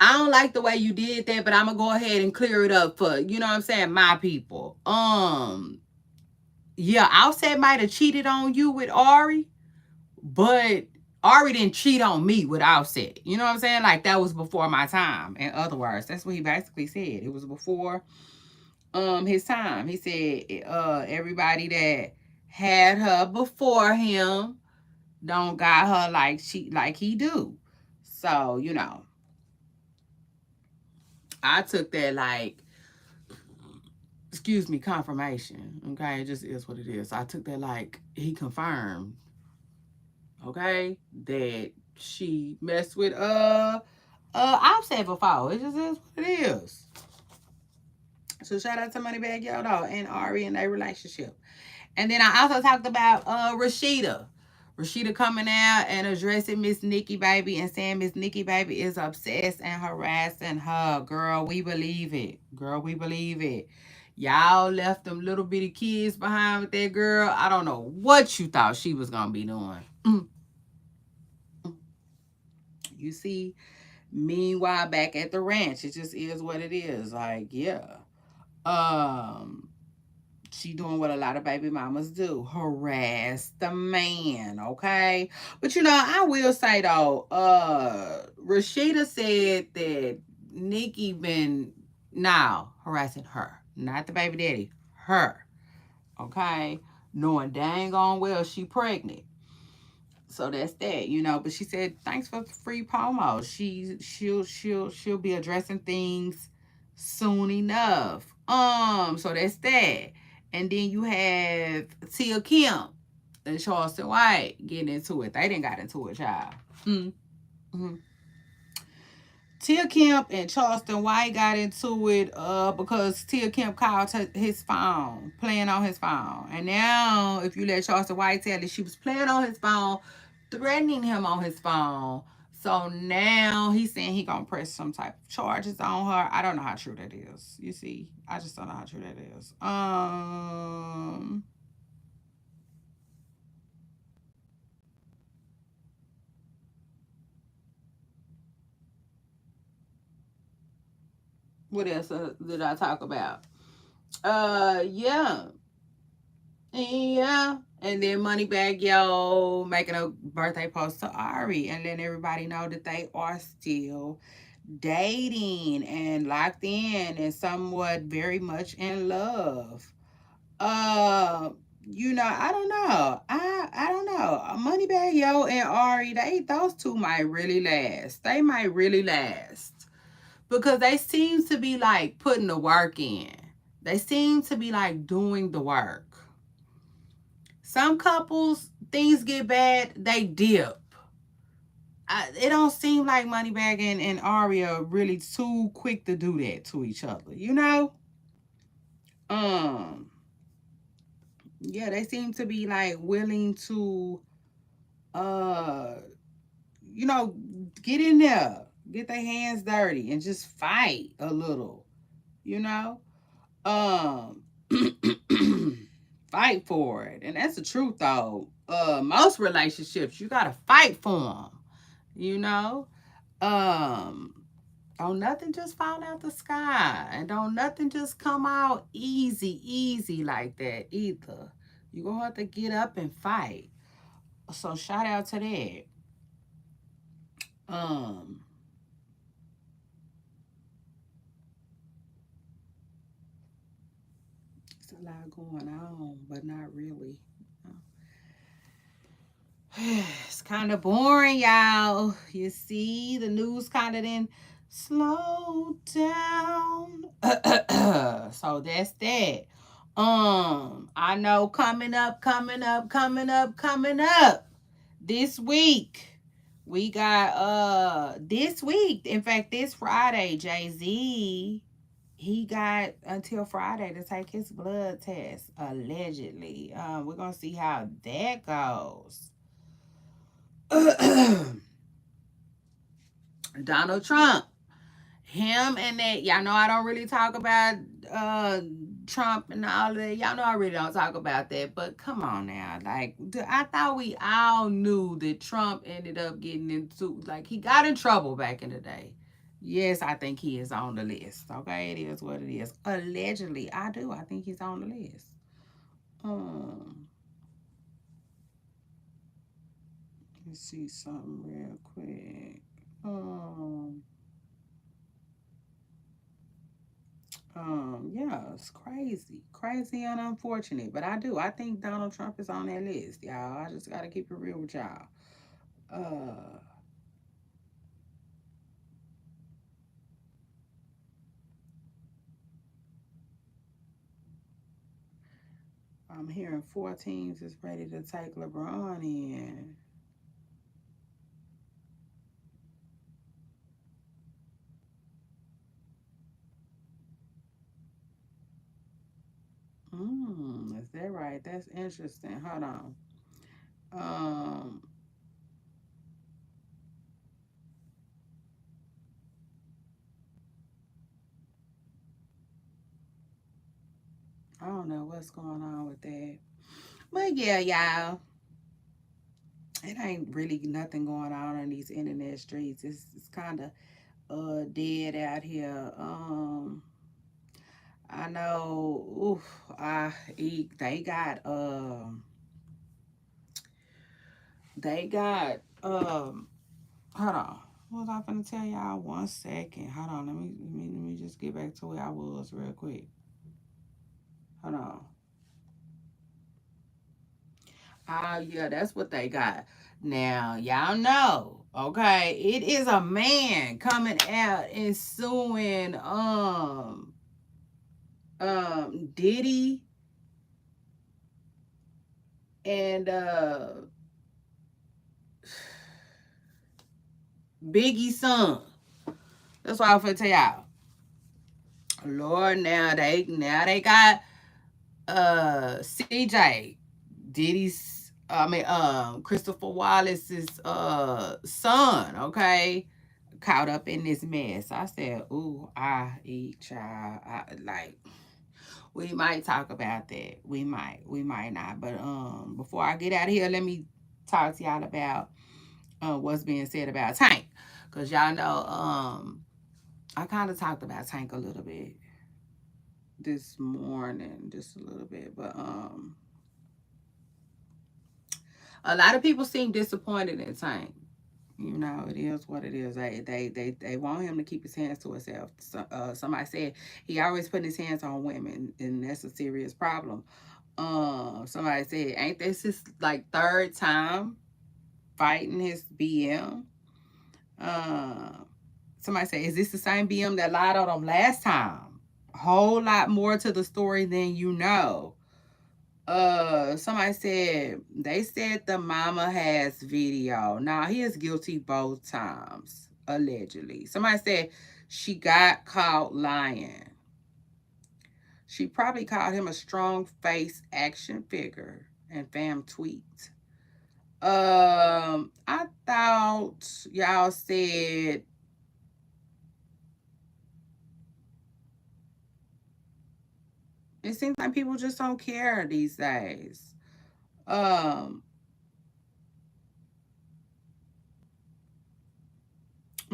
I don't like the way you did that, but I'm gonna go ahead and clear it up for, you know what I'm saying, my people. Yeah, Offset might have cheated on you with Ari, but Ari didn't cheat on me with Offset. You know what I'm saying? Like that was before my time. In other words, that's what he basically said. It was before his time. He said everybody that had her before him don't got her like he do. So, you know, I took that like, excuse me, confirmation. Okay, it just is what it is. I took that like he confirmed, okay, that she messed with I've said before. It just is what it is. So shout out to Moneybag Yo though and Ari and their relationship. And then I also talked about Rashida. Rashida coming out and addressing Miss Nikki Baby and saying Miss Nikki Baby is obsessed and harassing her. Girl, we believe it. Girl, we believe it. Y'all left them little bitty kids behind with that girl. I don't know what you thought she was gonna be doing. You see, meanwhile, back at the ranch, it just is what it is. Like, yeah. Um, she doing what a lot of baby mamas do, harass the man, okay? But you know, I will say though, Rashida said that Nikki been now harassing her, not the baby daddy, her, okay? Knowing dang on well she pregnant. So that's that, you know. But she said, thanks for the free promo. She'll be addressing things soon enough. So that's that. And then you have Tia Kim and Charleston White getting into it. They didn't got into it, child. Mm-hmm. Tia Kemp and Charleston White got into it because Tia Kemp called his phone, playing on his phone. And now, if you let Charleston White tell it, she was playing on his phone, threatening him on his phone. So now he's saying he gonna press some type of charges on her. I don't know how true that is. You see, I just don't know how true that is. What else did I talk about? Yeah. Yeah. And then Moneybag Yo making a birthday post to Ari and letting everybody know that they are still dating and locked in and somewhat very much in love. Uh I don't know. I don't know. Moneybag Yo and Ari, those two might really last. They might really last. Because they seem to be like putting the work in. They seem to be like doing the work. Some couples, things get bad, they dip. It don't seem like Moneybag and Ari are really too quick to do that to each other, you know? Um, yeah, they seem to be like willing to uh you know, get in there, get their hands dirty and just fight a little, you know? Um fight for it. And that's the truth though. Most relationships you gotta fight for them, you know. um Don't nothing just fall out the sky. And don't nothing just come out easy like that either. You're going to have to get up and fight. So shout out to that. Um, it's a lot going on, but not really. It's kind of boring, y'all. You see, the news kind of then slow down. So that's that. I know coming up this week. We got this week, in fact, this Friday, Jay-Z, he got until Friday to take his blood test, allegedly. We're gonna see how that goes. Donald Trump, him and that, y'all know I don't really talk about uh Trump and all of that. Y'all know I really don't talk about that. But come on now, like I thought we all knew that Trump ended up getting into, like, he got in trouble back in the day. Yes, I think he is on the list. Okay, it is what it is. Allegedly, I do. I think he's on the list. Um, let's see something real quick. Um, yeah, it's crazy and unfortunate, but I do. I think Donald Trump is on that list, y'all. I just gotta keep it real with y'all. Uh, I'm hearing four teams is ready to take LeBron in. Is that right? That's interesting. Hold on. Um, I don't know what's going on with that, but yeah, y'all, it ain't really nothing going on these internet streets. It's kind of dead out here. I know. Oof, they got hold on. What was I gonna tell y'all? 1 second. Hold on. Let me just get back to where I was real quick. Hold on. Oh yeah, that's what they got. Now y'all know. Okay, it is a man coming out and suing Diddy and Biggie's son. That's what I'm gonna tell y'all. Lord, now they got CJ, Diddy's, I mean, Christopher Wallace's son, okay, caught up in this mess. I said, ooh, I eat child. Like, we might talk about that. We might not. But before I get out of here, let me talk to y'all about what's being said about Tank. Cause y'all know I kind of talked about Tank a little bit this morning, just a little bit. But a lot of people seem disappointed in Tank. You know, it is what it is. They want him to keep his hands to himself. So, somebody said he always putting his hands on women, and that's a serious problem. Somebody said, ain't this his like third time fighting his BM? Uh, somebody said, is this the same BM that lied on him last time? A whole lot more to the story than you know. Somebody said they said the mama has video. Now he is guilty both times, allegedly. Somebody said she got caught lying. She probably called him a strong face action figure, and fam tweet. I thought y'all said it seems like people just don't care these days. Um,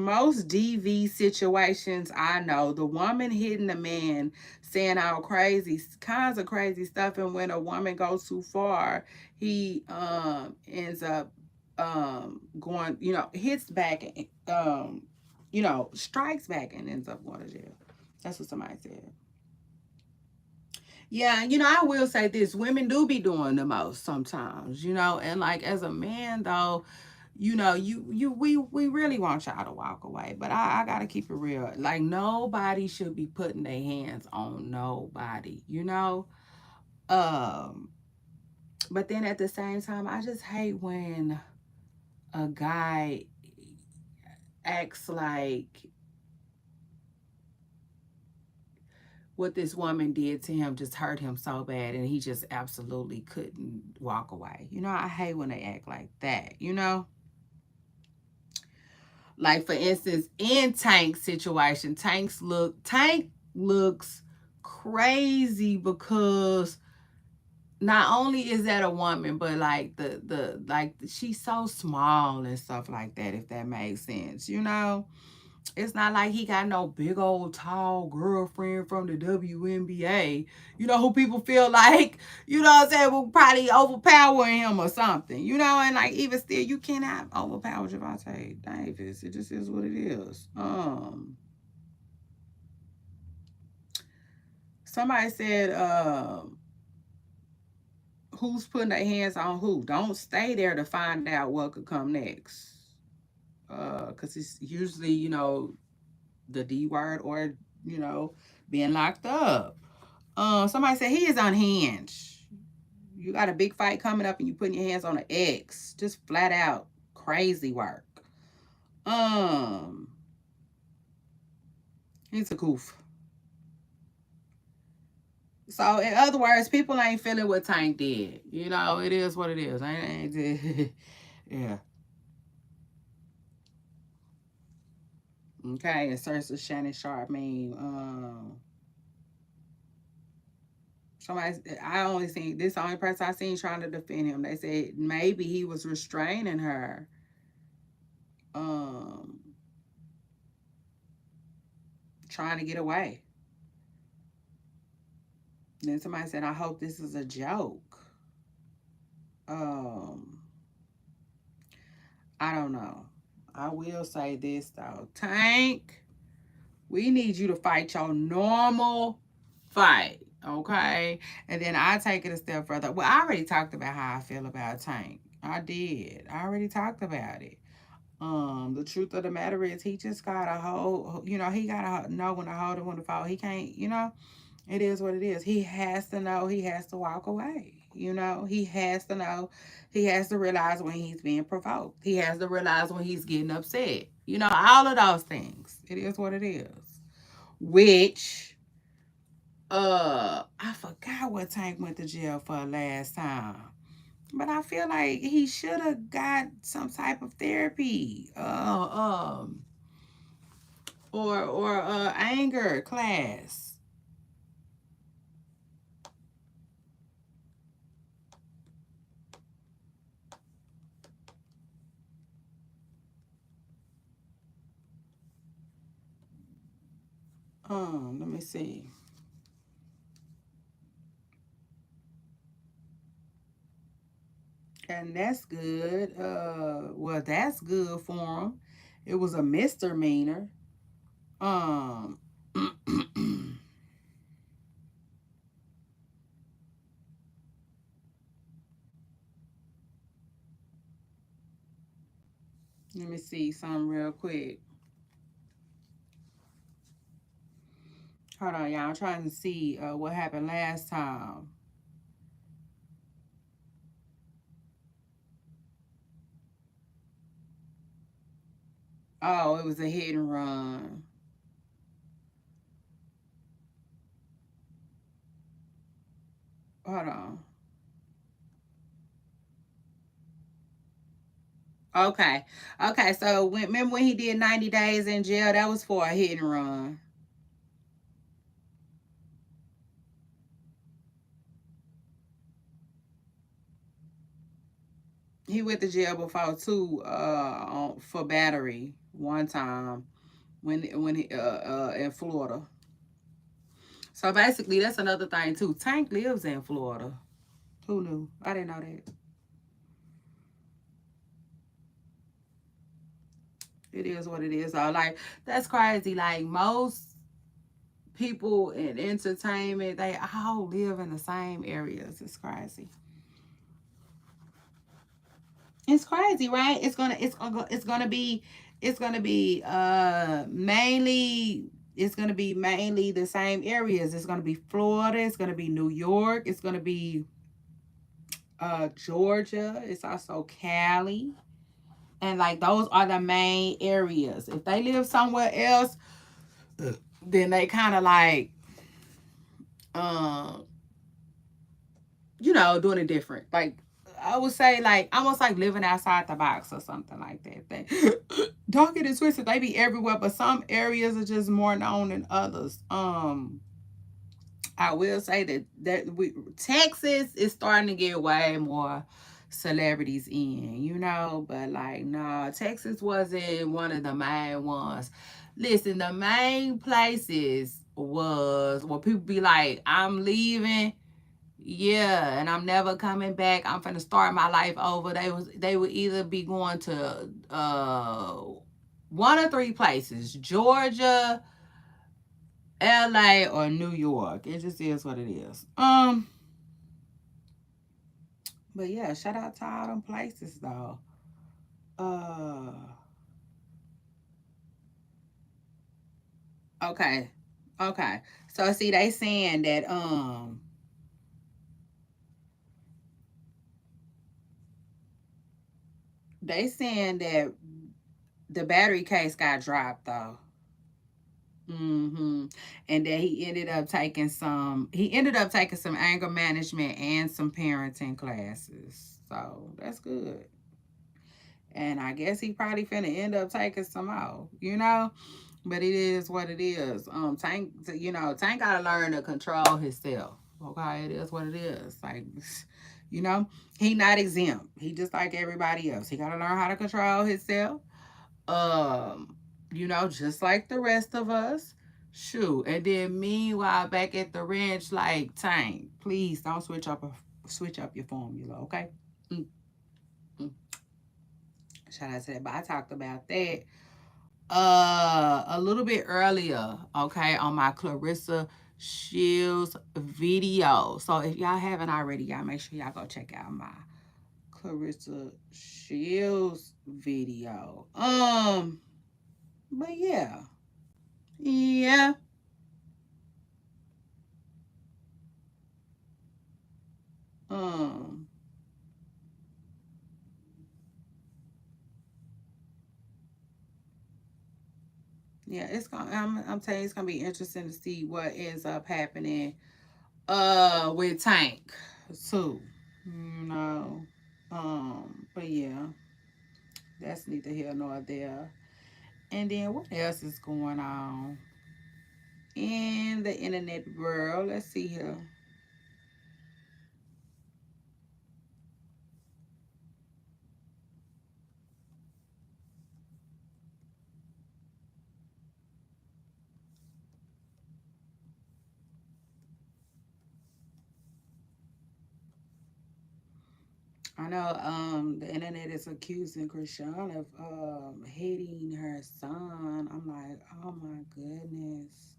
Most DV situations I know, the woman hitting the man, saying all crazy kinds of crazy stuff, and when a woman goes too far, he ends up going, hits back and strikes back and ends up going to jail. That's what somebody said. Yeah, I will say this: women do be doing the most sometimes, and like as a man though, we really want y'all to walk away. But I gotta keep it real. Like nobody should be putting their hands on nobody. Um, but then at the same time, I just hate when a guy acts like what this woman did to him just hurt him so bad and he just absolutely couldn't walk away. I hate when they act like that. Like for instance, in Tank's situation, Tank looks crazy because not only is that a woman, but like the like she's so small and stuff like that, if that makes sense. It's not like he got no big old tall girlfriend from the WNBA, who people feel like, what I'm saying, will probably overpower him or something, and like even still, you cannot overpower Javante Davis. It just is what it is. Somebody said, who's putting their hands on who? Don't stay there to find out what could come next. Because it's usually, the D word or, you know, being locked up. Somebody said he is unhinged. You got a big fight coming up and you putting your hands on an ex. Just flat out crazy work. Um, he's a goof. So in other words, people ain't feeling what Tank did. It is what it is. Yeah. Okay, and Cersei Shannon Sharp meme. Somebody, I only seen this. The only person I seen trying to defend him. They said maybe he was restraining her, um, trying to get away. Then somebody said, "I hope this is a joke." Um, I don't know. I will say this though, Tank. We need you to fight your normal fight, okay? And then I take it a step further. Well, I already talked about how I feel about Tank. I did. I already talked about it. The truth of the matter is he just gotta hold, he gotta know when to hold and when to fall. He can't, it is what it is. He has to know he has to walk away. He has to know, he has to realize when he's being provoked. He has to realize when he's getting upset. All of those things. It is what it is. Which I forgot what Tank went to jail for last time. But I feel like he should have got some type of therapy. Or anger class. Let me see. And that's good. Well, that's good for him. It was a misdemeanor. Um, let me see something real quick. Hold on, y'all. I'm trying to see what happened last time. Oh, it was a hit and run. Hold on. Okay. Okay. So remember when he did 90 days in jail? That was for a hit and run. He went to jail before too, for battery one time when he in Florida. So basically, that's another thing too. Tank lives in Florida. Who knew? I didn't know that. It is what it is. So like that's crazy. Like most people in entertainment, they all live in the same areas. It's crazy. It's crazy, right? It's gonna be mainly the same areas. It's gonna be Florida, it's gonna be New York, it's gonna be Georgia, it's also Cali. And like those are the main areas. If they live somewhere else, then they kind of like um doing it different. Like I would say, like almost like living outside the box or something like that. Don't get it twisted. They be everywhere, but some areas are just more known than others. I will say that Texas is starting to get way more celebrities in, but like no, Texas wasn't one of the main ones. Listen, the main places was where people be like, I'm leaving. Yeah, and I'm never coming back. I'm finna start my life over. They would either be going to one or three places: Georgia, LA, or New York. It just is what it is. But yeah, shout out to all them places though. Uh okay. Okay. So see they saying that the battery case got dropped though. And that he ended up taking some anger management and some parenting classes. So that's good. And I guess he probably finna end up taking some more. But it is what it is. Tank gotta learn to control himself. Okay, it is what it is. Like, you know, he not exempt. He just like everybody else. He gotta learn how to control himself. Just like the rest of us. Shoot. And then meanwhile, back at the ranch, like Tank, please don't switch up your formula, okay? Mm, mm. Shout out to that. But I talked about that a little bit earlier, okay, on my Clarissa Shields video. So if y'all haven't already, y'all make sure y'all go check out my Clarissa Shields video. But yeah. Yeah. Um, yeah, I'm telling you, it's gonna be interesting to see what ends up happening with Tank too. You know. But yeah, that's neither here nor there. And then what else is going on in the internet world? Let's see here. I know the internet is accusing Krishan of hitting her son. I'm like, oh my goodness.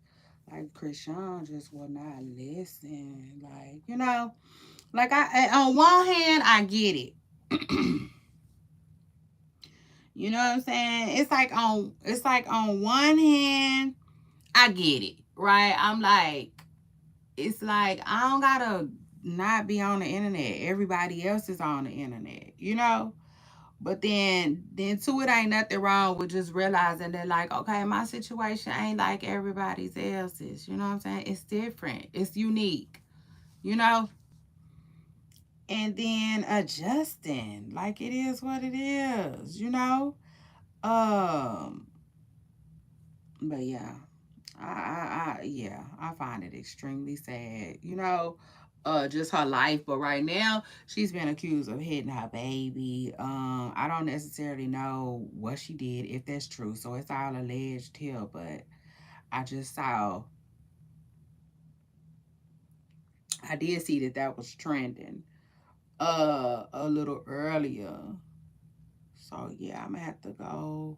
Like Krishan just will not listen. Like, like on one hand I get it. You know what I'm saying? It's like on one hand I get it, right? I'm like, it's like I don't gotta not be on the internet. Everybody else is on the internet. But then too, it ain't nothing wrong with just realizing that, like, okay, my situation ain't like everybody's else's. You know what I'm saying? It's different. It's unique. You know. And then adjusting, like it is what it is. Um. But yeah, yeah, I find it extremely sad. just her life. But right now, she's been accused of hitting her baby. I don't necessarily know what she did, if that's true. So it's all alleged here, but I just saw, I did see that that was trending a little earlier. So yeah, I'm gonna have to go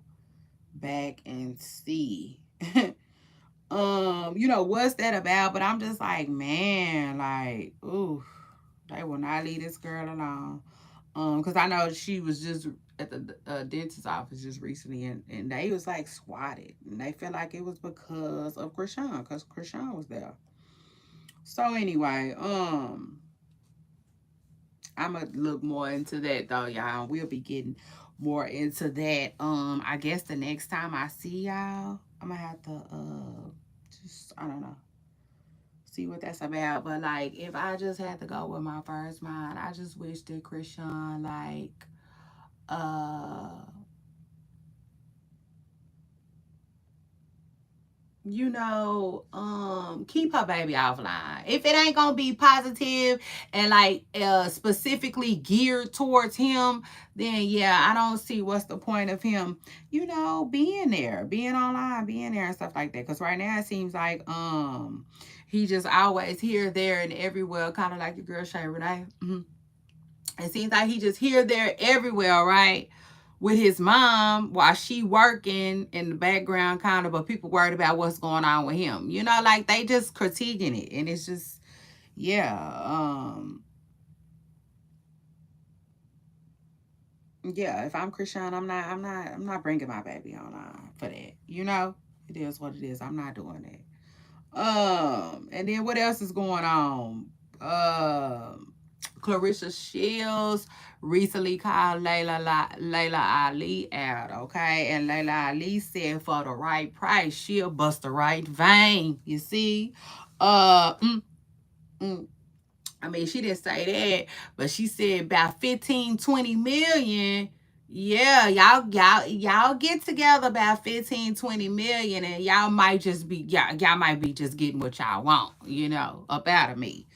back and see what's that about. But I'm just like, man, like, ooh, they will not leave this girl alone. Because I know she was just at the dentist's office just recently, and they was like swatted, and they felt like it was because of Krishan, because Krishan was there. So anyway, I'm gonna look more into that though, y'all. We'll be getting more into that. I guess the next time I see y'all, I'm gonna have to just, I don't know, see what that's about. But like, if I just had to go with my first mind, I just wish that Krishan, like, uh keep her baby offline. If it ain't gonna be positive and like specifically geared towards him, then yeah, I don't see what's the point of him, being there, being online, being there and stuff like that. Cause right now it seems like he just always here, there, and everywhere, kind of like your girl Shay Renee. It seems like he just here, there, everywhere, right? With his mom while she working in the background, kind of, but people worried about what's going on with him. Like they just critiquing it, and it's just, yeah, yeah. If I'm Krishan, I'm not bringing my baby online for that. It is what it is. I'm not doing that. And then what else is going on? Clarissa Shields recently called Layla Ali out, okay? And Layla Ali said for the right price, she'll bust the right vein. You see? Uh, mm, mm. I mean, she didn't say that, but she said about 15, 20 million. Yeah, y'all get together about 15, 20 million, and y'all might be just getting what y'all want, up out of me.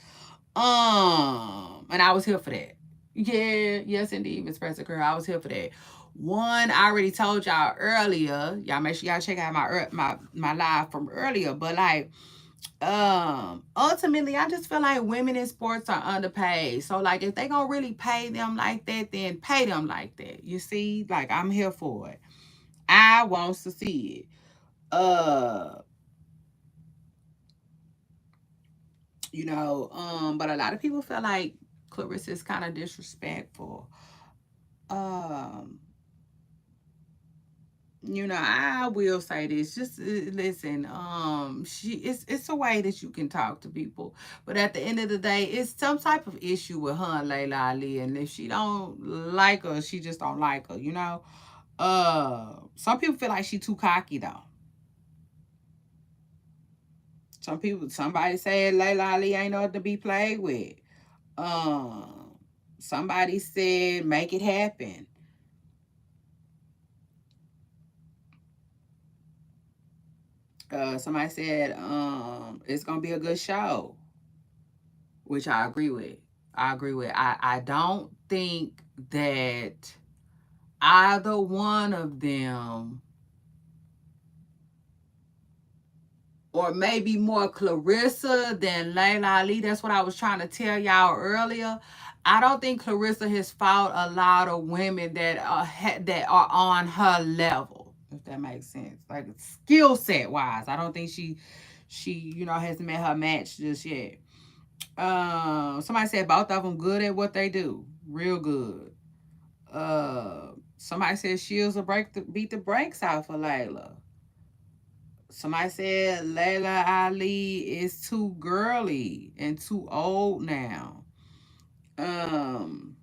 And I was here for that. Yeah, yes indeed, Miss Preston Girl. I was here for that. One, I already told y'all earlier. Y'all make sure y'all check out my live from earlier. But like, ultimately, I just feel like women in sports are underpaid. So like, if they gonna really pay them like that, then pay them like that. You see, like I'm here for it. I wants to see it. But a lot of people feel like Clarissa is kind of disrespectful. Um, I will say this. Just listen. It's a way that you can talk to people, but at the end of the day, it's some type of issue with her and Layla Ali, and if she don't like her, she just don't like her. Some people feel like she too cocky though. Somebody said Layla Ali ain't nothing to be played with. Um, Somebody said make it happen. Somebody said it's gonna be a good show, which I agree with. I don't think that either one of them, or maybe more Clarissa than Layla Ali. That's what I was trying to tell y'all earlier. I don't think Clarissa has fought a lot of women that are on her level, if that makes sense. Like skill set wise, I don't think she has met her match just yet. Somebody said both of them good at what they do, real good. Somebody said Shields will beat the brakes off of Layla. Somebody said Layla Ali is too girly and too old now. Um,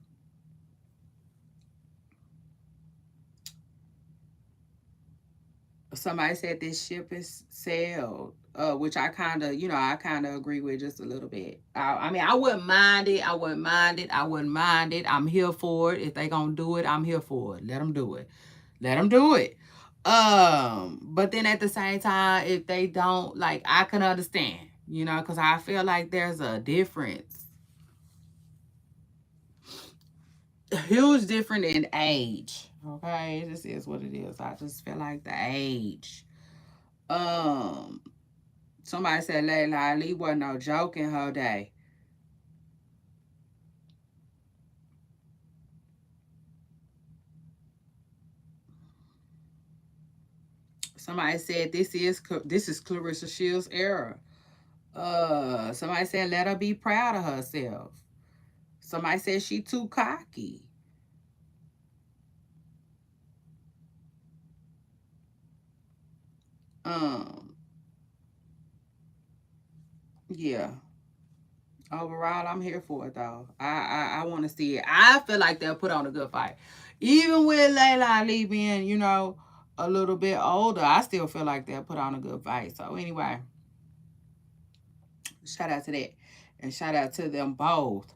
Somebody said this ship is sailed, which I kind of agree with just a little bit. I mean, I wouldn't mind it. I wouldn't mind it. I wouldn't mind it. I'm here for it. If they gonna do it, I'm here for it. Let them do it. Let them do it. But then at the same time, if they don't, like, I can understand, because I feel like there's a difference. huge difference in age. Okay, it just is what it is. I just feel like the age. Um, Somebody said Layla Ali wasn't no joke in her day. Somebody said this is Clarissa Shields' era. Somebody said let her be proud of herself. Somebody said she too cocky. Um, yeah. Overall, I'm here for it though. I want to see it. I feel like they'll put on a good fight, even with Layla Ali being, a little bit older. I still feel like they'll put on a good fight. So anyway, shout out to that, and shout out to them both.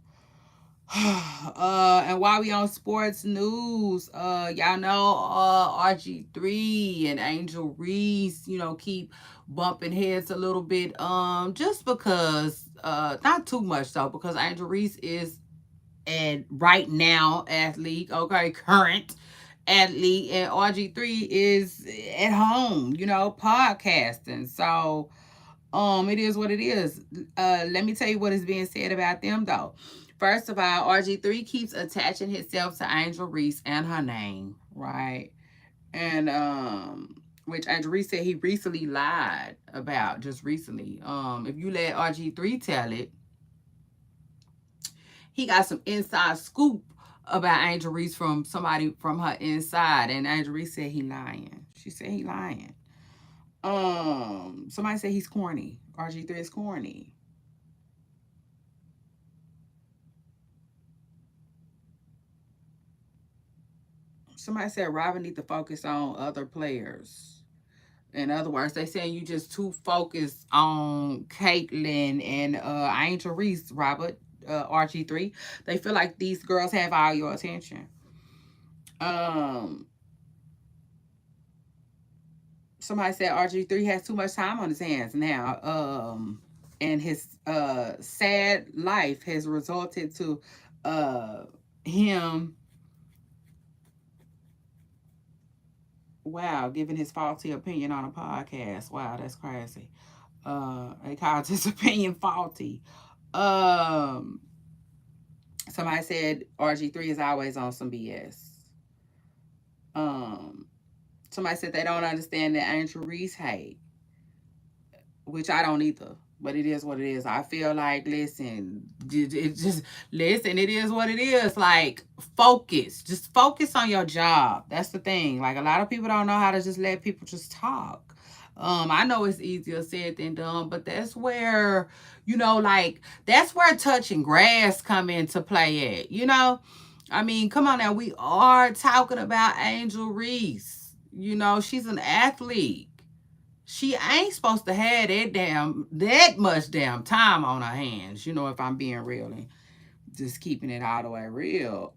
And while we on sports news, y'all know RG3 and Angel Reese, keep bumping heads a little bit. Just because, not too much though, because Angel Reese is and right now athlete, okay, current athlete, and RG3 is at home, podcasting. So it is what it is. Let me tell you what is being said about them though. First of all, RG3 keeps attaching himself to Angel Reese and her name, right? And which Angel Reese said he recently lied about just recently. If you let RG3 tell it, he got some inside scoop about Angel Reese from somebody from her inside, and Angel Reese said he lying. She said he lying. Somebody said he's corny. RG3 is corny. Somebody said Robin need to focus on other players. In other words, they saying you just too focused on Caitlyn and Angel Reese, Robert, RG3. They feel like these girls have all your attention. Um, Somebody said RG3 has too much time on his hands now. And his sad life has resulted to uh him, wow, giving his faulty opinion on a podcast. Wow, that's crazy. They called his opinion faulty. Um, Somebody said RG3 is always on some BS. Um, Somebody said they don't understand the Angel Reese hate, which I don't either. But it is what it is. I feel like, listen, it just listen. It is what it is. Like, focus. Just focus on your job. That's the thing. Like, a lot of people don't know how to just let people just talk. I know it's easier said than done, but that's where, like, that's where touching grass come into play at. I mean, come on now. We are talking about Angel Reese. She's an athlete. She ain't supposed to have that much damn time on her hands, if I'm being real and just keeping it all the way real.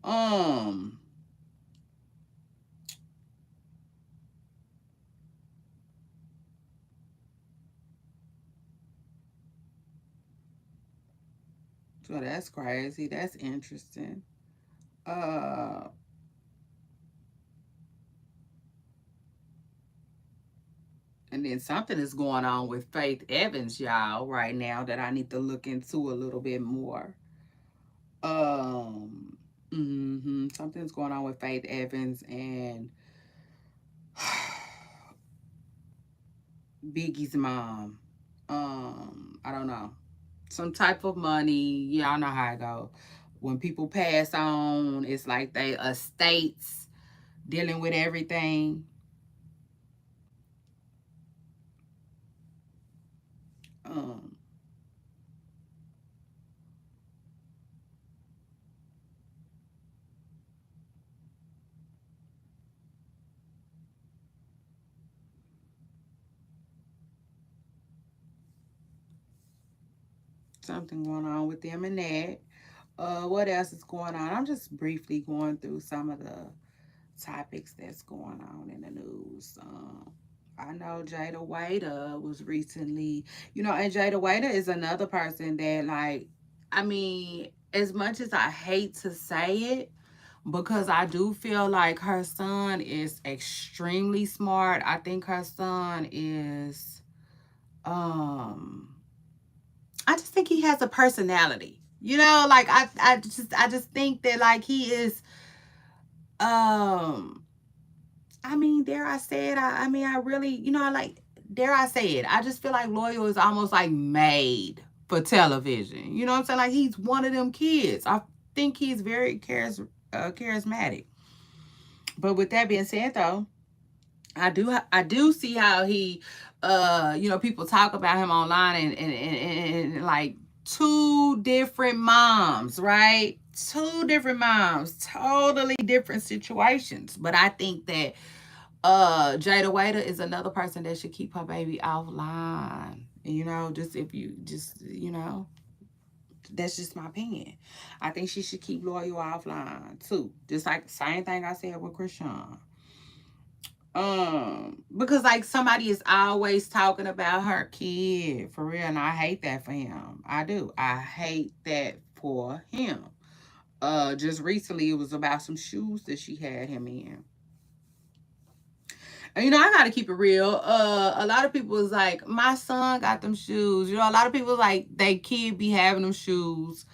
So that's crazy. That's interesting. Uh and then something is going on with Faith Evans, y'all, right now that I need to look into a little bit more. Um Something's going on with Faith Evans and Biggie's mom. I don't know. Some type of money. Y'all know how it go. When people pass on, it's like they estates dealing with everything. Um, Something going on with them and that. What else is going on? I'm just briefly going through some of the topics that's going on in the news. I know Jada Waiter was recently, and Jada Waiter is another person that, like, I mean, as much as I hate to say it, because I do feel like her son is extremely smart. I think her son is um I just think he has a personality. You know, like I just think that like he is um I mean, dare I say it? I mean, I really, like, dare I say it? I just feel like Loyal is almost like made for television. You know what I'm saying? Like, he's one of them kids. I think he's very charismatic. But with that being said, though, I do see how he, people talk about him online and like two different moms, right? Two different moms, totally different situations. But I think that Jada Waiter is another person that should keep her baby offline. Just if you just that's just my opinion. I think she should keep Loyal offline too. Just like the same thing I said with Krishan. Because like somebody is always talking about her kid for real, and I hate that for him. I do. I hate that for him. Just recently it was about some shoes that she had him in. And I gotta keep it real. A lot of people was like, my son got them shoes. A lot of people like they kid be having them shoes.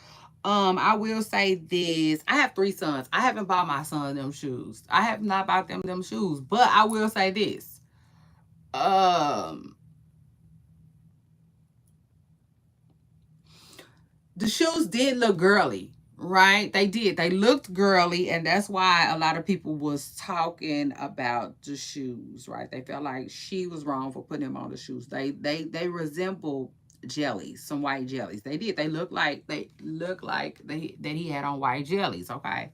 I will say this. I have three sons. I haven't bought my son them shoes. I have not bought them shoes. But I will say this. Um the shoes did look girly, right? They did. They looked girly, and that's why a lot of people was talking about the shoes, right? They felt like she was wrong for putting him on the shoes. They resemble jellies, some white jellies. They did. They look like that he had on white jellies. Okay.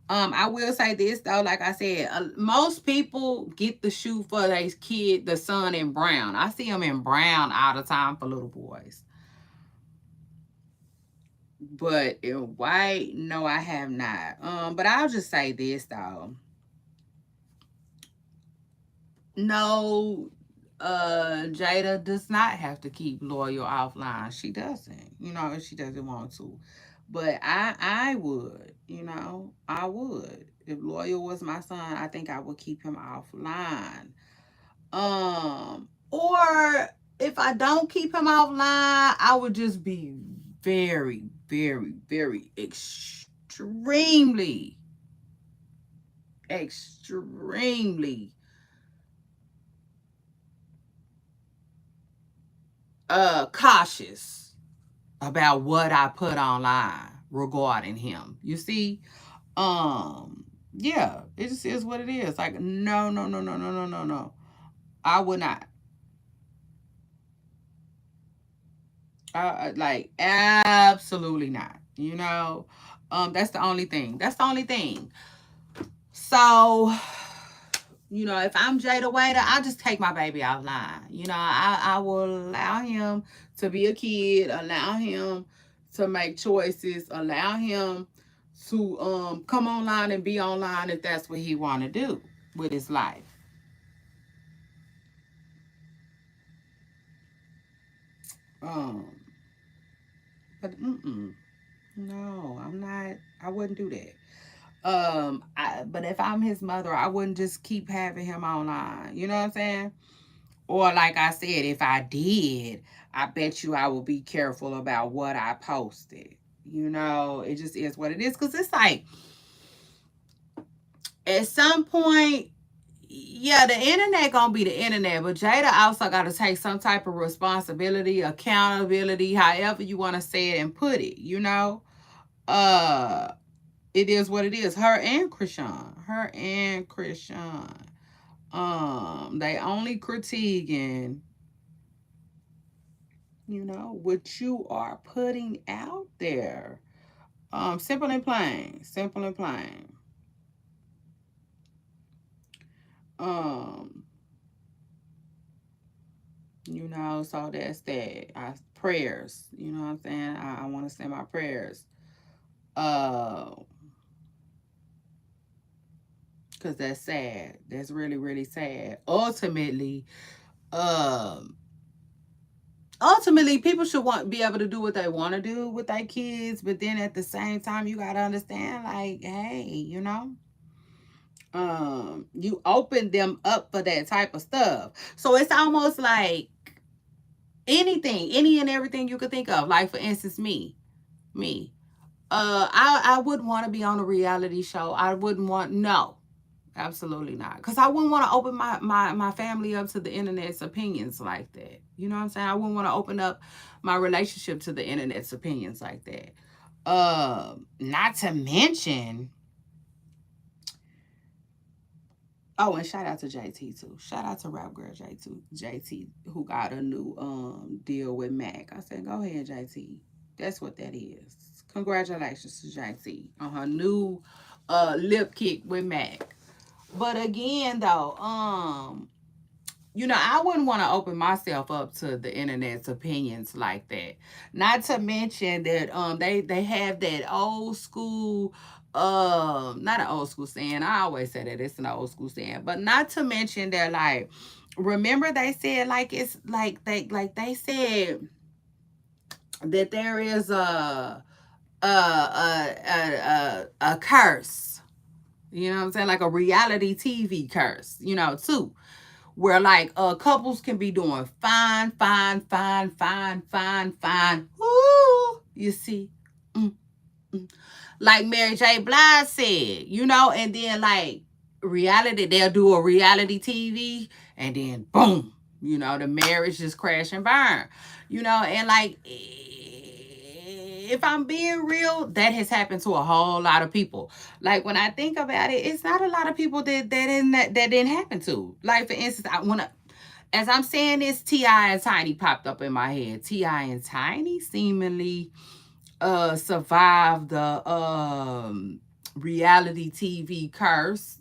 I will say this though, like I said, most people get the shoe for their kid, the son in brown. I see them in brown all the time for little boys. But in white, no, I have not. But I'll just say this though. No, Jada does not have to keep Loyal offline. She doesn't, if she doesn't want to. But I would, I would. If Loyal was my son, I think I would keep him offline. Or if I don't keep him offline, I would just be very, very, very extremely cautious about what I put online regarding him. You see? Yeah, it just is what it is. Like, no, no, no, no, no, no, no, no. I would not. Like, absolutely not. That's the only thing. That's the only thing. So, if I'm Jada Waiter, I'll just take my baby offline. I will allow him to be a kid, allow him to make choices, allow him to come online and be online if that's what he want to do with his life. Um, but no, I'm not. I wouldn't do that. But if I'm his mother, I wouldn't just keep having him online. You know what I'm saying? Or like I said, if I did, I bet you I will be careful about what I posted. It just is what it is. Cause it's like at some point, yeah, the internet gonna be the internet, but Jada also gotta take some type of responsibility, accountability, however you wanna say it and put it, Uh it is what it is. Her and Krishan. Her and Krishan. They only critiquing what you are putting out there. Simple and plain. Simple and plain. Um, so that's that. Prayers. You know what I'm saying? I want to say my prayers. Uh, because that's sad. That's really, really sad. Ultimately, um, ultimately people should be able to do what they want to do with their kids, but then at the same time you got to understand, like, hey, you open them up for that type of stuff. So it's almost like anything, any and everything you could think of. Like, for instance, me I wouldn't want to be on a reality show. I wouldn't want, no, absolutely not. Because I wouldn't want to open my family up to the internet's opinions like that. You know what I'm saying? I wouldn't want to open up my relationship to the internet's opinions like that. Not to mention, oh, and shout out to JT too. Shout out to Rap Girl JT, who got a new deal with Mac. I said, go ahead, JT. That's what that is. Congratulations to JT on her new lip kick with Mac. But again though, I wouldn't want to open myself up to the internet's opinions like that. Not to mention that they have that old school, not an old school saying. I always say that it's an old school saying, but not to mention that, like, remember they said, like, it's like they said that there is a curse. You know what I'm saying? Like a reality TV curse, too, where, like, couples can be doing fine, fine, fine, fine, fine, fine. Woo! You see? Mm, mm. Like Mary J. Blige said, and then, like, reality, they'll do a reality TV, and then boom, the marriage just crash and burn. And, like, if I'm being real, that has happened to a whole lot of people. Like, when I think about it, it's not a lot of people that didn't happen to. Like, for instance, as I'm saying this, T.I. and Tiny popped up in my head. T.I. and Tiny seemingly survived the reality TV curse,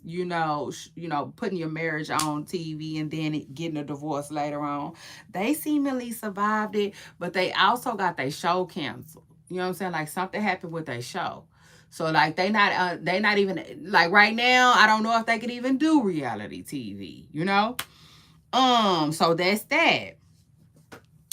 putting your marriage on TV and then getting a divorce later on. They seemingly survived it, but they also got their show canceled. You know what I'm saying? Like, something happened with their show. So, like, they not even, like, right now, I don't know if they could even do reality TV. So that's that.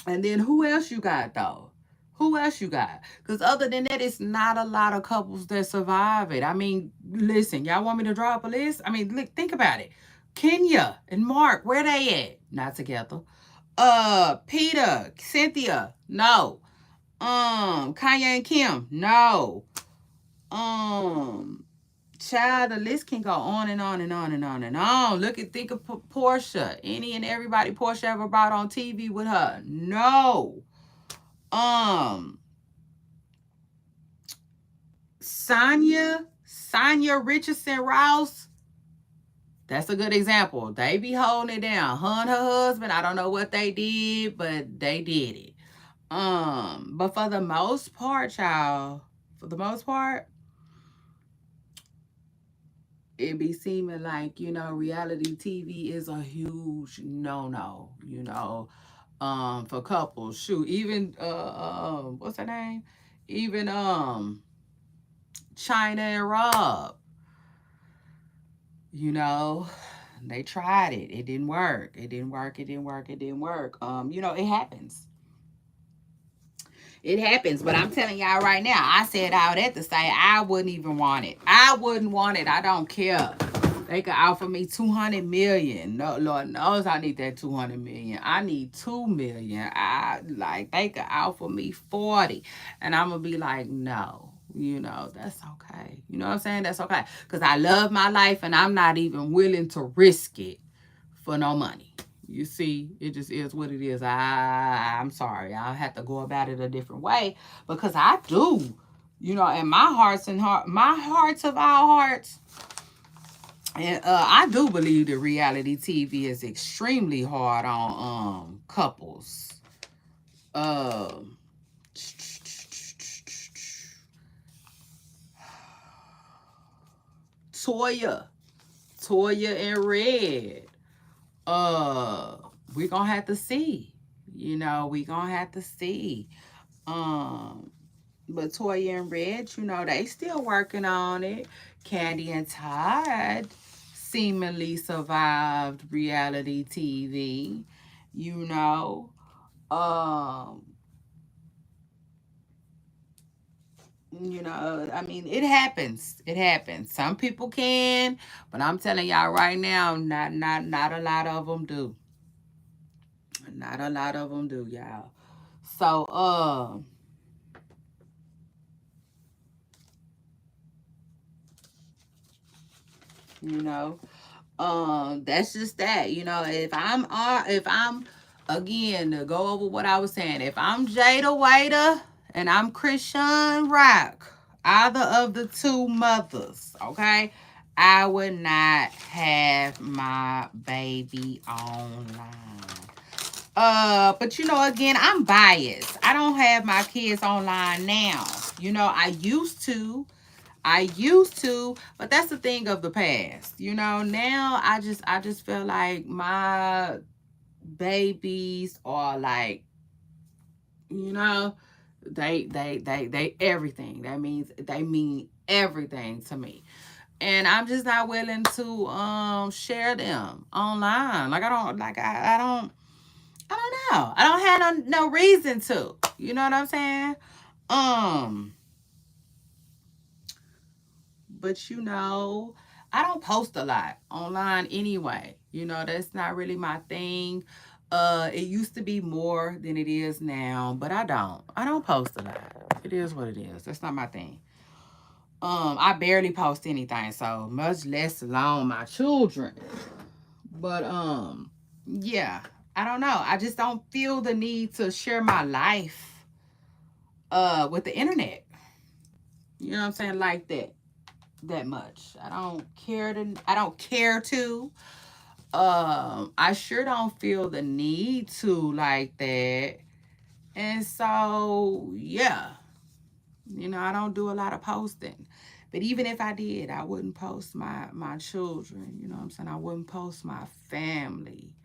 And then who else you got though? Who else you got? Because other than that, it's not a lot of couples that survive it. I mean, listen, y'all want me to draw up a list? I mean, look, think about it. Kenya and Mark, where they at? Not together. Peter, Cynthia, no. Kanye and Kim, no. Um, Child, the list can go on and on and on and on and on. Think of Portia. Any and everybody Portia ever brought on TV with her? No. Um, Sonya Richardson Rouse. That's a good example. They be holding it down. Her and her husband, I don't know what they did, but they did it. But for the most part, y'all, for the most part, it be seeming like, reality TV is a huge no, for couples. Shoot, even what's her name? Even China and Rob, you know, they tried it. It didn't work. It didn't work. It didn't work. It didn't work. It happens. It happens, but I'm telling y'all right now, I said all that to say I wouldn't even want it. I wouldn't want it. I don't care. They could offer me 200 million. No, Lord knows I need that 200 million. I need 2 million. They could offer me 40. And I'm gonna be like, no, that's okay. You know what I'm saying? That's okay. Because I love my life and I'm not even willing to risk it for no money. You see, it just is what it is. I'm sorry. I'll have to go about it a different way because I do, in my hearts of our hearts, and I do believe that reality TV is extremely hard on couples. Um, Toya, Toya and Red. Uh, we gonna have to see. We gonna have to see. Um, but Toya and Red, they still working on it. Candy and Todd seemingly survived reality TV. You know, Um, I mean, it happens. It happens. Some people can, but I'm telling y'all right now, not a lot of them do. Not a lot of them do, y'all. So, you know, that's just that. If I'm again to go over what I was saying, if I'm Jada Waiter and I'm Christian Rock, either of the two mothers, okay, I would not have my baby online. But again, I'm biased. I don't have my kids online now. I used to, but that's the thing of the past. Now I just feel like my babies are like, you know, they everything. That means they mean everything to me. And I'm just not willing to share them online. Like I don't know. I don't have no reason to. You know what I'm saying? Um but I don't post a lot online anyway. That's not really my thing. It used to be more than it is now, but I don't post a lot. It is what it is. That's not my thing. I barely post anything, so much less alone my children. But yeah, I don't know. I just don't feel the need to share my life with the internet. You know what I'm saying? Like that much. I don't care to. I sure don't feel the need to like that. And so, yeah, I don't do a lot of posting. But even if I did, I wouldn't post my children. You know what I'm saying? I wouldn't post my family.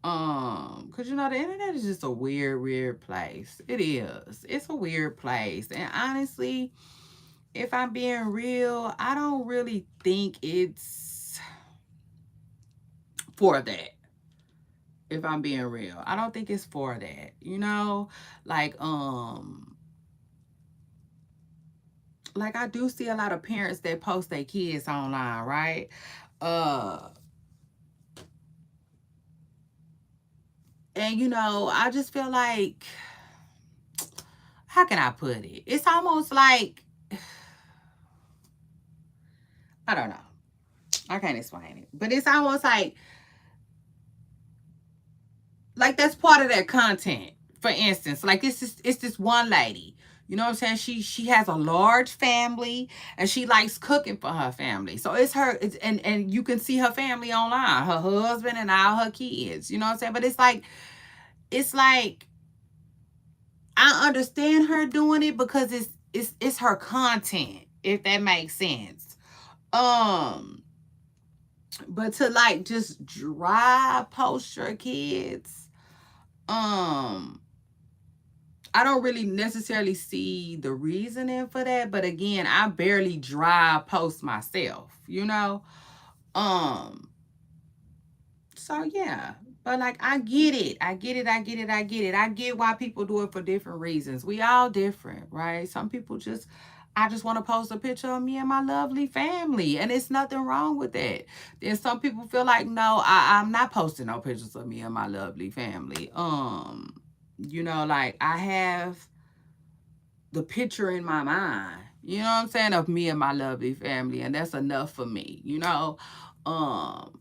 Cause the internet is just a weird place. It is. It's a weird place. And honestly, if I'm being real, I don't really think it's for that. If I'm being real, I don't think it's for that. Like like I do see a lot of parents that post their kids online, right? Uh and I just feel like, how can I put it? It's almost like, I don't know. I can't explain it. But it's almost like that's part of their content. For instance, like it's this one lady. You know what I'm saying? She has a large family and she likes cooking for her family. So it's her and you can see her family online, her husband and all her kids. You know what I'm saying? But it's like I understand her doing it because it's her content, if that makes sense. Um but to like just dry post your kids, um I don't really necessarily see the reasoning for that, but again, I barely dry post myself. Um, so yeah. But like I get it. I get it. I get it. I get it. I get why people do it for different reasons. We all different, right? Some people I just want to post a picture of me and my lovely family. And it's nothing wrong with that. Then some people feel like, no, I'm not posting no pictures of me and my lovely family. Like I have the picture in my mind, you know what I'm saying, of me and my lovely family, and that's enough for me. Um,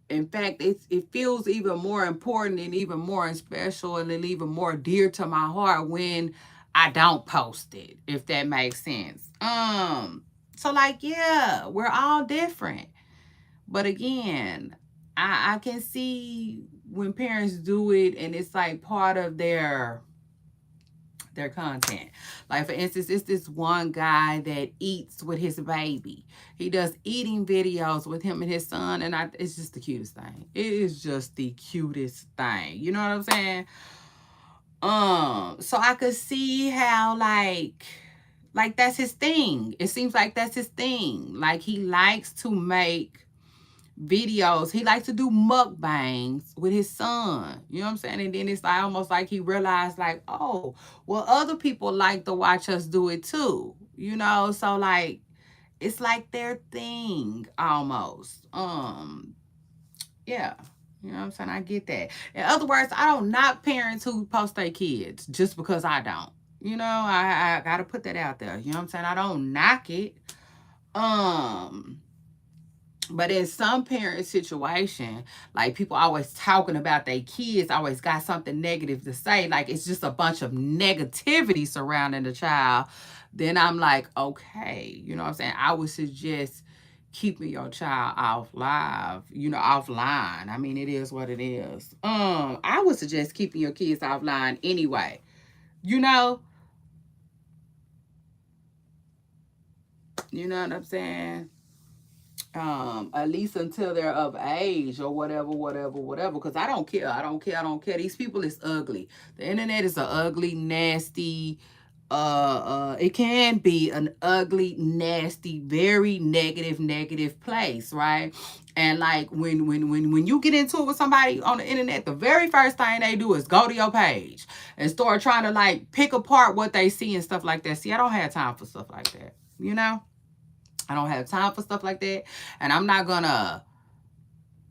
in fact, it feels even more important and even more special and even more dear to my heart when I don't post it, if that makes sense. So like, yeah, we're all different. But again, I can see when parents do it and it's like part of their content. Like for instance, it's this one guy that eats with his baby. He does eating videos with him and his son, and it's just the cutest thing. It is just the cutest thing. You know what I'm saying? So I could see how like that's his thing. It seems like that's his thing. Like he likes to make videos. He likes to do mukbangs with his son. You know what I'm saying? And then it's like almost like he realized like, oh, well, other people like to watch us do it too. You know, so like it's like their thing almost. Yeah. You know what I'm saying? I get that. In other words, I don't knock parents who post their kids just because I don't. You know, I gotta put that out there. You know what I'm saying? I don't knock it. Um, but in some parent situation, like people always talking about their kids, always got something negative to say, like it's just a bunch of negativity surrounding the child, then I'm like, okay, you know what I'm saying? I would suggest keeping your child off live, you know, offline. I mean, it is what it is. I would suggest keeping your kids offline anyway. You know, you know what I'm saying? At least until they're of age or whatever. Because I don't care. I don't care. These people is ugly. The internet is an ugly, nasty. It can be an ugly, nasty, very negative place, right? And like when you get into it with somebody on the internet, the very first thing they do is go to your page and start trying to like pick apart what they see and stuff like that. See, I don't have time for stuff like that. You know? I don't have time for stuff like that. And I'm not going to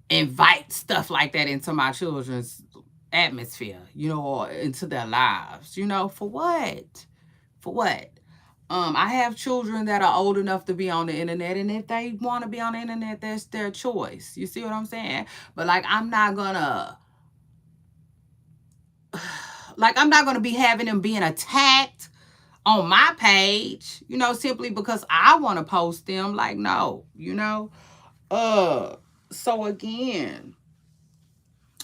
invite stuff like that into my children's atmosphere, you know, or into their lives. You know, for what? For what? I have children that are old enough to be on the internet, and if they want to be on the internet, that's their choice. You see what I'm saying? But like, I'm not gonna, be having them being attacked on my page, you know, simply because I want to post them. Like, no, you know. So again,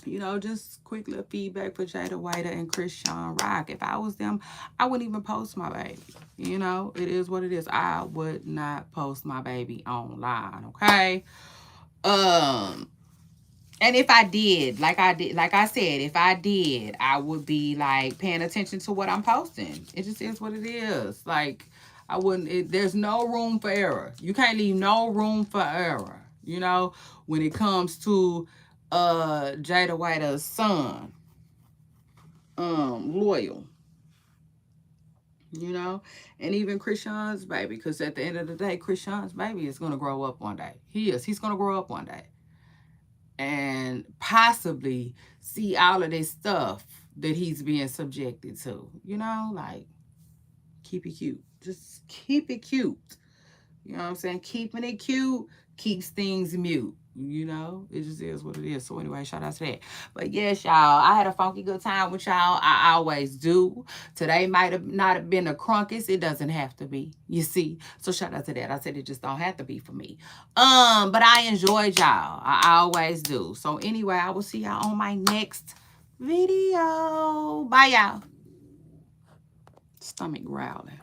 you know, just quick little feedback for Jada Waiter and Christian Rock. If I was them, I wouldn't even post my baby. You know, it is what it is. I would not post my baby online, okay? And if I did, like I said, if I did, I would be like paying attention to what I'm posting. It just is what it is. Like, I wouldn't, there's no room for error. You can't leave no room for error, you know, when it comes to Jada White's son, Loyal, you know, and even Krishan's baby, because at the end of the day, Krishan's baby is going to grow up one day. He's going to grow up one day and possibly see all of this stuff that he's being subjected to. You know, like, keep it cute. Just keep it cute. You know what I'm saying? Keeping it cute keeps things mute. You know, it just is what it is. So anyway, shout out to that. But yes, y'all, I had a funky good time with y'all. I always do. Today might have not have been the crunkest. It doesn't have to be. You see. So shout out to that. I said it just don't have to be for me. But I enjoyed y'all. I always do. So anyway, I will see y'all on my next video. Bye, y'all. Stomach growling.